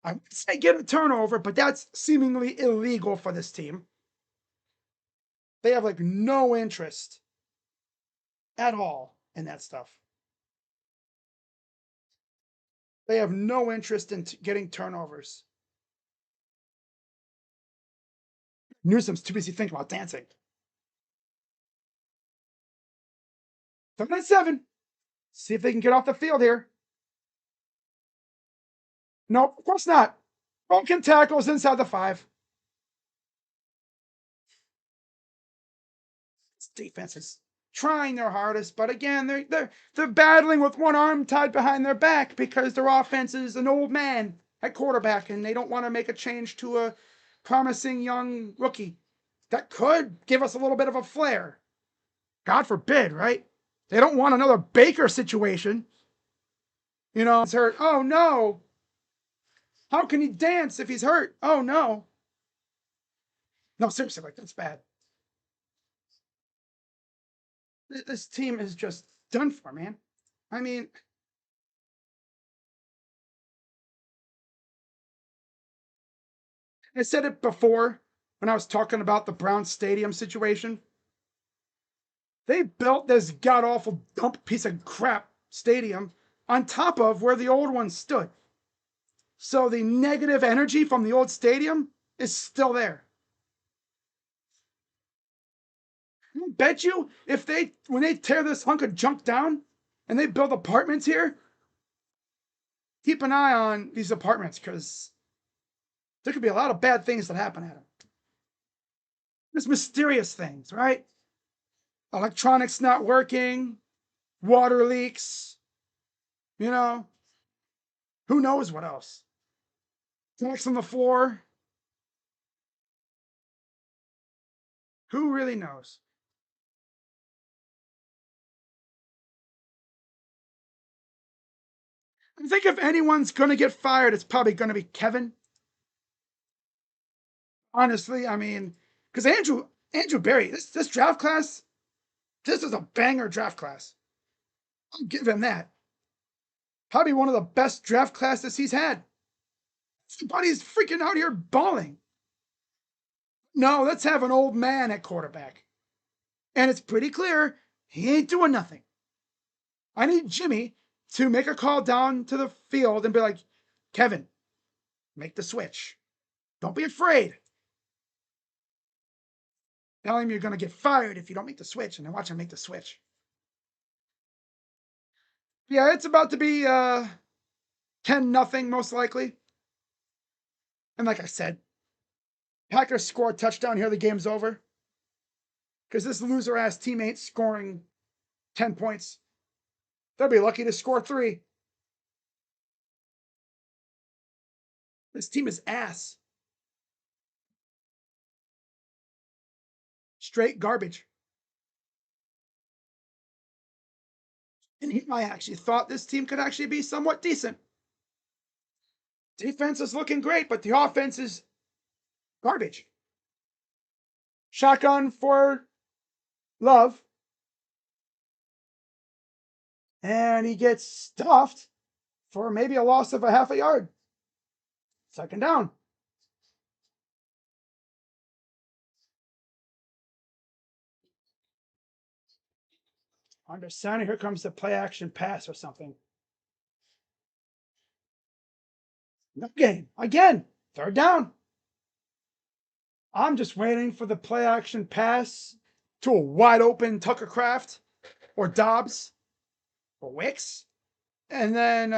I would say get a turnover, but that's seemingly illegal for this team. They have like no interest at all in that stuff. They have no interest in getting turnovers. Newsom's too busy thinking about dancing. 7-7. See if they can get off the field here. Nope, of course not. Broken tackles inside the 5. This defense is trying their hardest, but again, they're battling with one arm tied behind their back because their offense is an old man at quarterback, and they don't want to make a change to a promising young rookie that could give us a little bit of a flair. God forbid, right? They don't want another Baker situation. He's hurt. Oh no. How can he dance if he's hurt? Oh no. No, seriously, like that's bad. This team is just done for, man. I mean, I said it before when I was talking about the Brown Stadium situation. They built this god awful dump piece of crap stadium on top of where the old one stood. So the negative energy from the old stadium is still there. I bet you when they tear this hunk of junk down and they build apartments here, keep an eye on these apartments because there could be a lot of bad things that happen at them. There's mysterious things, right? Electronics not working, water leaks, who knows what else? Cracks on the floor. Who really knows? I think if anyone's going to get fired, it's probably going to be Kevin. Honestly, I mean, because Andrew Berry, this draft class, this is a banger draft class. I'll give him that. Probably one of the best draft classes he's had. Everybody's freaking out here balling. No, let's have an old man at quarterback. And it's pretty clear he ain't doing nothing. I need Jimmy to make a call down to the field and be like, Kevin, make the switch. Don't be afraid. Tell him you're going to get fired if you don't make the switch, and then watch him make the switch. Yeah, it's about to be 10-0 most likely. And like I said, Packers score a touchdown here, the game's over. Because this loser-ass teammate's scoring 10 points. They'll be lucky to score 3. This team is ass. Straight garbage. And I actually thought this team could actually be somewhat decent. Defense is looking great, but the offense is garbage. Shotgun for Love. And he gets stuffed for maybe a loss of a half a yard. Second down. Under center, here comes the play action pass or something. No game. Again, third down. I'm just waiting for the play action pass to a wide open Tucker Craft or Dobbs or Wicks. And then,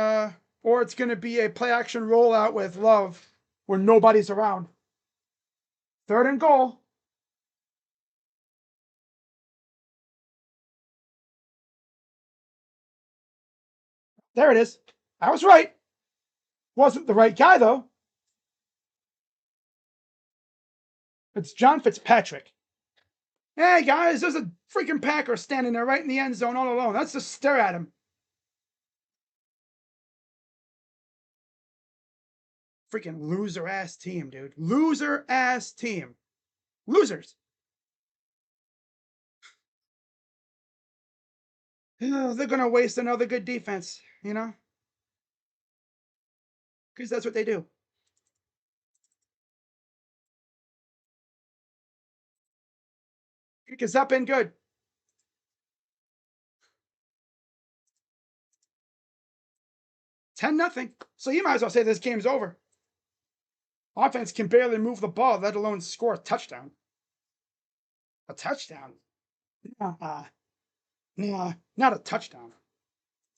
or it's going to be a play action rollout with Love where nobody's around. Third and goal. There it is. I was right. Wasn't the right guy, though. It's John Fitzpatrick. Hey, guys, there's a freaking Packer standing there right in the end zone all alone. Let's just stare at him. Freaking loser ass team, dude. Loser ass team. Losers. They're going to waste another good defense, you know? Because that's what they do. Kick is up and good. 10-0. So you might as well say this game's over. Offense can barely move the ball, let alone score a touchdown. A touchdown? Nah, not a touchdown.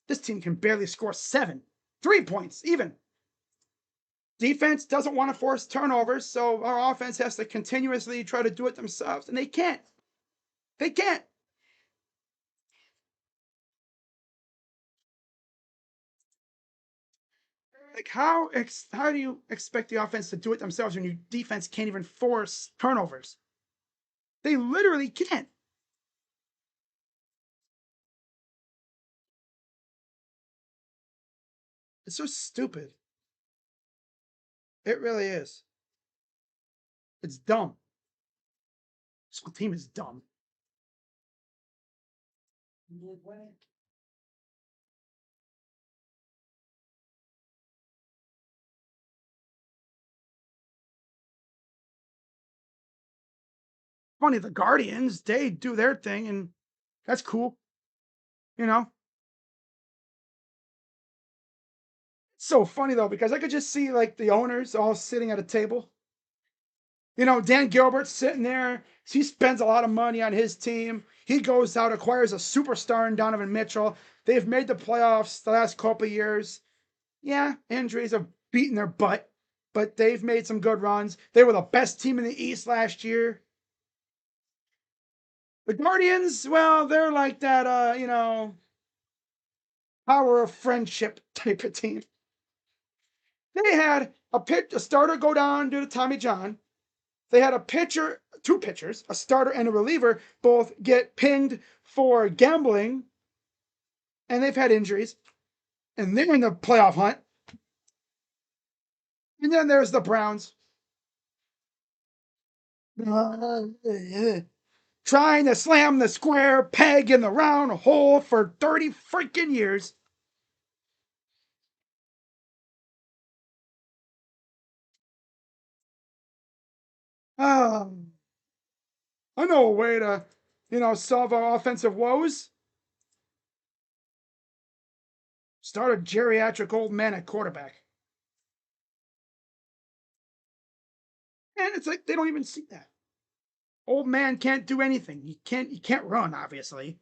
This team can barely score 7. 3 points, even. Defense doesn't want to force turnovers, so our offense has to continuously try to do it themselves, and they can't. They can't. Like, how do you expect the offense to do it themselves when your defense can't even force turnovers? They literally can't. It's so stupid. It really is. It's dumb. This whole team is dumb. Funny, the Guardians, they do their thing, and that's cool. You know? It's so funny, though, because I could just see, like, the owners all sitting at a table. You know, Dan Gilbert's sitting there. He spends a lot of money on his team. He goes out, acquires a superstar in Donovan Mitchell. They've made the playoffs the last couple of years. Yeah, injuries have beaten their butt, but they've made some good runs. They were the best team in the East last year. The Guardians, well, they're like that, power of friendship type of team. They had a starter go down due to Tommy John. They had a pitcher, 2 pitchers, a starter and a reliever, both get pinged for gambling, and they've had injuries, and they're in the playoff hunt. And then there's the Browns. Trying to slam the square peg in the round hole for 30 freaking years. I know a way to, solve our offensive woes. Start a geriatric old man at quarterback. And it's like they don't even see that. Old man can't do anything. He can't run, obviously.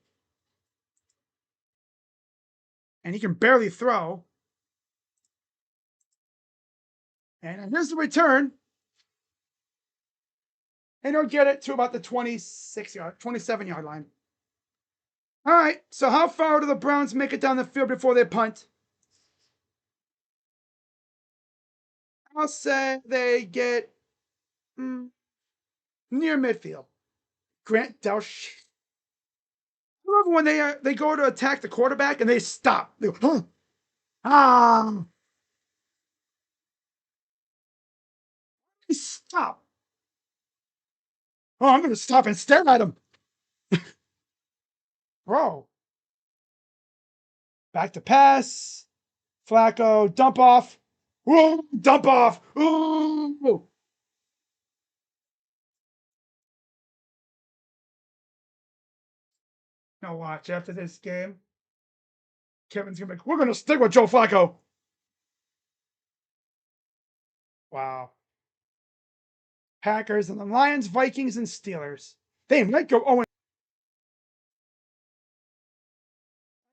And he can barely throw. And here's the return. And he'll get it to about the 27-yard line. All right, so how far do the Browns make it down the field before they punt? I'll say they get near midfield. Grant Delsh. I love when they go to attack the quarterback and they stop. They go, huh? Ah, stop. Oh, I'm going to stop and stare at him. Bro. Back to pass. Flacco, dump off. Ooh, dump off. Ooh. Now watch after this game. Kevin's gonna be like, we're gonna stick with Joe Flacco. Wow. Packers and the Lions, Vikings, and Steelers. They might go 0.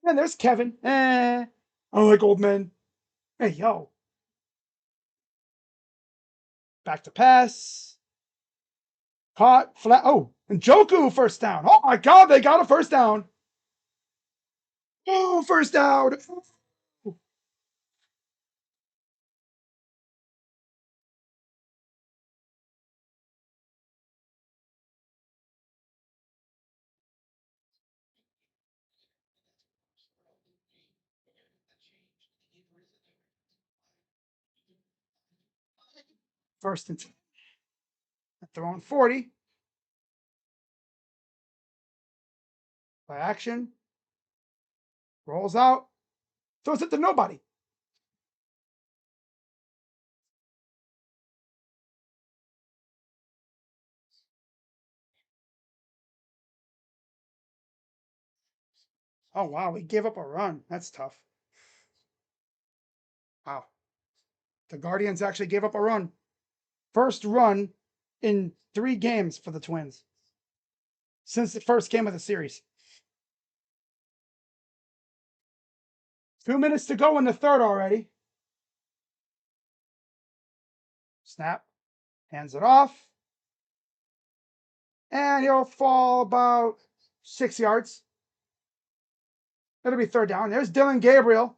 And there's Kevin. I like old men. Hey, yo. Back to pass. Caught. Flat. Oh, and Joku first down. Oh my God, they got a first down. Oh, first down. First and 10. Throwing 40. Play action. Rolls out. Throws it to nobody. Oh, wow. We gave up a run. That's tough. Wow. The Guardians actually gave up a run. First run in 3 games for the Twins since the first game of the series. 2 minutes to go in the third already. Snap. Hands it off. And he'll fall about 6 yards. It'll be third down. There's Dylan Gabriel.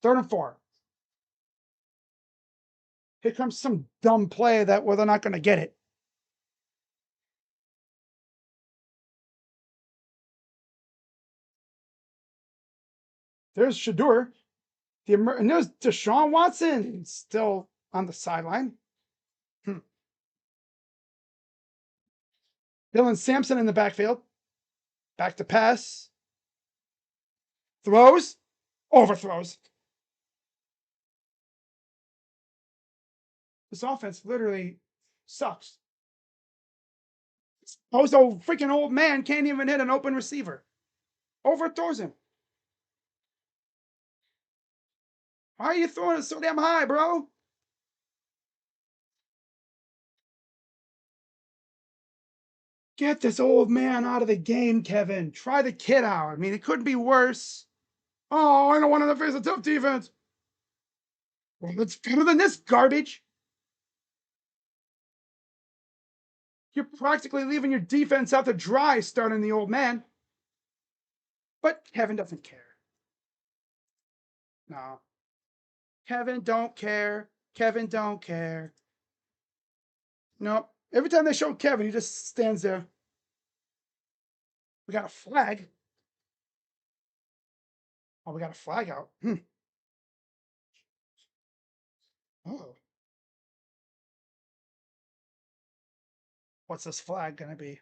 3rd and 4. Here comes some dumb play that they're not going to get it. There's Shadur. And there's Deshaun Watson still on the sideline. Dylan Sampson in the backfield. Back to pass. Throws. Overthrows. This offense literally sucks. Those old freaking old man can't even hit an open receiver. Overthrows him. Why are you throwing it so damn high, bro? Get this old man out of the game, Kevin. Try the kid out. I mean, it couldn't be worse. Oh, I don't want to face a tough defense. Well, it's better than this garbage. You're practically leaving your defense out to dry starting the old man. But Kevin doesn't care. No. Kevin don't care. Kevin don't care. Nope. Every time they show Kevin, he just stands there. We got a flag. Oh, we got a flag out. Oh. What's this flag gonna be?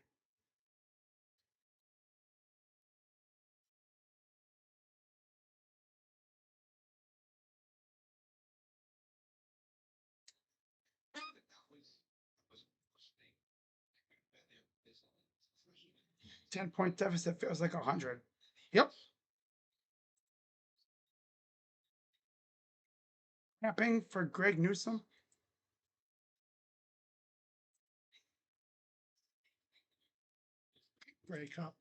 Ten-point deficit feels like 100. Yep. Camping for Greg Newsom. Grey Cup.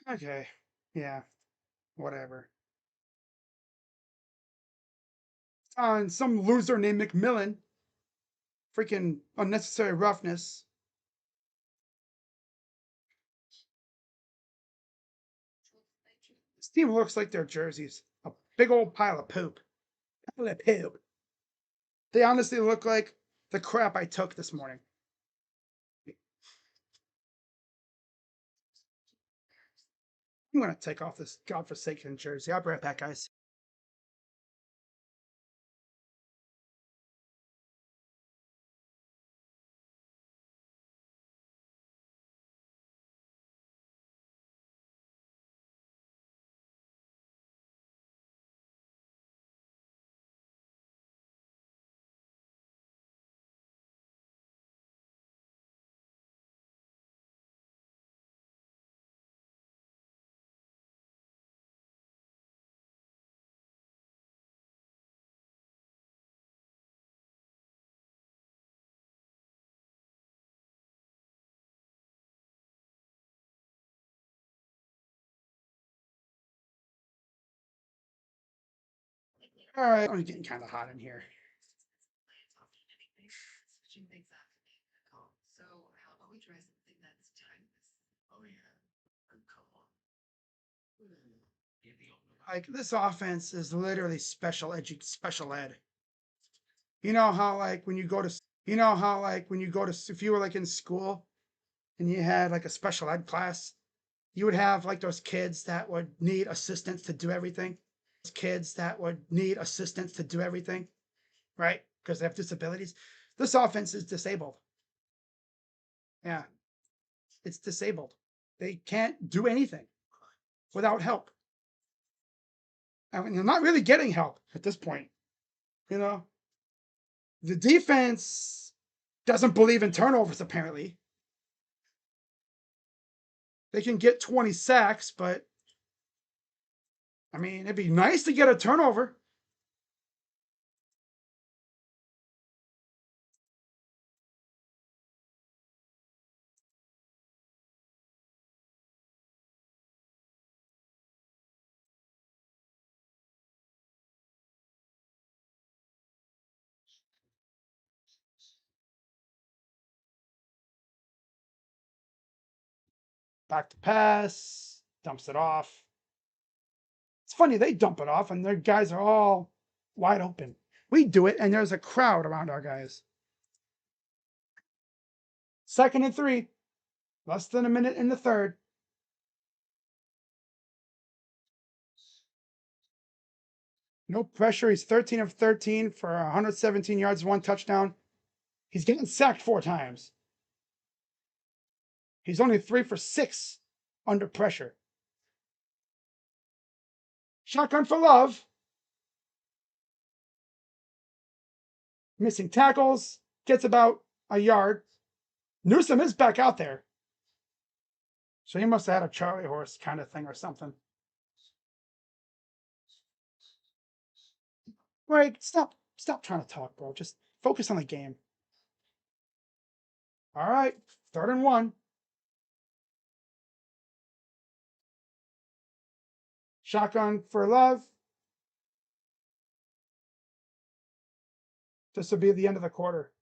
Okay. Yeah. Whatever. And some loser named McMillan. Freaking unnecessary roughness. This team looks like their jerseys. A big old pile of poop. Pile of poop. They honestly look like the crap I took this morning. I'm gonna take off this godforsaken jersey. I'll be right back, guys. All right, I'm getting kind of hot in here. Like this offense is literally special ed. You know how like when you go to if you were like in school and you had like a special ed class, you would have like those kids that would need assistance to do everything. Right? Because they have disabilities. This offense is disabled. Yeah, it's disabled. They can't do anything without help. I mean, they're not really getting help at this point. You know, the defense doesn't believe in turnovers, apparently. They can get 20 sacks, but I mean, it'd be nice to get a turnover. Back to pass, dumps it off. It's funny, they dump it off and their guys are all wide open. We do it and there's a crowd around our guys. 2nd and 3, less than a minute in the third. No pressure. He's 13 of 13 for 117 yards, 1 touchdown. He's getting sacked 4 times. He's only 3 for 6 under pressure. Shotgun for Love. Missing tackles. Gets about a yard. Newsom is back out there. So he must have had a Charlie horse kind of thing or something. Right, stop trying to talk, bro. Just focus on the game. All right, 3rd and 1. Shotgun for Love. This will be the end of the quarter.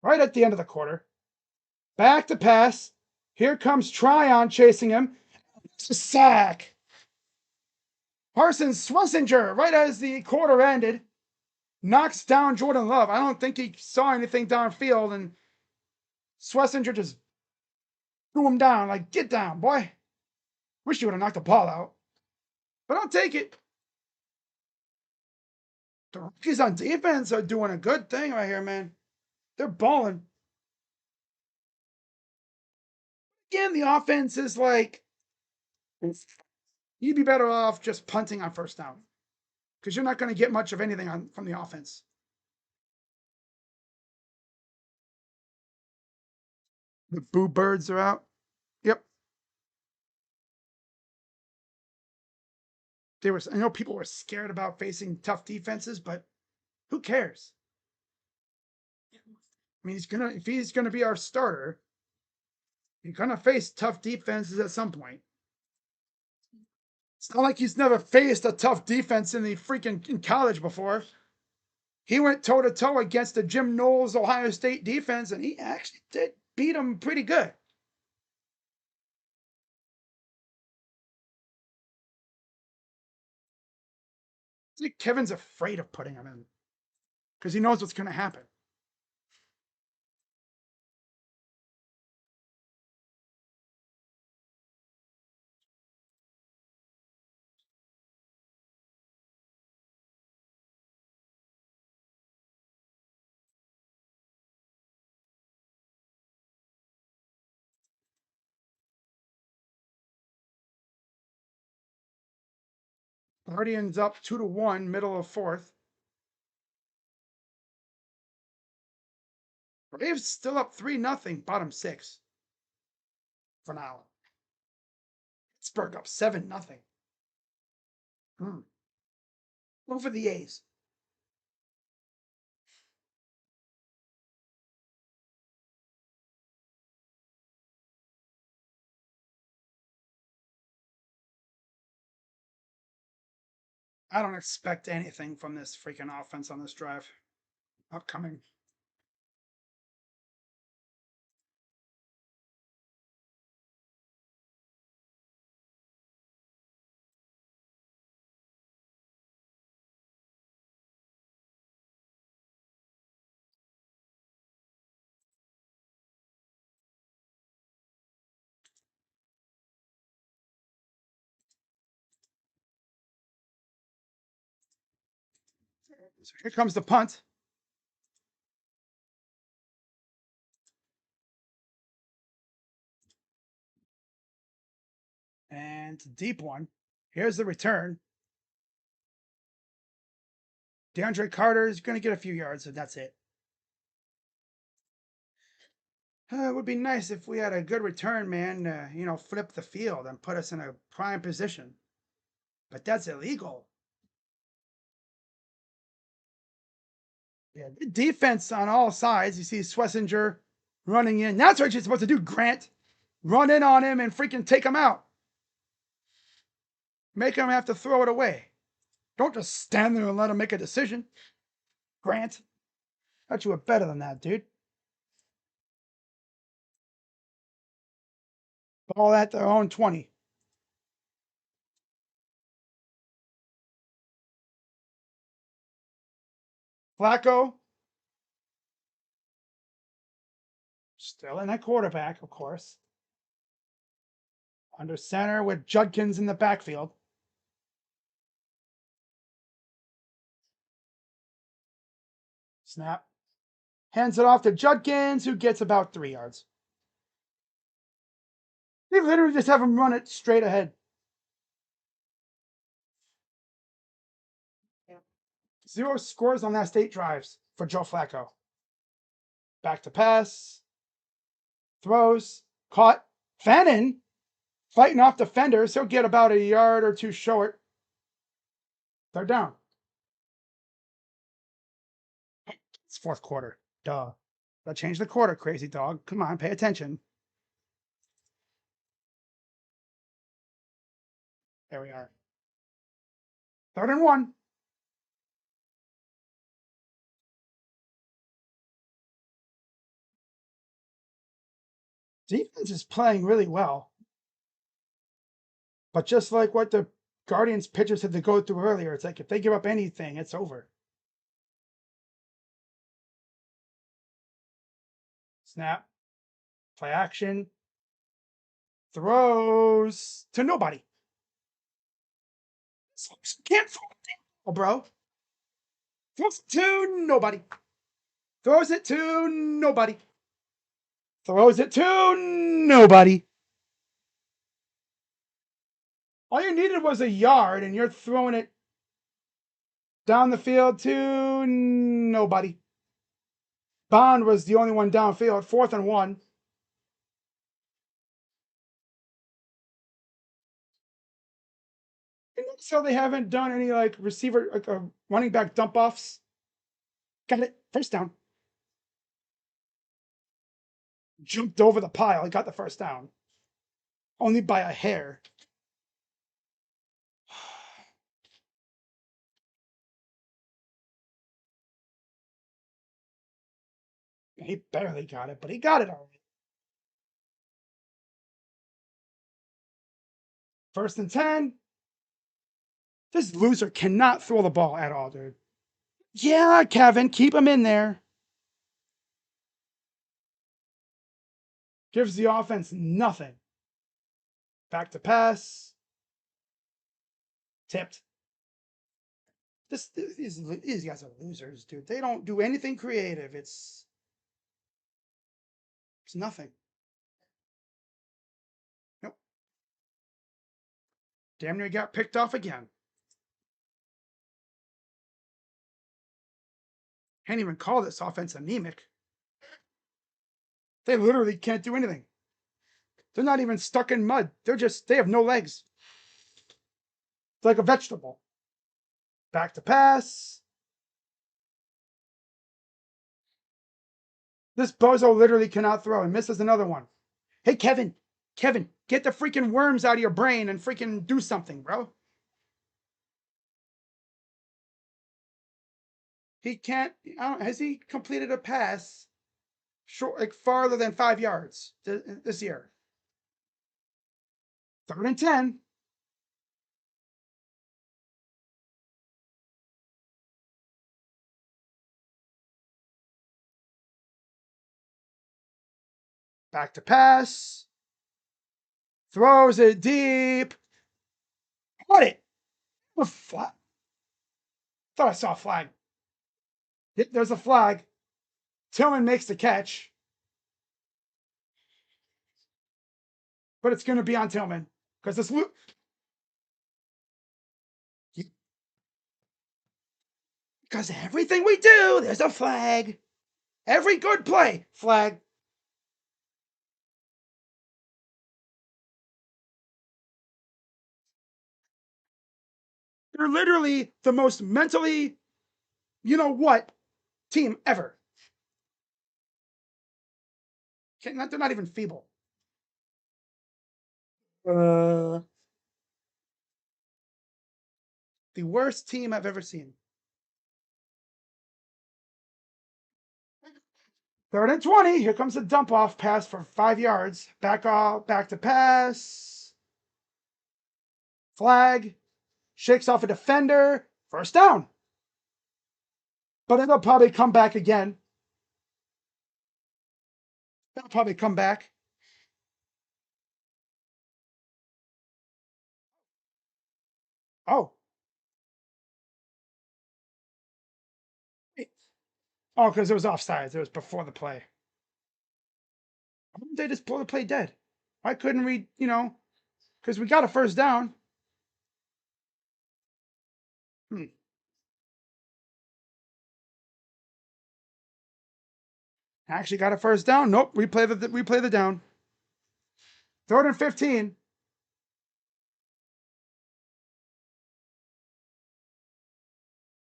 Right at the end of the quarter. Back to pass. Here comes Tryon chasing him. It's a sack. Parsons Swessinger, right as the quarter ended, knocks down Jordan Love. I don't think he saw anything downfield, and Swessinger just threw him down. Like, get down, boy. Wish you would have knocked the ball out. But I'll take it. The rookies on defense are doing a good thing right here, man. They're balling. Again, the offense is like, you'd be better off just punting on 1st down because you're not going to get much of anything from the offense. The Boo Birds are out. Yep. I know people were scared about facing tough defenses, but who cares? I mean, if he's gonna be our starter, you're gonna face tough defenses at some point. It's not like he's never faced a tough defense in college before. He went toe to toe against the Jim Knowles Ohio State defense, and he actually did beat him pretty good. It's like Kevin's afraid of putting him in. because he knows what's going to happen. Guardians up 2-1, middle of fourth. Braves still up 3-0, bottom six for now. Pittsburgh up 7-0. Go for the A's. I don't expect anything from this freaking offense on this drive. Upcoming. So here comes the punt. And it's a deep one. Here's the return. DeAndre Carter is going to get a few yards, and that's it. It would be nice if we had a good return, man. Flip the field and put us in a prime position. But that's illegal. Yeah, defense on all sides. You see Swessinger running in. That's what you're supposed to do, Grant. Run in on him and freaking take him out. Make him have to throw it away. Don't just stand there and let him make a decision. Grant. Thought you were better than that, dude. Ball at their own 20. Flacco. Still in at quarterback, of course. Under center with Judkins in the backfield. Snap. Hands it off to Judkins, who gets about 3 yards. They literally just have him run it straight ahead. Zero scores on that state drives for Joe Flacco. Back to pass. Throws. Caught. Fannin fighting off defenders. He'll get about a yard or two short. They're down. It's fourth quarter. Duh. Gotta change the quarter, crazy dog. Come on, pay attention. There we are. 3rd and 1. Defense is playing really well. But just like what the Guardians pitchers had to go through earlier, it's like if they give up anything, it's over. Snap. Play action. Throws to nobody. Can't throw it, bro. Throws it to nobody. Throws it to nobody. Throws it to nobody. All you needed was a yard, and you're throwing it down the field to nobody. Bond was the only one downfield. 4th and 1. And so they haven't done any receiver, running back dump offs. Got it. First down. Jumped over the pile. He got the first down. Only by a hair. He barely got it, but he got it already. 1st and 10. This loser cannot throw the ball at all, dude. Yeah, Kevin, keep him in there. Gives the offense nothing. Back to pass. Tipped. These guys are losers, dude. They don't do anything creative. It's nothing. Nope. Damn near got picked off again. Can't even call this offense anemic. They literally can't do anything. They're not even stuck in mud. They have no legs. It's like a vegetable. Back to pass. This bozo literally cannot throw and misses another one. Hey, Kevin, get the freaking worms out of your brain and freaking do something, bro. He can't. Has he completed a pass short, like farther than 5 yards this year? 3rd and 10. Back to pass. Throws it deep. Caught it. A flag. Thought I saw a flag. There's a flag. Tillman makes the catch. But it's going to be on Tillman. Because this because everything we do, there's a flag. Every good play, flag. They're literally the most mentally, you know what, team ever. They're not even feeble. The worst team I've ever seen. 3rd and 20. Here comes a dump off pass for 5 yards. Back to pass. Flag. Shakes off a defender. 1st down. But it'll probably come back again. It'll probably come back. Oh. Oh, because it was offsides. It was before the play. Why didn't they just blow the play dead? Why couldn't we, because we got a 1st down. Hmm. Actually got a 1st down. Nope. We play the down. 3rd and 15.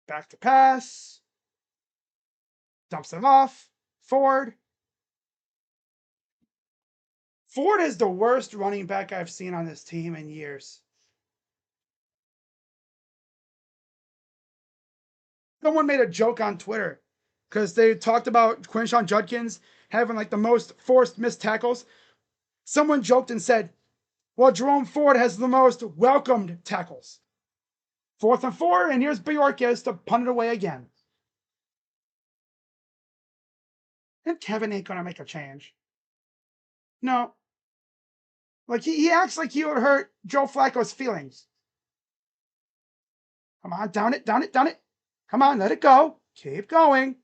Back to pass. Dumps it off. Ford. Ford is the worst running back I've seen on this team in years. Someone made a joke on Twitter because they talked about Quinshon Judkins having like the most forced missed tackles. Someone joked and said, well, Jerome Ford has the most welcomed tackles. 4th and 4, and here's Bjorkes to punt it away again. And Kevin ain't going to make a change. No. Like, he acts like he would hurt Joe Flacco's feelings. Come on, down it. Come on, let it go. Keep going.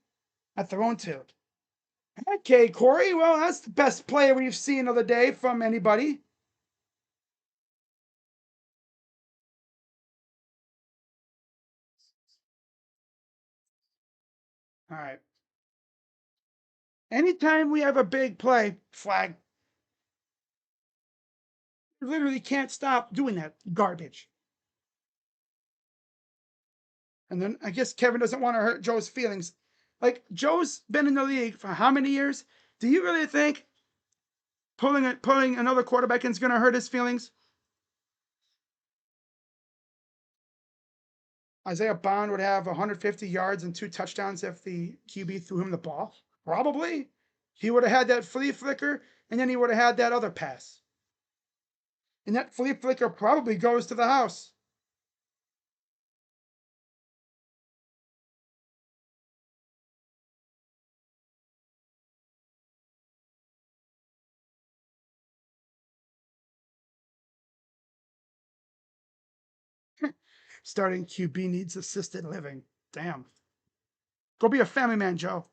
At their own 2. Okay, Corey. Well, that's the best play we've seen of the day from anybody. All right. Anytime we have a big play, flag. You literally can't stop doing that garbage. And then I guess Kevin doesn't want to hurt Joe's feelings. Like, Joe's been in the league for how many years? Do you really think pulling another quarterback in is going to hurt his feelings? Isaiah Bond would have 150 yards and 2 touchdowns if the QB threw him the ball. Probably. He would have had that flea flicker, and then he would have had that other pass. And that flea flicker probably goes to the house. Starting QB needs assisted living. Damn. Go be a family man, Joe.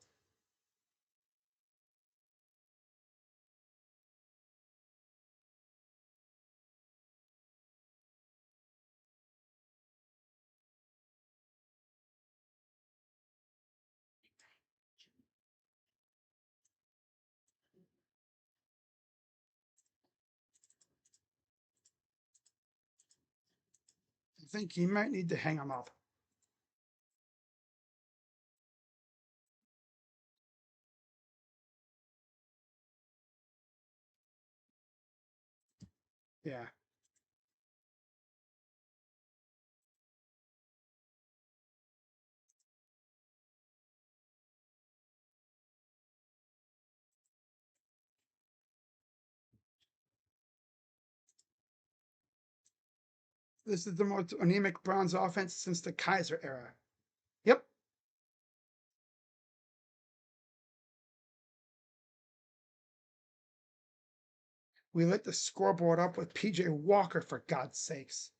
I think he might need to hang him up. Yeah. This is the most anemic Browns offense since the Kaiser era. Yep. We lit the scoreboard up with PJ Walker, for God's sakes.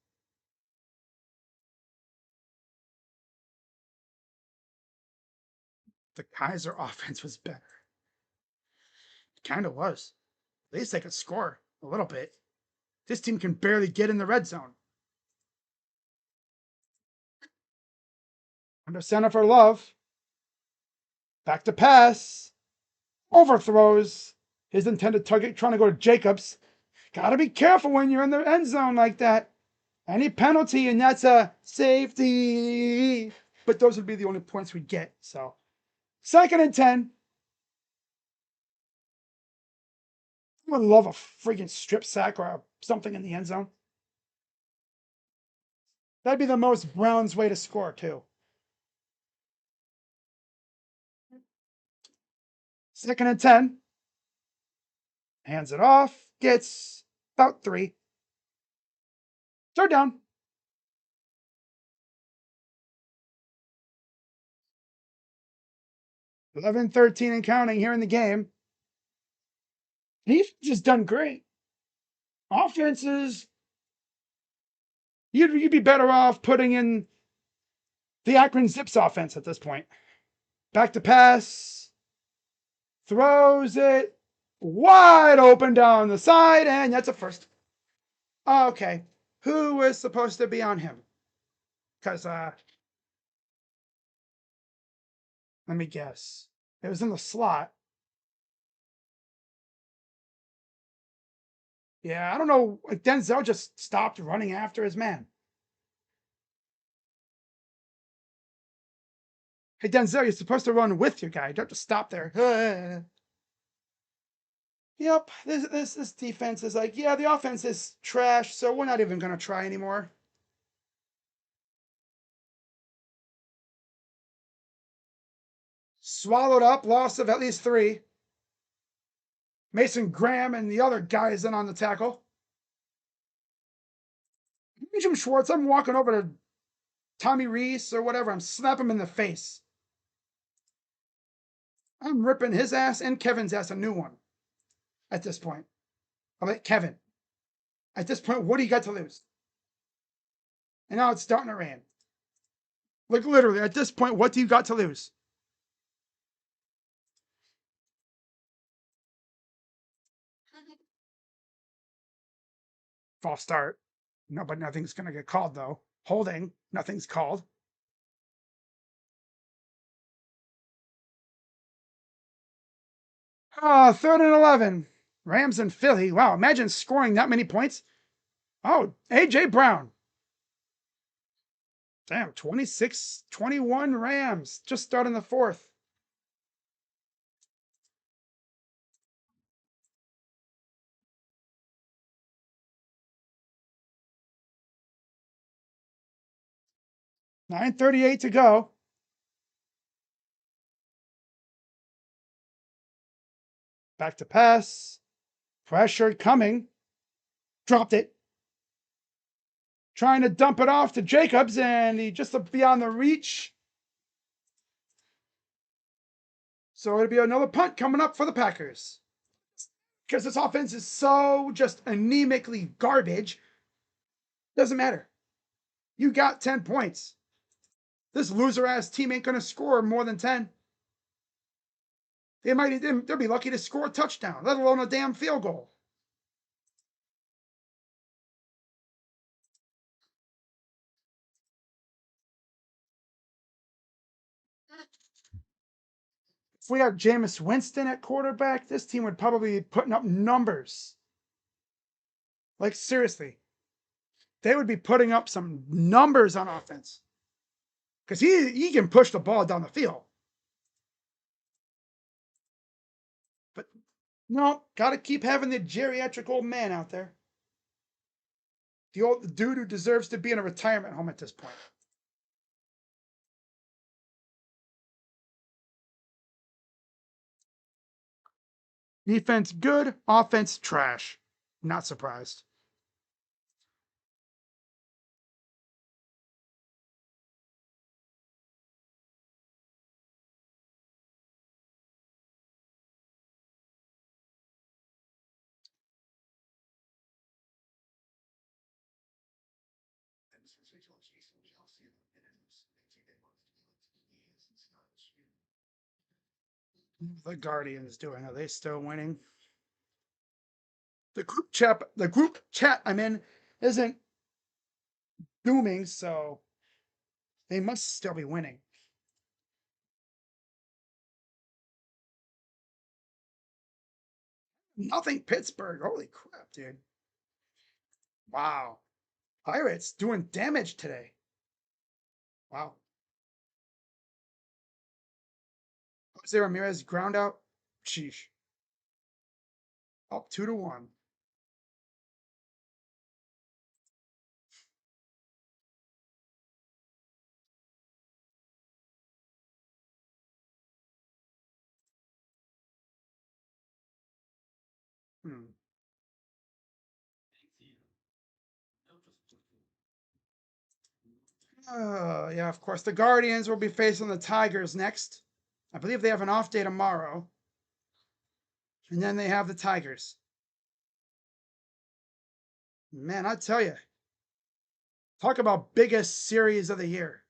The Kaiser offense was better. Kind of was. At least they could score a little bit. This team can barely get in the red zone. Under center for Love. Back to pass. Overthrows. His intended target trying to go to Jacobs. Gotta be careful when you're in the end zone like that. Any penalty, and that's a safety. But those would be the only points we get. So, 2nd and 10. I would love a freaking strip sack or something in the end zone. That'd be the most Browns way to score, too. 2nd and 10. Hands it off. Gets about 3. 3rd down. 11-13 and counting here in the game. He's just done great. Offenses, you'd be better off putting in the Akron Zips offense at this point. Back to pass. Throws it wide open down the side, and that's a first. Okay. Who was supposed to be on him? Because, let me guess. It was in the slot. Yeah, I don't know. Like Denzel just stopped running after his man. Hey, Denzel, you're supposed to run with your guy. You don't have to stop there. Yep, this defense is like, yeah, the offense is trash, so we're not even going to try anymore. Swallowed up, loss of at least 3. Mason Graham and the other guy is in on the tackle. Jim Schwartz, I'm walking over to Tommy Reese or whatever. I'm slapping him in the face. I'm ripping his ass and Kevin's ass a new one at this point. I'm like, Kevin, at this point, what do you got to lose? And now it's starting to rain. Like, literally, at this point, what do you got to lose? False start. No, but nothing's going to get called, though. Holding, nothing's called. Oh, 3rd and 11. Rams and Philly. Wow, imagine scoring that many points. Oh, A.J. Brown. Damn, 26-21 Rams. Just starting the 4th. $9:38 to go. Back to pass. Pressure coming. Dropped it. Trying to dump it off to Jacobs, and he just beyond the reach. So it'll be another punt coming up for the Packers. Because this offense is so just anemically garbage. Doesn't matter. You got 10 points. This loser ass team ain't going to score more than 10. They'll be lucky to score a touchdown, let alone a damn field goal. If we had Jameis Winston at quarterback, this team would probably be putting up numbers. Like, seriously, they would be putting up some numbers on offense. Because he can push the ball down the field. But no, got to keep having the geriatric old man out there. The dude who deserves to be in a retirement home at this point. Defense good, offense trash. Not surprised. The Guardians doing? Are they still winning? The group chat I'm in isn't dooming, so they must still be winning. Nothing Pittsburgh. Holy crap, dude. Wow. Pirates doing damage today. Wow. Jose Ramirez ground out. Sheesh. Up 2-1. Hmm. Yeah, of course. The Guardians will be facing the Tigers next. I believe they have an off day tomorrow. And then they have the Tigers. Man, I tell you, talk about biggest series of the year.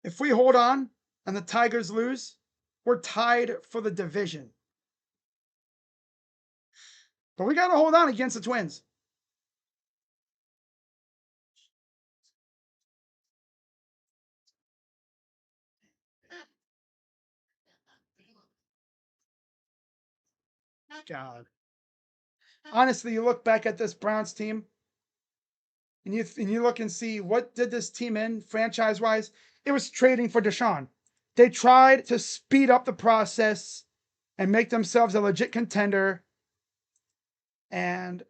If we hold on and the Tigers lose, we're tied for the division. But we got to hold on against the Twins. God. Honestly, you look back at this Browns team and you look and see what did this team in franchise wise. It was trading for Deshaun. They tried to speed up the process and make themselves a legit contender. And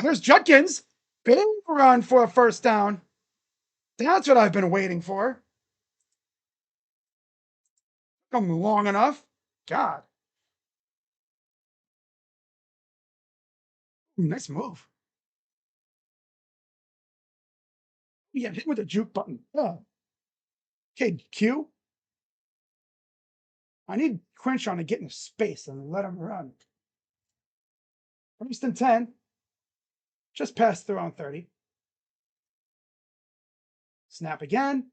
there's Judkins. Big run for a first down. That's what I've been waiting for. Come long enough. God. Nice move. Yeah, hit with the juke button. Oh. Okay, Q. I need Crenshaw to get into space and let him run. First and 10. Just past through on 30. Snap again.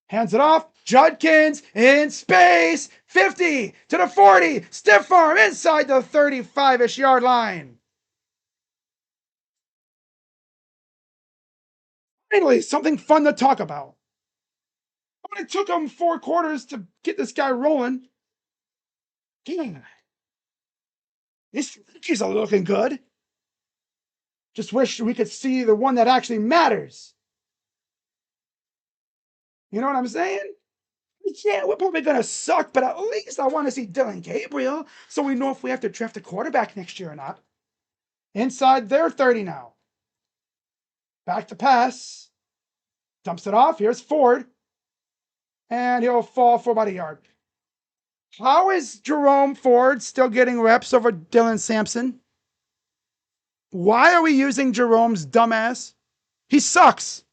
Hands it off. Judkins in space. 50 to the 40. Stiff arm inside the 35-ish yard line. Finally, something fun to talk about. It took him 4 quarters to get this guy rolling. Damn. These rookies are looking good. Just wish we could see the one that actually matters. You know what I'm saying? Yeah, we're probably going to suck, but at least I want to see Dylan Gabriel so we know if we have to draft a quarterback next year or not. Inside their 30 now. Back to pass. Dumps it off. Here's Ford. And he'll fall for about a yard. How is Jerome Ford still getting reps over Dylan Sampson? Why are we using Jerome's dumbass? He sucks.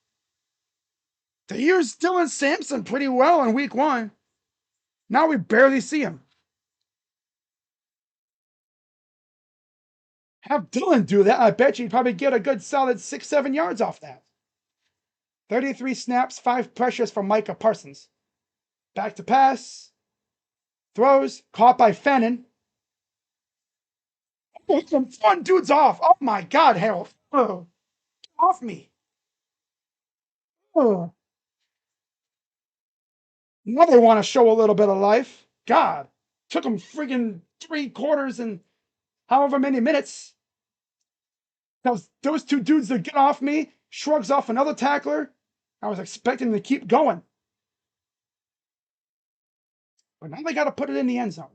They used Dylan Sampson pretty well in week 1. Now we barely see him. Have Dylan do that. I bet you'd probably get a good solid 6-7 yards off that. 33 snaps, 5 pressures from Micah Parsons. Back to pass. Throws. Caught by Fennon. One dude's off. Oh my God, Harold. Oh, get off me. Oh. Now they want to show a little bit of life. God. Took them friggin' 3 quarters and however many minutes. Those two dudes that get off me, shrugs off another tackler. I was expecting to keep going. But now they got to put it in the end zone.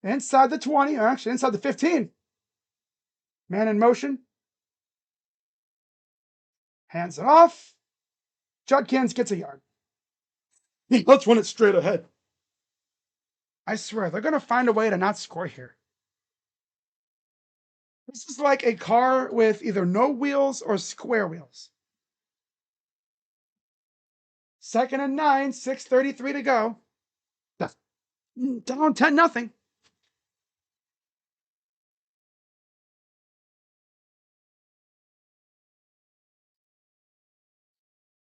Inside the 20, or actually inside the 15. Man in motion. Hands it off. Judkins gets a yard. Let's run it straight ahead. I swear, they're going to find a way to not score here. This is like a car with either no wheels or square wheels. 2nd and 9, 6:33 to go. Down 10-0.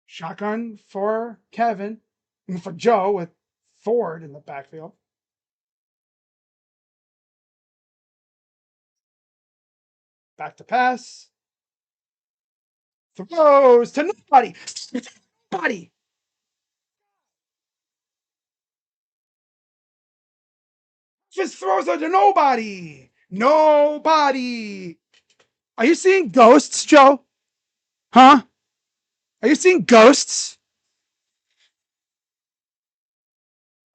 Shotgun for Kevin, and for Joe with Ford in the backfield. Back to pass. Throws to nobody. Nobody. Just throws it to nobody. Nobody. Are you seeing ghosts, Joe? Huh? Are you seeing ghosts?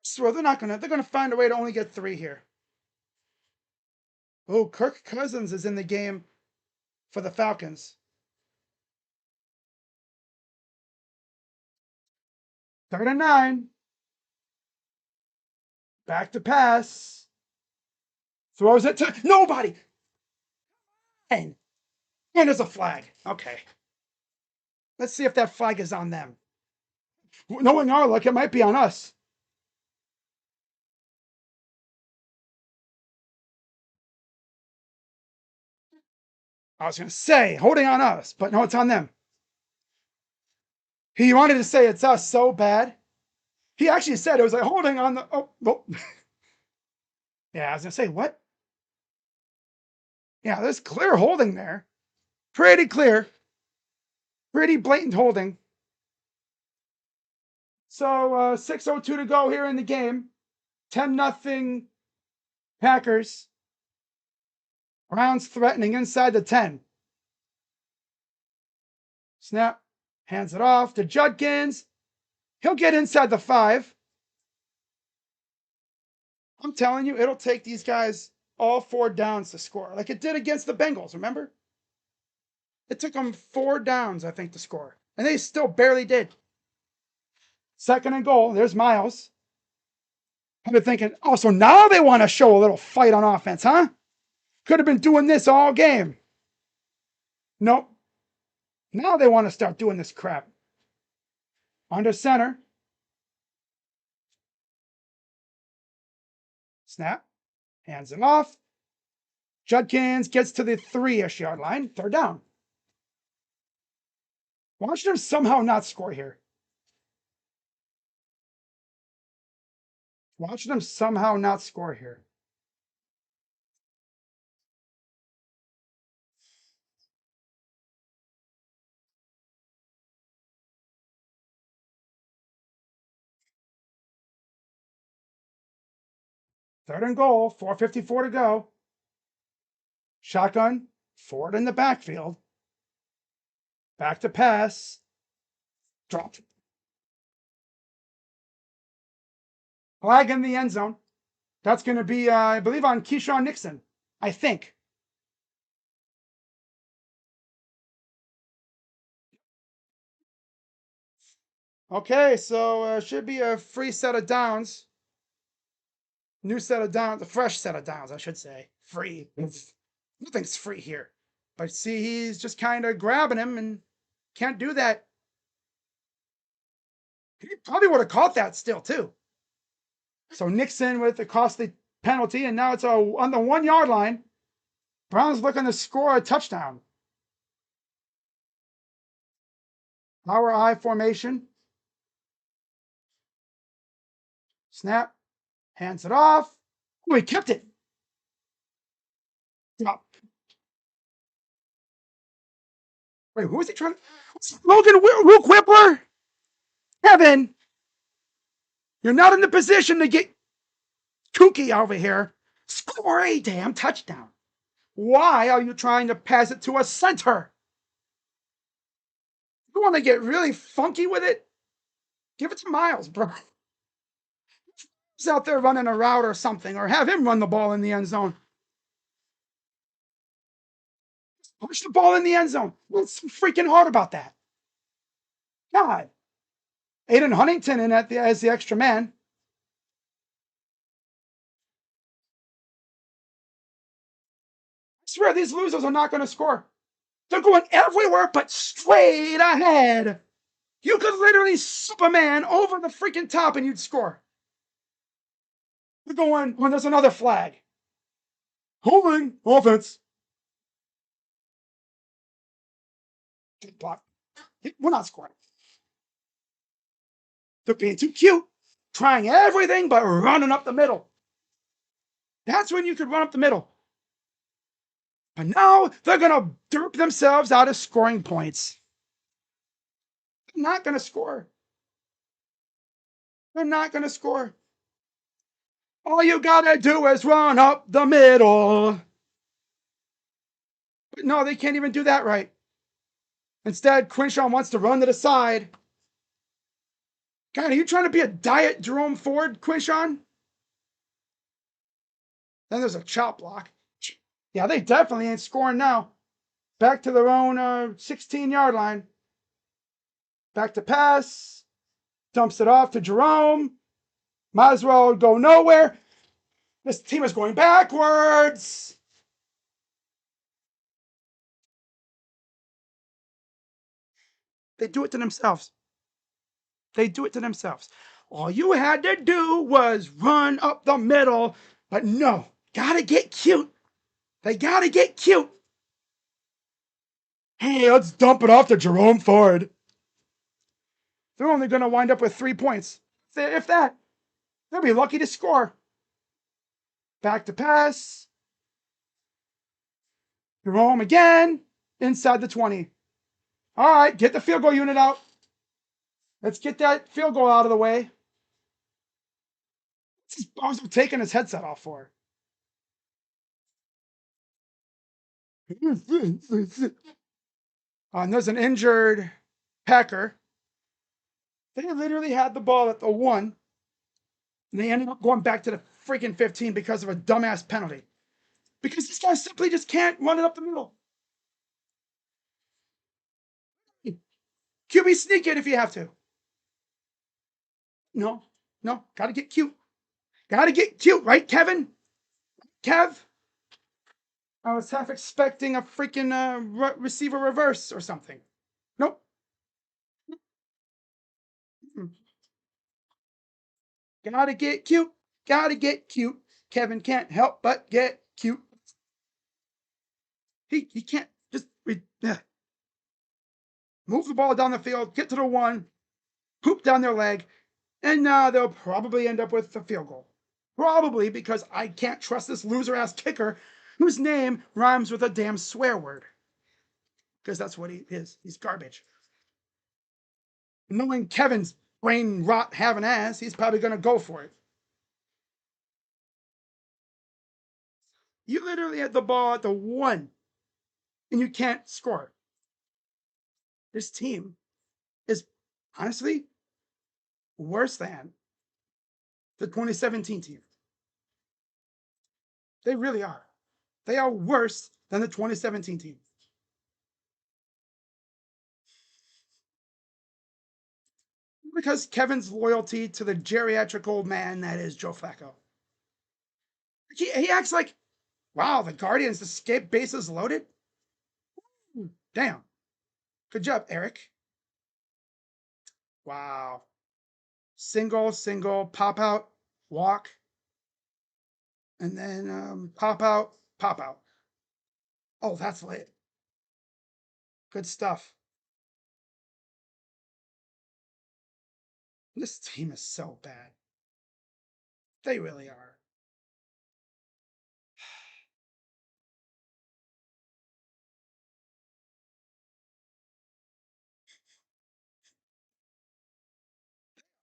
So they're gonna find a way to only get 3 here. Oh, Kirk Cousins is in the game for the Falcons. 3rd and 9. Back to pass. Throws it to nobody. And there's a flag. Okay. Let's see if that flag is on them. Knowing our luck, it might be on us. I was going to say, holding on us, but no, it's on them. He wanted to say it's us so bad. He actually said it was like holding on the. Oh. Yeah, I was going to say, what? Yeah, there's clear holding there. Pretty clear. Pretty blatant holding. So 6:02 to go here in the game. 10-0 Packers. Browns threatening inside the 10. Snap. Hands it off to Judkins. He'll get inside the 5. I'm telling you, it'll take these guys all 4 downs to score, like it did against the Bengals, remember? It took them 4 downs, I think, to score, and they still barely did. 2nd and goal. There's Miles. I've been thinking, oh, so now they want to show a little fight on offense, huh? Could have been doing this all game. Nope. Now they want to start doing this crap. Under center. Snap. Hands it off. Judkins gets to the 3-ish yard line. 3rd down. Watch them somehow not score here. Watch them somehow not score here. Third and goal, 4:54 to go. Shotgun, Ford in the backfield. Back to pass. Dropped. Flag in the end zone. That's going to be, I believe, on Keyshawn Nixon. I think. Okay, so should be a free set of downs. New set of downs, a fresh set of downs, I should say. Free. Nothing's free here. But see, he's just kind of grabbing him and can't do that. He probably would have caught that still, too. So Nixon with a costly penalty, and now it's on the 1 yard line. Browns looking to score a touchdown. Power I formation. Snap. Hands it off. Oh, he kept it. Drop. Wait, who was he trying to? Luke Whippler? Kevin, you're not in the position to get kooky over here. Score a damn touchdown. Why are you trying to pass it to a center? You want to get really funky with it? Give it to Miles, bro. He's out there running a route or something, or have him run the ball in the end zone. Push the ball in the end zone. What's freaking hard about that? God. Aiden Huntington in as the extra man. I swear these losers are not going to score. They're going everywhere but straight ahead. You could literally Superman over the freaking top and you'd score. They're going when there's another flag. Holding offense. Block. We're not scoring. They're being too cute, trying everything but running up the middle. That's when you could run up the middle. But now they're going to derp themselves out of scoring points. They're not going to score. They're not going to score. All you got to do is run up the middle. But no, they can't even do that right. Instead, Quinshawn wants to run to the side. God, are you trying to be a diet Jerome Ford, Quinshawn? Then there's a chop block. Yeah, they definitely ain't scoring now. Back to their own 16-yard line. Back to pass. Dumps it off to Jerome. Might as well go nowhere. This team is going backwards. They do it to themselves. They do it to themselves. All you had to do was run up the middle. But no, gotta get cute. They gotta get cute. Hey, let's dump it off to Jerome Ford. They're only going to wind up with 3 points. If that, they'll be lucky to score. Back to pass. Jerome again. Inside the 20. All right, get the field goal unit out. Let's get that field goal out of the way. What's this bozo taking his headset off for? And there's an injured Packer. They literally had the ball at the 1. And they ended up going back to the freaking 15 because of a dumbass penalty. Because these guys simply just can't run it up the middle. QB sneak it if you have to. No, gotta get cute. Gotta get cute, right, Kevin? Kev? I was half expecting a freaking receiver reverse or something. Nope. Gotta get cute. Gotta get cute. Kevin can't help but get cute. He can't just move the ball down the field, get to the 1, poop down their leg, and now they'll probably end up with a field goal. Probably because I can't trust this loser-ass kicker whose name rhymes with a damn swear word. Because that's what he is. He's garbage. Knowing Kevin's brain rot having ass, he's probably going to go for it. You literally had the ball at the 1, and you can't score. This team is honestly worse than the 2017 team. They really are. They are worse than the 2017 team. Because Kevin's loyalty to the geriatric old man that is Joe Flacco. He acts like, wow, the Guardians escape bases loaded? Damn. Good job, Eric. Wow. Single, pop out, walk. And then pop out, pop out. Oh, that's lit. Good stuff. This team is so bad. They really are.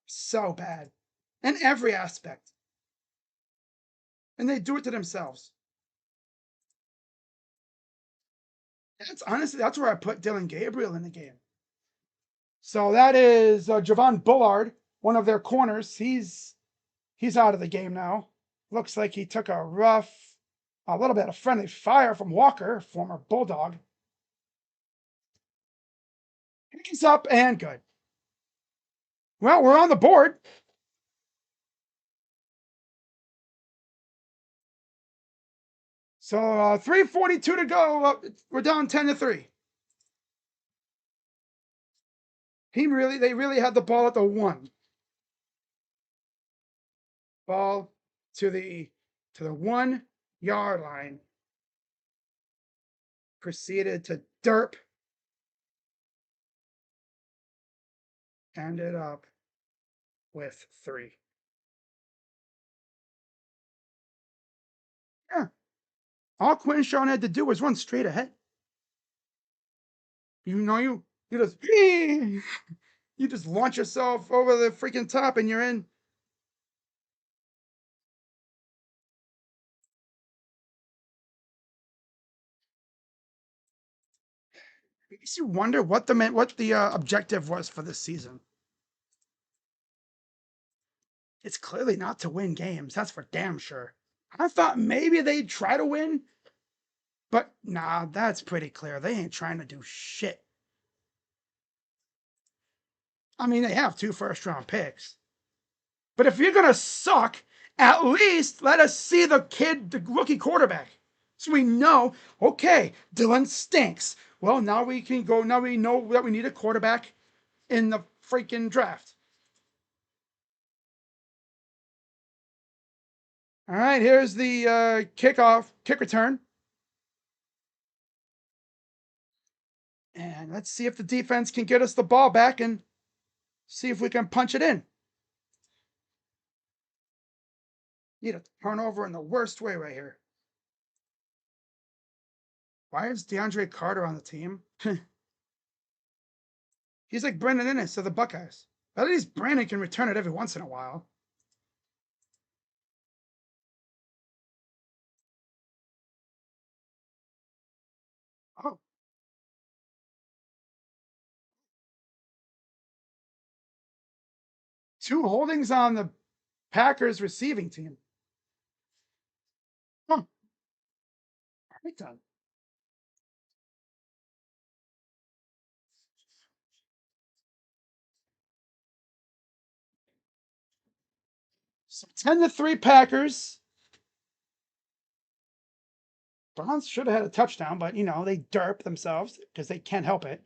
So bad. In every aspect. And they do it to themselves. That's honestly, that's where I put Dylan Gabriel in the game. So that is Javon Bullard, one of their corners. He's out of the game now. Looks like he took a little bit of friendly fire from Walker, former Bulldog. He's up and good. Well, we're on the board. So 3:42 to go. We're down 10-3. They really had the ball at the 1. Ball to the 1-yard line. Proceeded to derp. Ended up with 3. Yeah. All Quinshon had to do was run straight ahead. You just you just launch yourself over the freaking top and you're in. Makes you wonder what the objective was for this season. It's clearly not to win games. That's for damn sure. I thought maybe they'd try to win, but nah, that's pretty clear. They ain't trying to do shit. I mean, they have 2 first-round picks. But if you're going to suck, at least let us see the rookie quarterback. So we know, okay, Dylan stinks. Well, now we know that we need a quarterback in the freaking draft. All right, here's the kick return. And let's see if the defense can get us the ball back and see if we can punch it in. Need a turnover in the worst way right here. Why is DeAndre Carter on the team? He's like Brendan Innes of the Buckeyes. At least Brandon can return it every once in a while. Oh. 2 holdings on the Packers receiving team. Huh. Right done. So 10-3 Packers. Browns should have had a touchdown, but they derp themselves because they can't help it.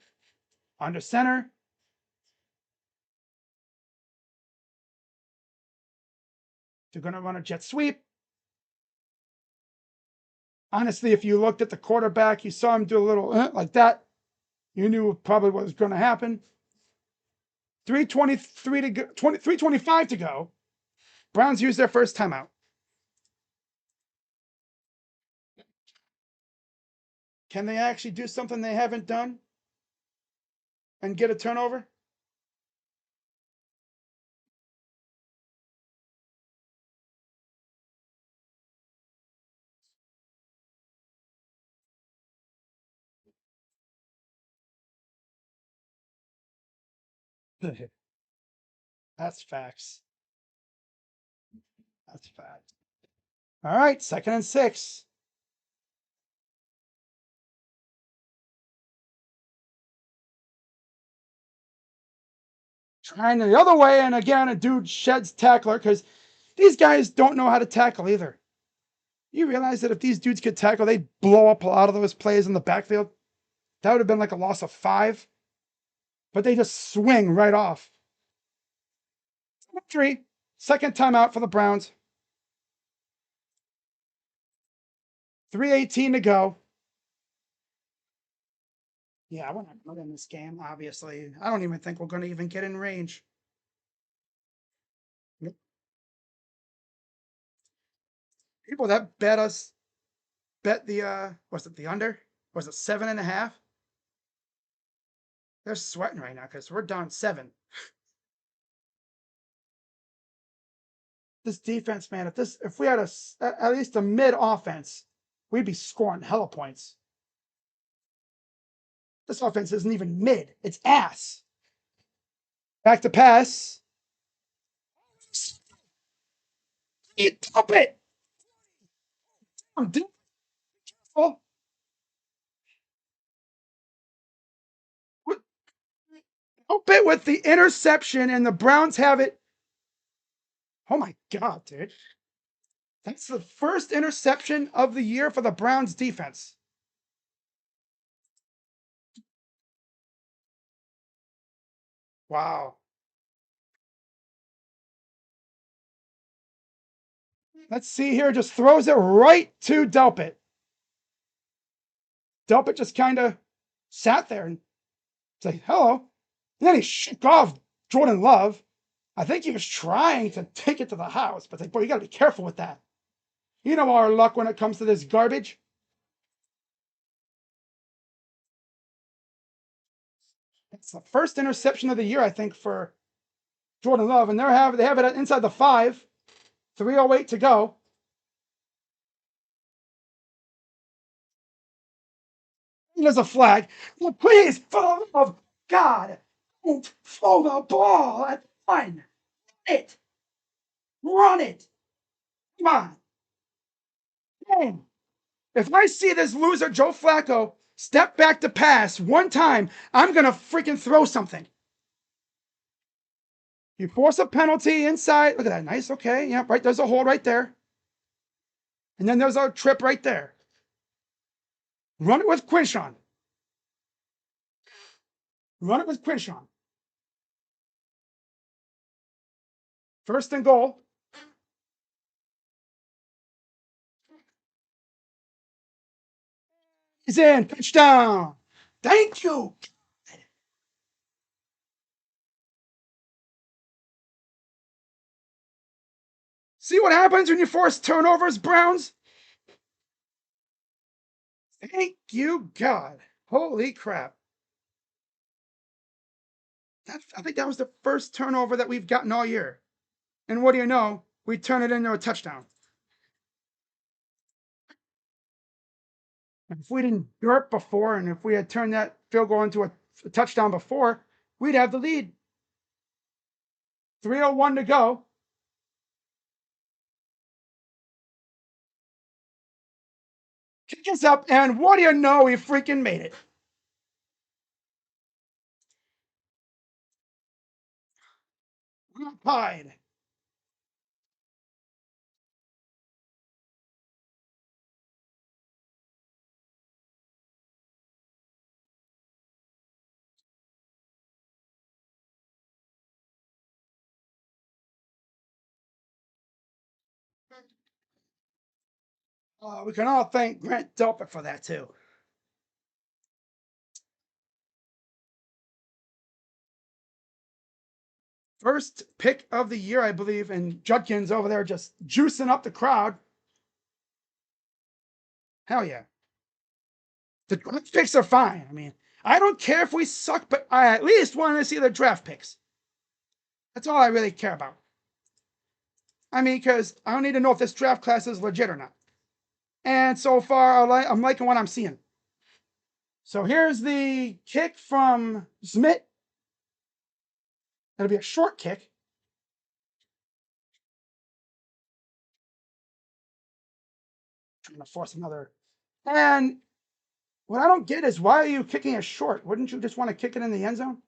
Under center. They're going to run a jet sweep. Honestly, if you looked at the quarterback, you saw him do a little like that, you knew probably what was going to happen. 3:23 to go, 3:25 to go. Browns use their first timeout. Can they actually do something they haven't done and get a turnover? That's facts. That's fact. All right, 2nd and 6. Trying the other way, and again, a dude sheds tackler because these guys don't know how to tackle either. You realize that if these dudes could tackle, they'd blow up a lot of those plays in the backfield? That would have been like a loss of 5. But they just swing right off. 3. 2nd timeout for the Browns. 3:18 to go. Yeah, we're not good in this game, obviously. I don't even think we're going to even get in range. People that bet the, was it the under? Was it 7.5? They're sweating right now because we're down 7. This defense, man, if we had at least a mid offense, we'd be scoring hella points. This offense isn't even mid, it's ass. Back to pass. Stop it. I'm doing careful. Stop it with the interception, and the Browns have it. Oh my God, dude. That's the first interception of the year for the Browns defense. Wow. Let's see here. Just throws it right to Delpit. Delpit just kind of sat there and said, hello. And then he shook off Jordan Love. I think he was trying to take it to the house, but like, boy, you got to be careful with that. You know our luck when it comes to this garbage. It's the first interception of the year, I think, for Jordan Love, and they have it inside the 5. 3:08 to go. There's a flag. Please, for the love of God, don't throw the ball at the line. It. Run it. Come on. Damn. If I see this loser Joe Flacco step back to pass one time, I'm going to freaking throw something. You force a penalty inside. Look at that. Nice. Okay. Yeah, right. There's a hole right there. And then there's a trip right there. Run it with Quinshawn. Run it with Quinshawn. First and goal. He's in. Touchdown. Thank you. See what happens when you force turnovers, Browns? Thank you, God. Holy crap. I think that was the first turnover that we've gotten all year. And what do you know? We turn it into a touchdown. And if we didn't burp before, and if we had turned that field goal into a touchdown before, we'd have the lead. 3:01 to go. Kick us up, and what do you know? We freaking made it. We're tied. We can all thank Grant Delpit for that, too. First pick of the year, I believe, and Judkins over there just juicing up the crowd. Hell yeah. The draft picks are fine. I mean, I don't care if we suck, but I at least want to see the draft picks. That's all I really care about. I mean, because I don't need to know if this draft class is legit or not. And so far, I'm liking what I'm seeing. So here's the kick from Smith. It'll be a short kick. I'm going to force another. And what I don't get is why are you kicking it short? Wouldn't you just want to kick it in the end zone?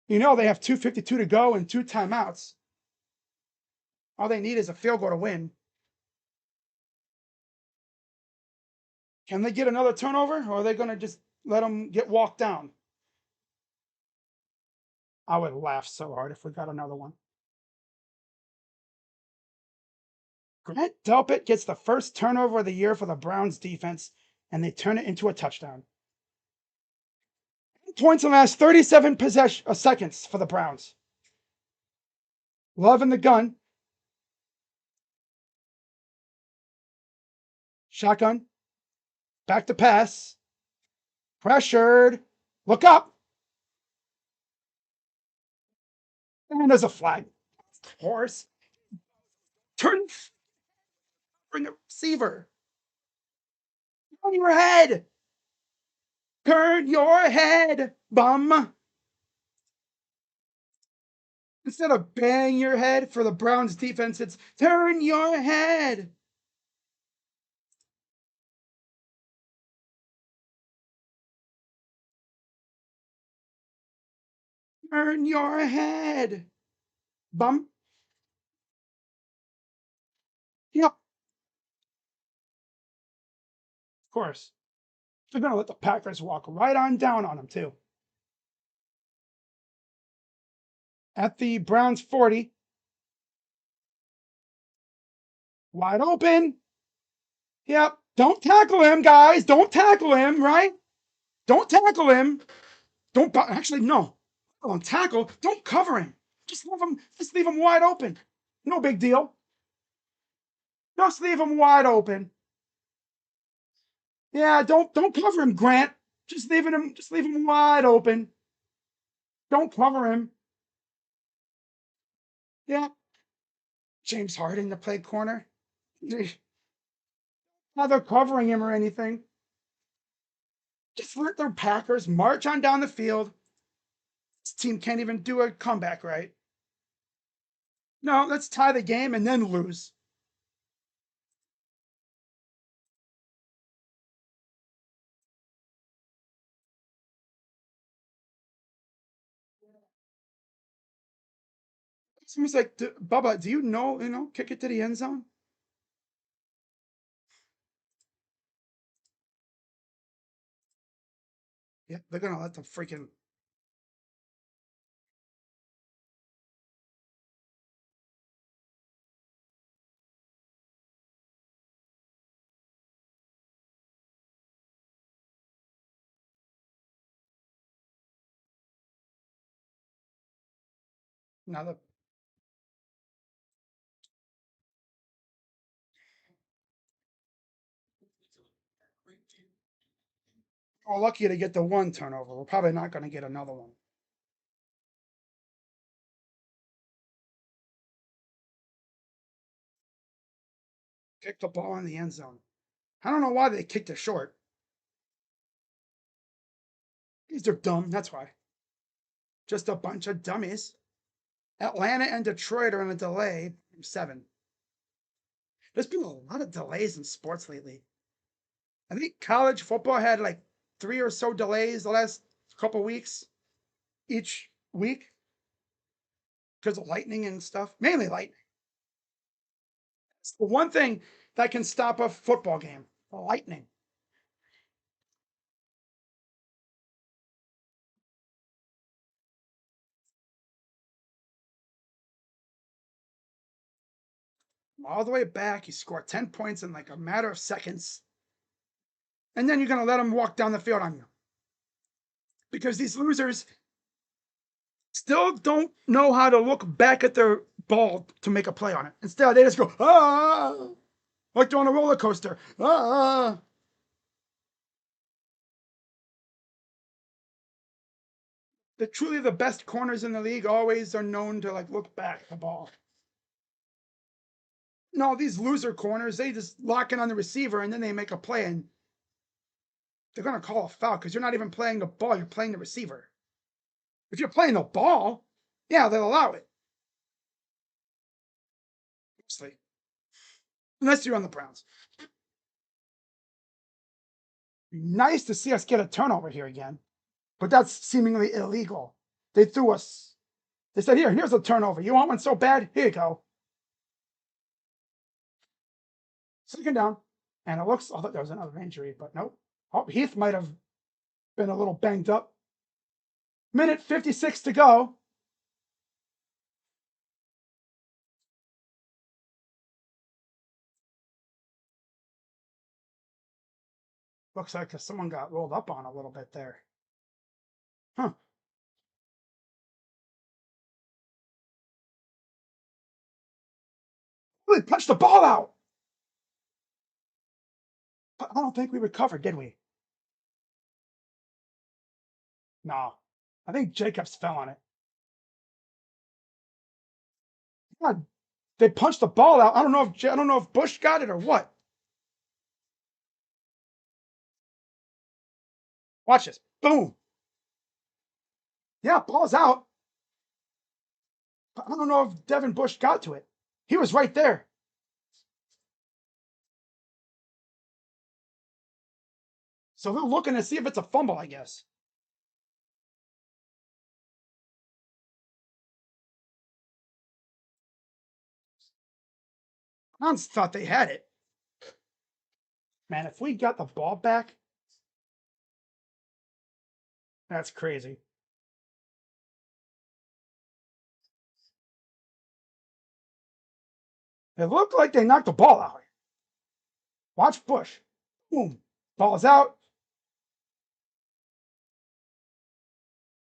You know they have 2:52 to go and 2 timeouts. All they need is a field goal to win. Can they get another turnover, or are they going to just let them get walked down? I would laugh so hard if we got another one. Grant Delpit gets the first turnover of the year for the Browns defense, and they turn it into a touchdown. Points in the last 37 seconds for the Browns. Love in the gun. Shotgun. Back to pass. Pressured. Look up. And there's a flag. Horse. Turn. Bring a receiver. On your head. Turn your head, bum. Instead of bang your head for the Browns defense, it's turn your head. Turn your head, bum. Yep, of course. They're going to let the Packers walk right on down on them, too. At the Browns 40. Wide open. Yep. Don't tackle him, guys. Don't tackle him, right? Don't tackle him. Don't actually no. Don't tackle. Don't cover him. Just leave him wide open. No big deal. Just leave him wide open. Yeah, don't cover him, Grant. Just leave him wide open. Don't cover him. Yeah. James Harden to play corner. Now they're covering him or anything. Just let the Packers march on down the field. This team can't even do a comeback right. No, let's tie the game and then lose. Someone's like, Bubba, do you know, kick it to the end zone? Yeah, they're gonna let them freaking. Now the we're lucky to get the one turnover. We're probably not going to get another one. Kick the ball in the end zone. I don't know why they kicked it short. These are dumb. That's why. Just a bunch of dummies. Atlanta and Detroit are in a delay. 7. There's been a lot of delays in sports lately. I think college football had like 3 or so delays the last couple weeks, each week, because of lightning and stuff. Mainly lightning. It's the one thing that can stop a football game. The lightning. All the way back, you score 10 points in like a matter of seconds. And then you're going to let them walk down the field on you. Because these losers still don't know how to look back at their ball to make a play on it. Instead, they just go, like they're on a roller coaster. Truly the best corners in the league always are known to like look back at the ball. No, these loser corners, they just lock in on the receiver and then they make a play and they're going to call a foul because you're not even playing the ball, you're playing the receiver. If you're playing the ball, yeah, they'll allow it. Mostly. Unless you're on the Browns. Nice to see us get a turnover here again, but that's seemingly illegal. They threw us. They said, here's a turnover. You want one so bad? Here you go. Second down. And it looks, I thought there was another injury, but nope. Oh, Heath might have been a little banged up. Minute 56 to go. Looks like someone got rolled up on a little bit there. Huh. Really punched the ball out. I don't think we recovered, did we? No. I think Jacobs fell on it. God, they punched the ball out. I don't know if Bush got it or what. Watch this. Boom. Yeah, ball's out. But I don't know if Devin Bush got to it. He was right there. So they're looking to see if it's a fumble, I guess. I thought they had it. Man, if we got the ball back, that's crazy. It looked like they knocked the ball out. Watch Bush. Boom. Ball's out.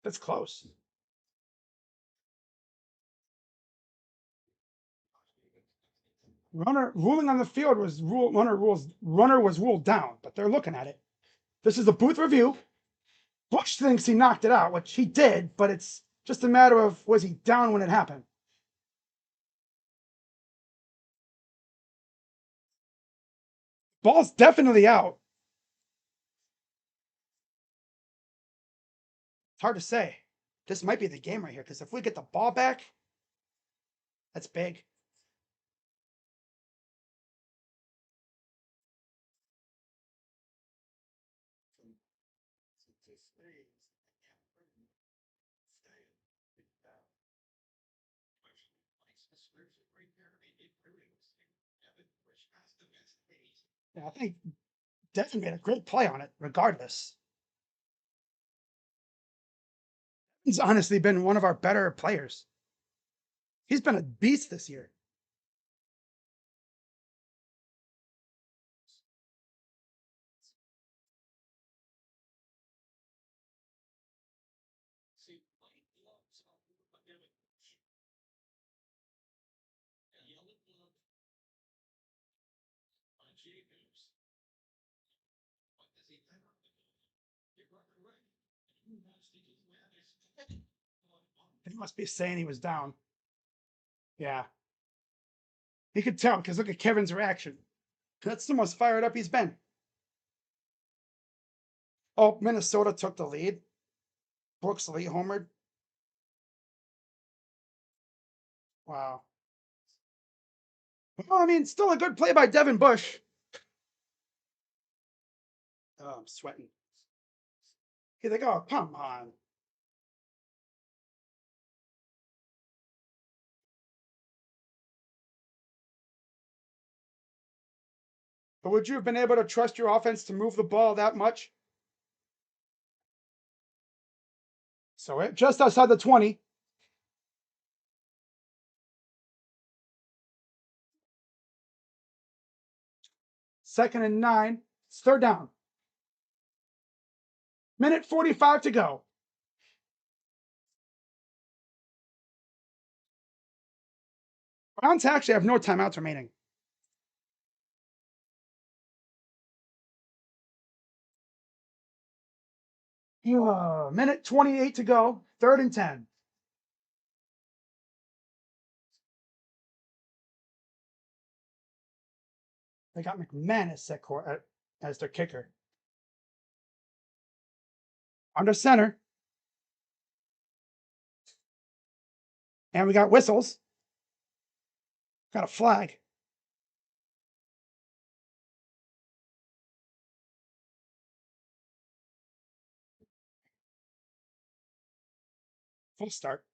That's close. Runner ruling on the field was runner was ruled down, but they're looking at it. This is the booth review. Bush thinks he knocked it out, which he did, but it's just a matter of was he down when it happened. Ball's definitely out. It's hard to say. This might be the game right here because if we get the ball back, that's big. Yeah, I think Devin made a great play on it, regardless. He's honestly been one of our better players. He's been a beast this year. He must be saying he was down. Yeah. He could tell because look at Kevin's reaction. That's the most fired up he's been. Oh, Minnesota took the lead. Brooks Lee homered. Wow. Well, I mean, still a good play by Devin Bush. Oh, I'm sweating. He's like, oh, come on. But would you have been able to trust your offense to move the ball that much? So it just outside the 20. Second and 9. It's third down. Minute 45 to go. Browns actually have no timeouts remaining. Minute 28 to go. Third and 10. They got McManus as their kicker. Under center. And we got whistles. Got a flag. Full start.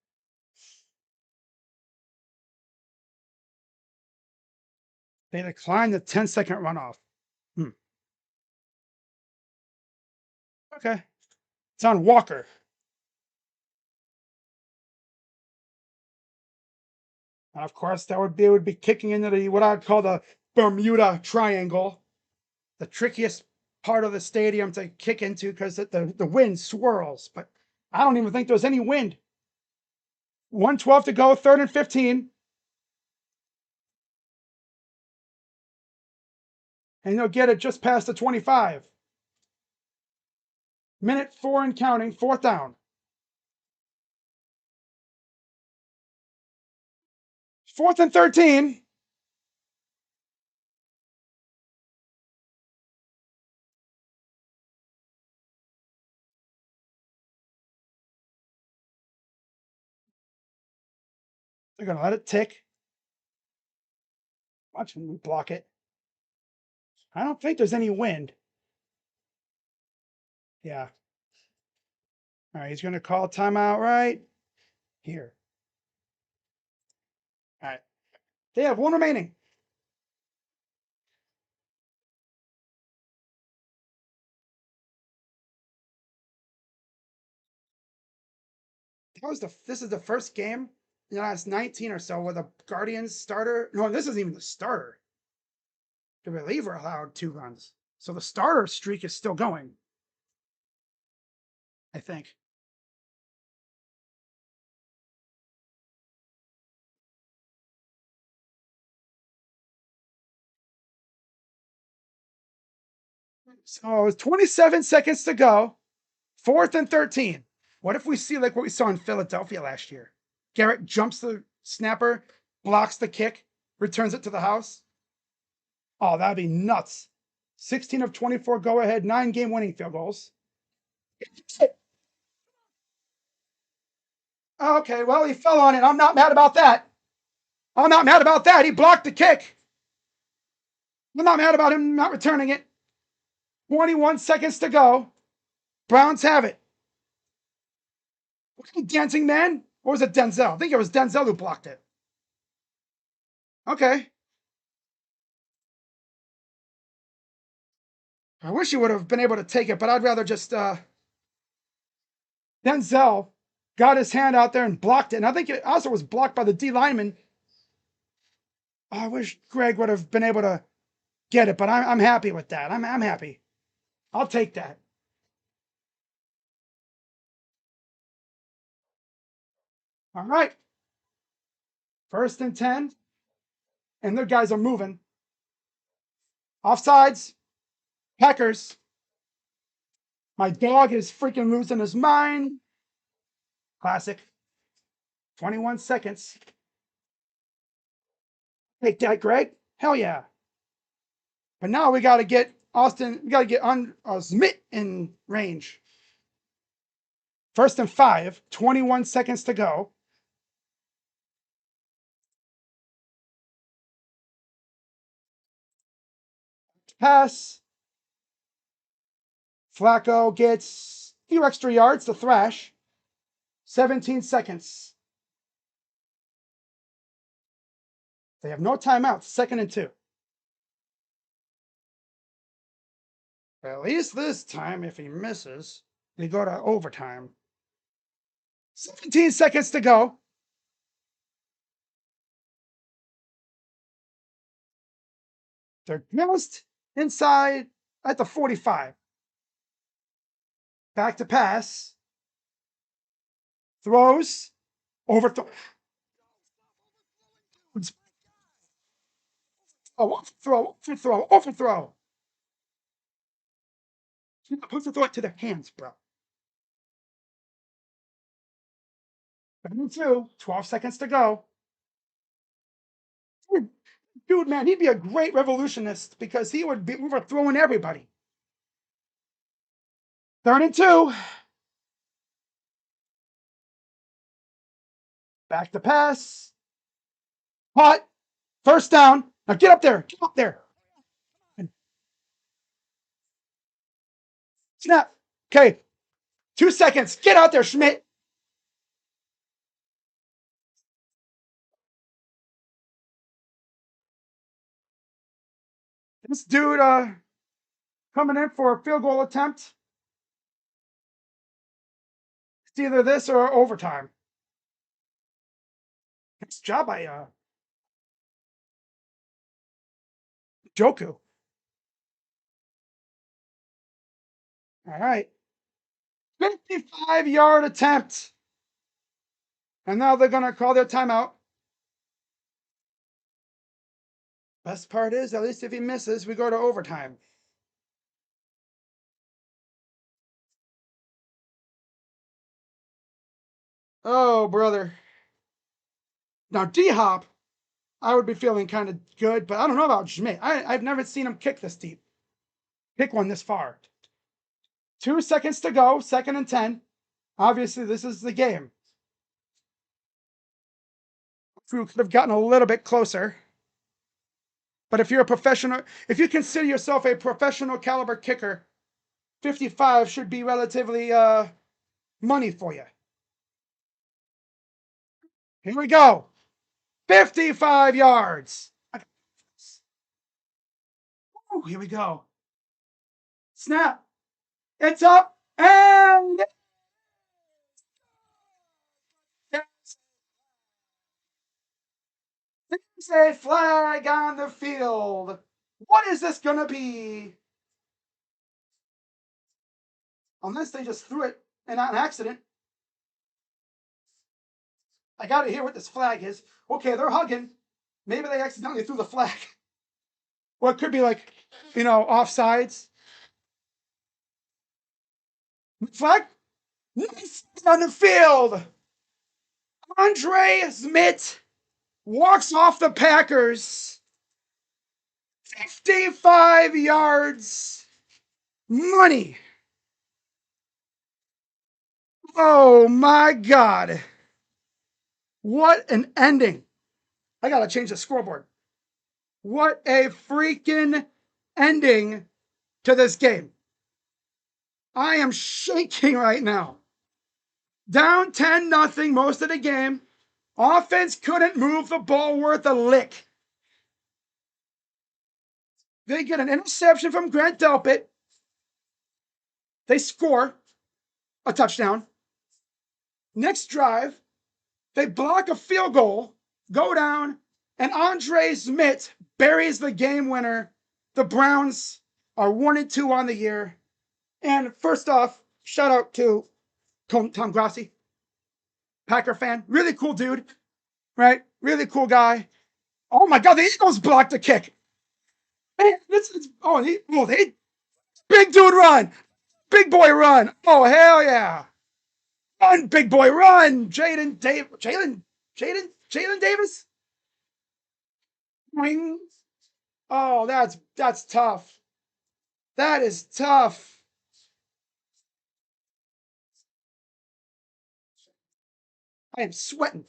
They declined the 10-second runoff. Okay. It's on Walker. And of course, it would be kicking into the what I'd call the Bermuda Triangle, the trickiest part of the stadium to kick into because the wind swirls. But I don't even think there's any wind. 1:12 to go, 3rd and 15. And he'll get it just past the 25. Minute 4 and counting, 4th down. 4th and 13. They're going to let it tick. Watch him block it. I don't think there's any wind. Yeah. All right, he's going to call timeout right here. All right. They have one remaining. This is the first game in the last 19 or so where the Guardians starter. No, this isn't even the starter. The reliever allowed 2 runs. So the starter streak is still going. I think. So it's 27 seconds to go. 4th and 13. What if we see like what we saw in Philadelphia last year? Garrett jumps the snapper, blocks the kick, returns it to the house. Oh, that'd be nuts. 16 of 24 go ahead, 9-game winning field goals. Okay, well, he fell on it. I'm not mad about that. I'm not mad about that. He blocked the kick. I'm not mad about him not returning it. 21 seconds to go. Browns have it. Dancing Man? Or was it Denzel? I think it was Denzel who blocked it. Okay. I wish he would have been able to take it, but I'd rather just Denzel got his hand out there and blocked it. And I think it also was blocked by the D lineman. I wish Greg would have been able to get it, but I'm happy with that. I'm happy. I'll take that. All right. 1st and 10. And their guys are moving. Offsides. Packers. My dog is freaking losing his mind. Classic. 21 seconds. Take that, Greg. Hell yeah. But now we got to get Austin, we got to get on Smith in range. 1st and 5, 21 seconds to go. Pass. Flacco gets a few extra yards to thrash. 17 seconds. They have no timeouts. 2nd and 2. At least this time, if he misses, they go to overtime. 17 seconds to go. They're just inside at the 45. Back to pass. Throws. Overthrow. Overthrow. Overthrow. You're supposed to throw it to their hands, bro. 2, 12 seconds to go. Dude, man, he'd be a great revolutionist because he would be overthrowing everybody. 3rd and 2. Back to pass. Hot. 1st down. Now get up there. Get up there. Snap. Okay. 2 seconds. Get out there, Schmidt. This dude coming in for a field goal attempt. It's either this or overtime. Nice job by Joku. All right. 55-yard attempt. And now they're going to call their timeout. Best part is, at least if he misses, we go to overtime. Oh, brother. Now, D Hop, I would be feeling kind of good, but I don't know about Schmidt. I've never seen him kick this deep. Kick one this far. 2 seconds to go, 2nd and 10. Obviously, this is the game. Drew could have gotten a little bit closer. But if you're a professional, if you consider yourself a professional caliber kicker, 55 should be relatively money for you. Here we go. 55 yards. Ooh, here we go. Snap. It's up. And there's a flag on the field. What is this going to be? Unless they just threw it and not an accident. I got to hear what this flag is. Okay, they're hugging. Maybe they accidentally threw the flag. Or it could be like, offsides. Flag on the field. Andre Smith walks off the Packers. 55 yards. Money. Oh my God. What an ending. I got to change the scoreboard. What a freaking ending to this game. I am shaking right now. Down 10-0 most of the game. Offense couldn't move the ball worth a lick. They get an interception from Grant Delpit. They score a touchdown. Next drive, they block a field goal, go down, and Andre Smith buries the game winner. The Browns are 1-2 on the year. And first off, shout out to Tom Grassi, Packer fan. Really cool dude, right? Really cool guy. Oh my God, the Eagles blocked a kick. Man, big dude run. Big boy run. Oh, hell yeah. Run, big boy, run. Jalen Davis. Wing. Oh, that's tough. That is tough. I am sweating.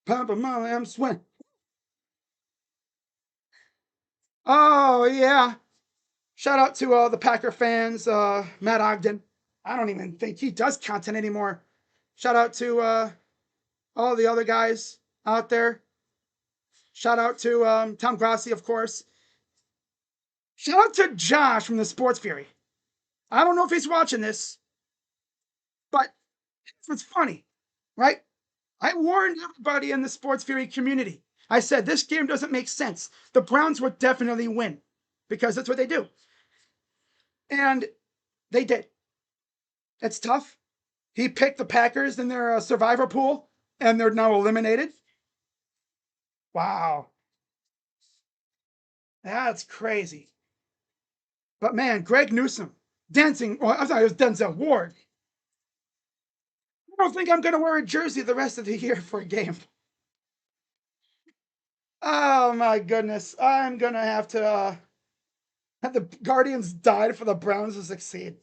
Papa Mama, I'm sweating. Oh, yeah. Shout out to the Packer fans, Matt Ogden. I don't even think he does content anymore. Shout out to all the other guys out there. Shout out to Tom Grassi, of course. Shout out to Josh from the Sports Fury. I don't know if he's watching this, but it's funny, right? I warned everybody in the Sports Fury community. I said, this game doesn't make sense. The Browns would definitely win because that's what they do. And they did. It's tough. He picked the Packers in their survivor pool, and they're now eliminated. Wow. That's crazy. But man, Greg Newsome dancing. Well, I'm sorry, it was Denzel Ward. I don't think I'm going to wear a jersey the rest of the year for a game. Oh my goodness. I'm going to have the Guardians died for the Browns to succeed.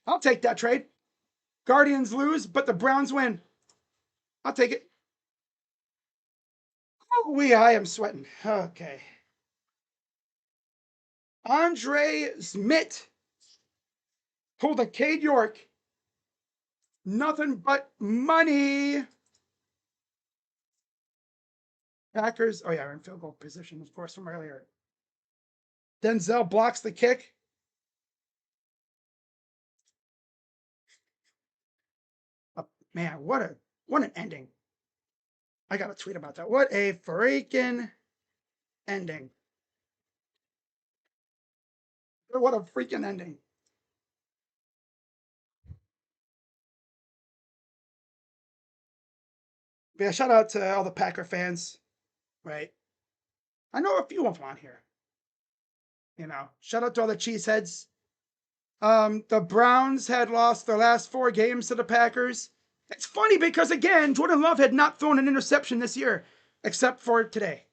I'll take that trade. Guardians lose, but the Browns win. I'll take it. Oh, I am sweating. Okay. Andre Smith pulled a Cade York. Nothing but money. Packers. Oh, yeah, we're in field goal position, of course, from earlier. Denzel blocks the kick. Oh, man, what an ending. I got a tweet about that. What a freaking ending. What a freaking ending. But yeah, shout out to all the Packer fans, right? I know a few of them on here. Shout out to all the cheeseheads. The Browns had lost their last 4 games to the Packers. It's funny because again, Jordan Love had not thrown an interception this year, except for today.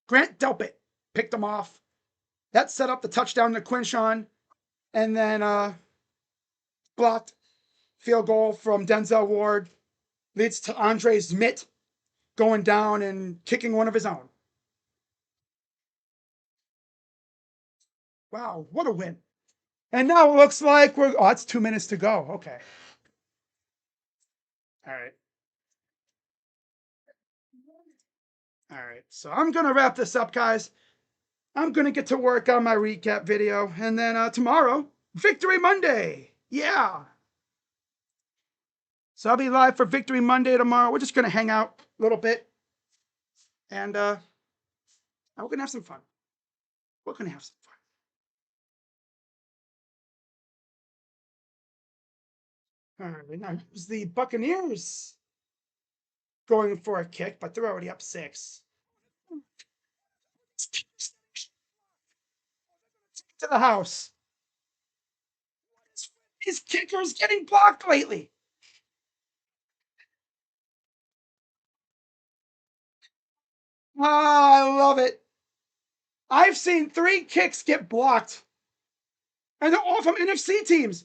Grant Delpit picked him off. That set up the touchdown to Quinshawn, and then blocked field goal from Denzel Ward leads to Andre Smith going down and kicking one of his own. Wow, what a win. And now it looks like it's 2 minutes to go. Okay. All right. All right. So I'm going to wrap this up, guys. I'm going to get to work on my recap video. And then tomorrow, Victory Monday. Yeah. So I'll be live for Victory Monday tomorrow. We're just going to hang out a little bit. And we're going to have some fun. We're going to have some fun. All right. Now, here's the Buccaneers going for a kick, but they're already up 6. To the house. These kickers getting blocked lately. I love it. I've seen 3 kicks get blocked, and they're all from NFC teams.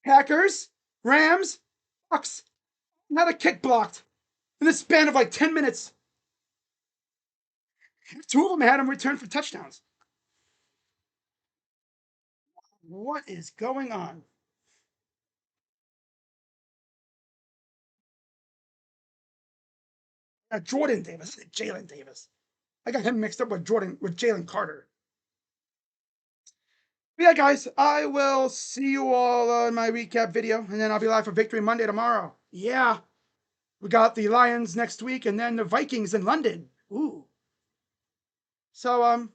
Packers, Rams, Bucks. Not a kick blocked in the span of like 10 minutes. 2 of them had them returned for touchdowns. What is going on? Jordan Davis, Jalen Davis. I got him mixed up with Jalen Carter. But yeah, guys, I will see you all in my recap video, and then I'll be live for Victory Monday tomorrow. Yeah, we got the Lions next week, and then the Vikings in London. Ooh. So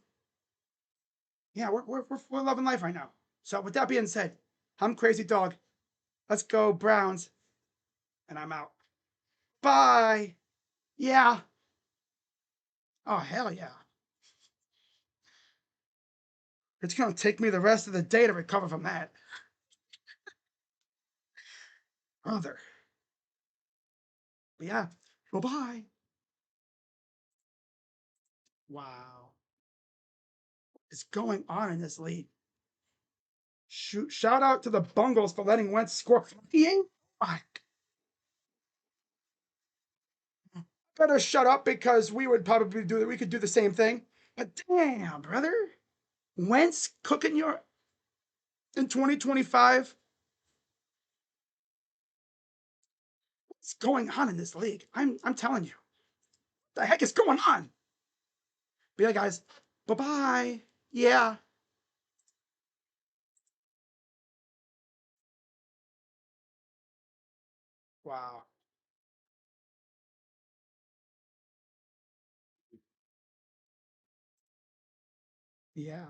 yeah, we're loving life right now. So with that being said, I'm Crazy Dog. Let's go Browns, and I'm out. Bye. Yeah. Oh hell yeah. It's gonna take me the rest of the day to recover from that, brother. But yeah. Bye bye. Wow. What's going on in this league? Shout out to the Bungles for letting Wentz score 58. Better shut up because we would probably we could do the same thing. But damn, brother. Wentz cooking your in 2025. What's going on in this league? I'm telling you. What the heck is going on? But yeah, guys. Bye-bye. Yeah. Wow. Yeah.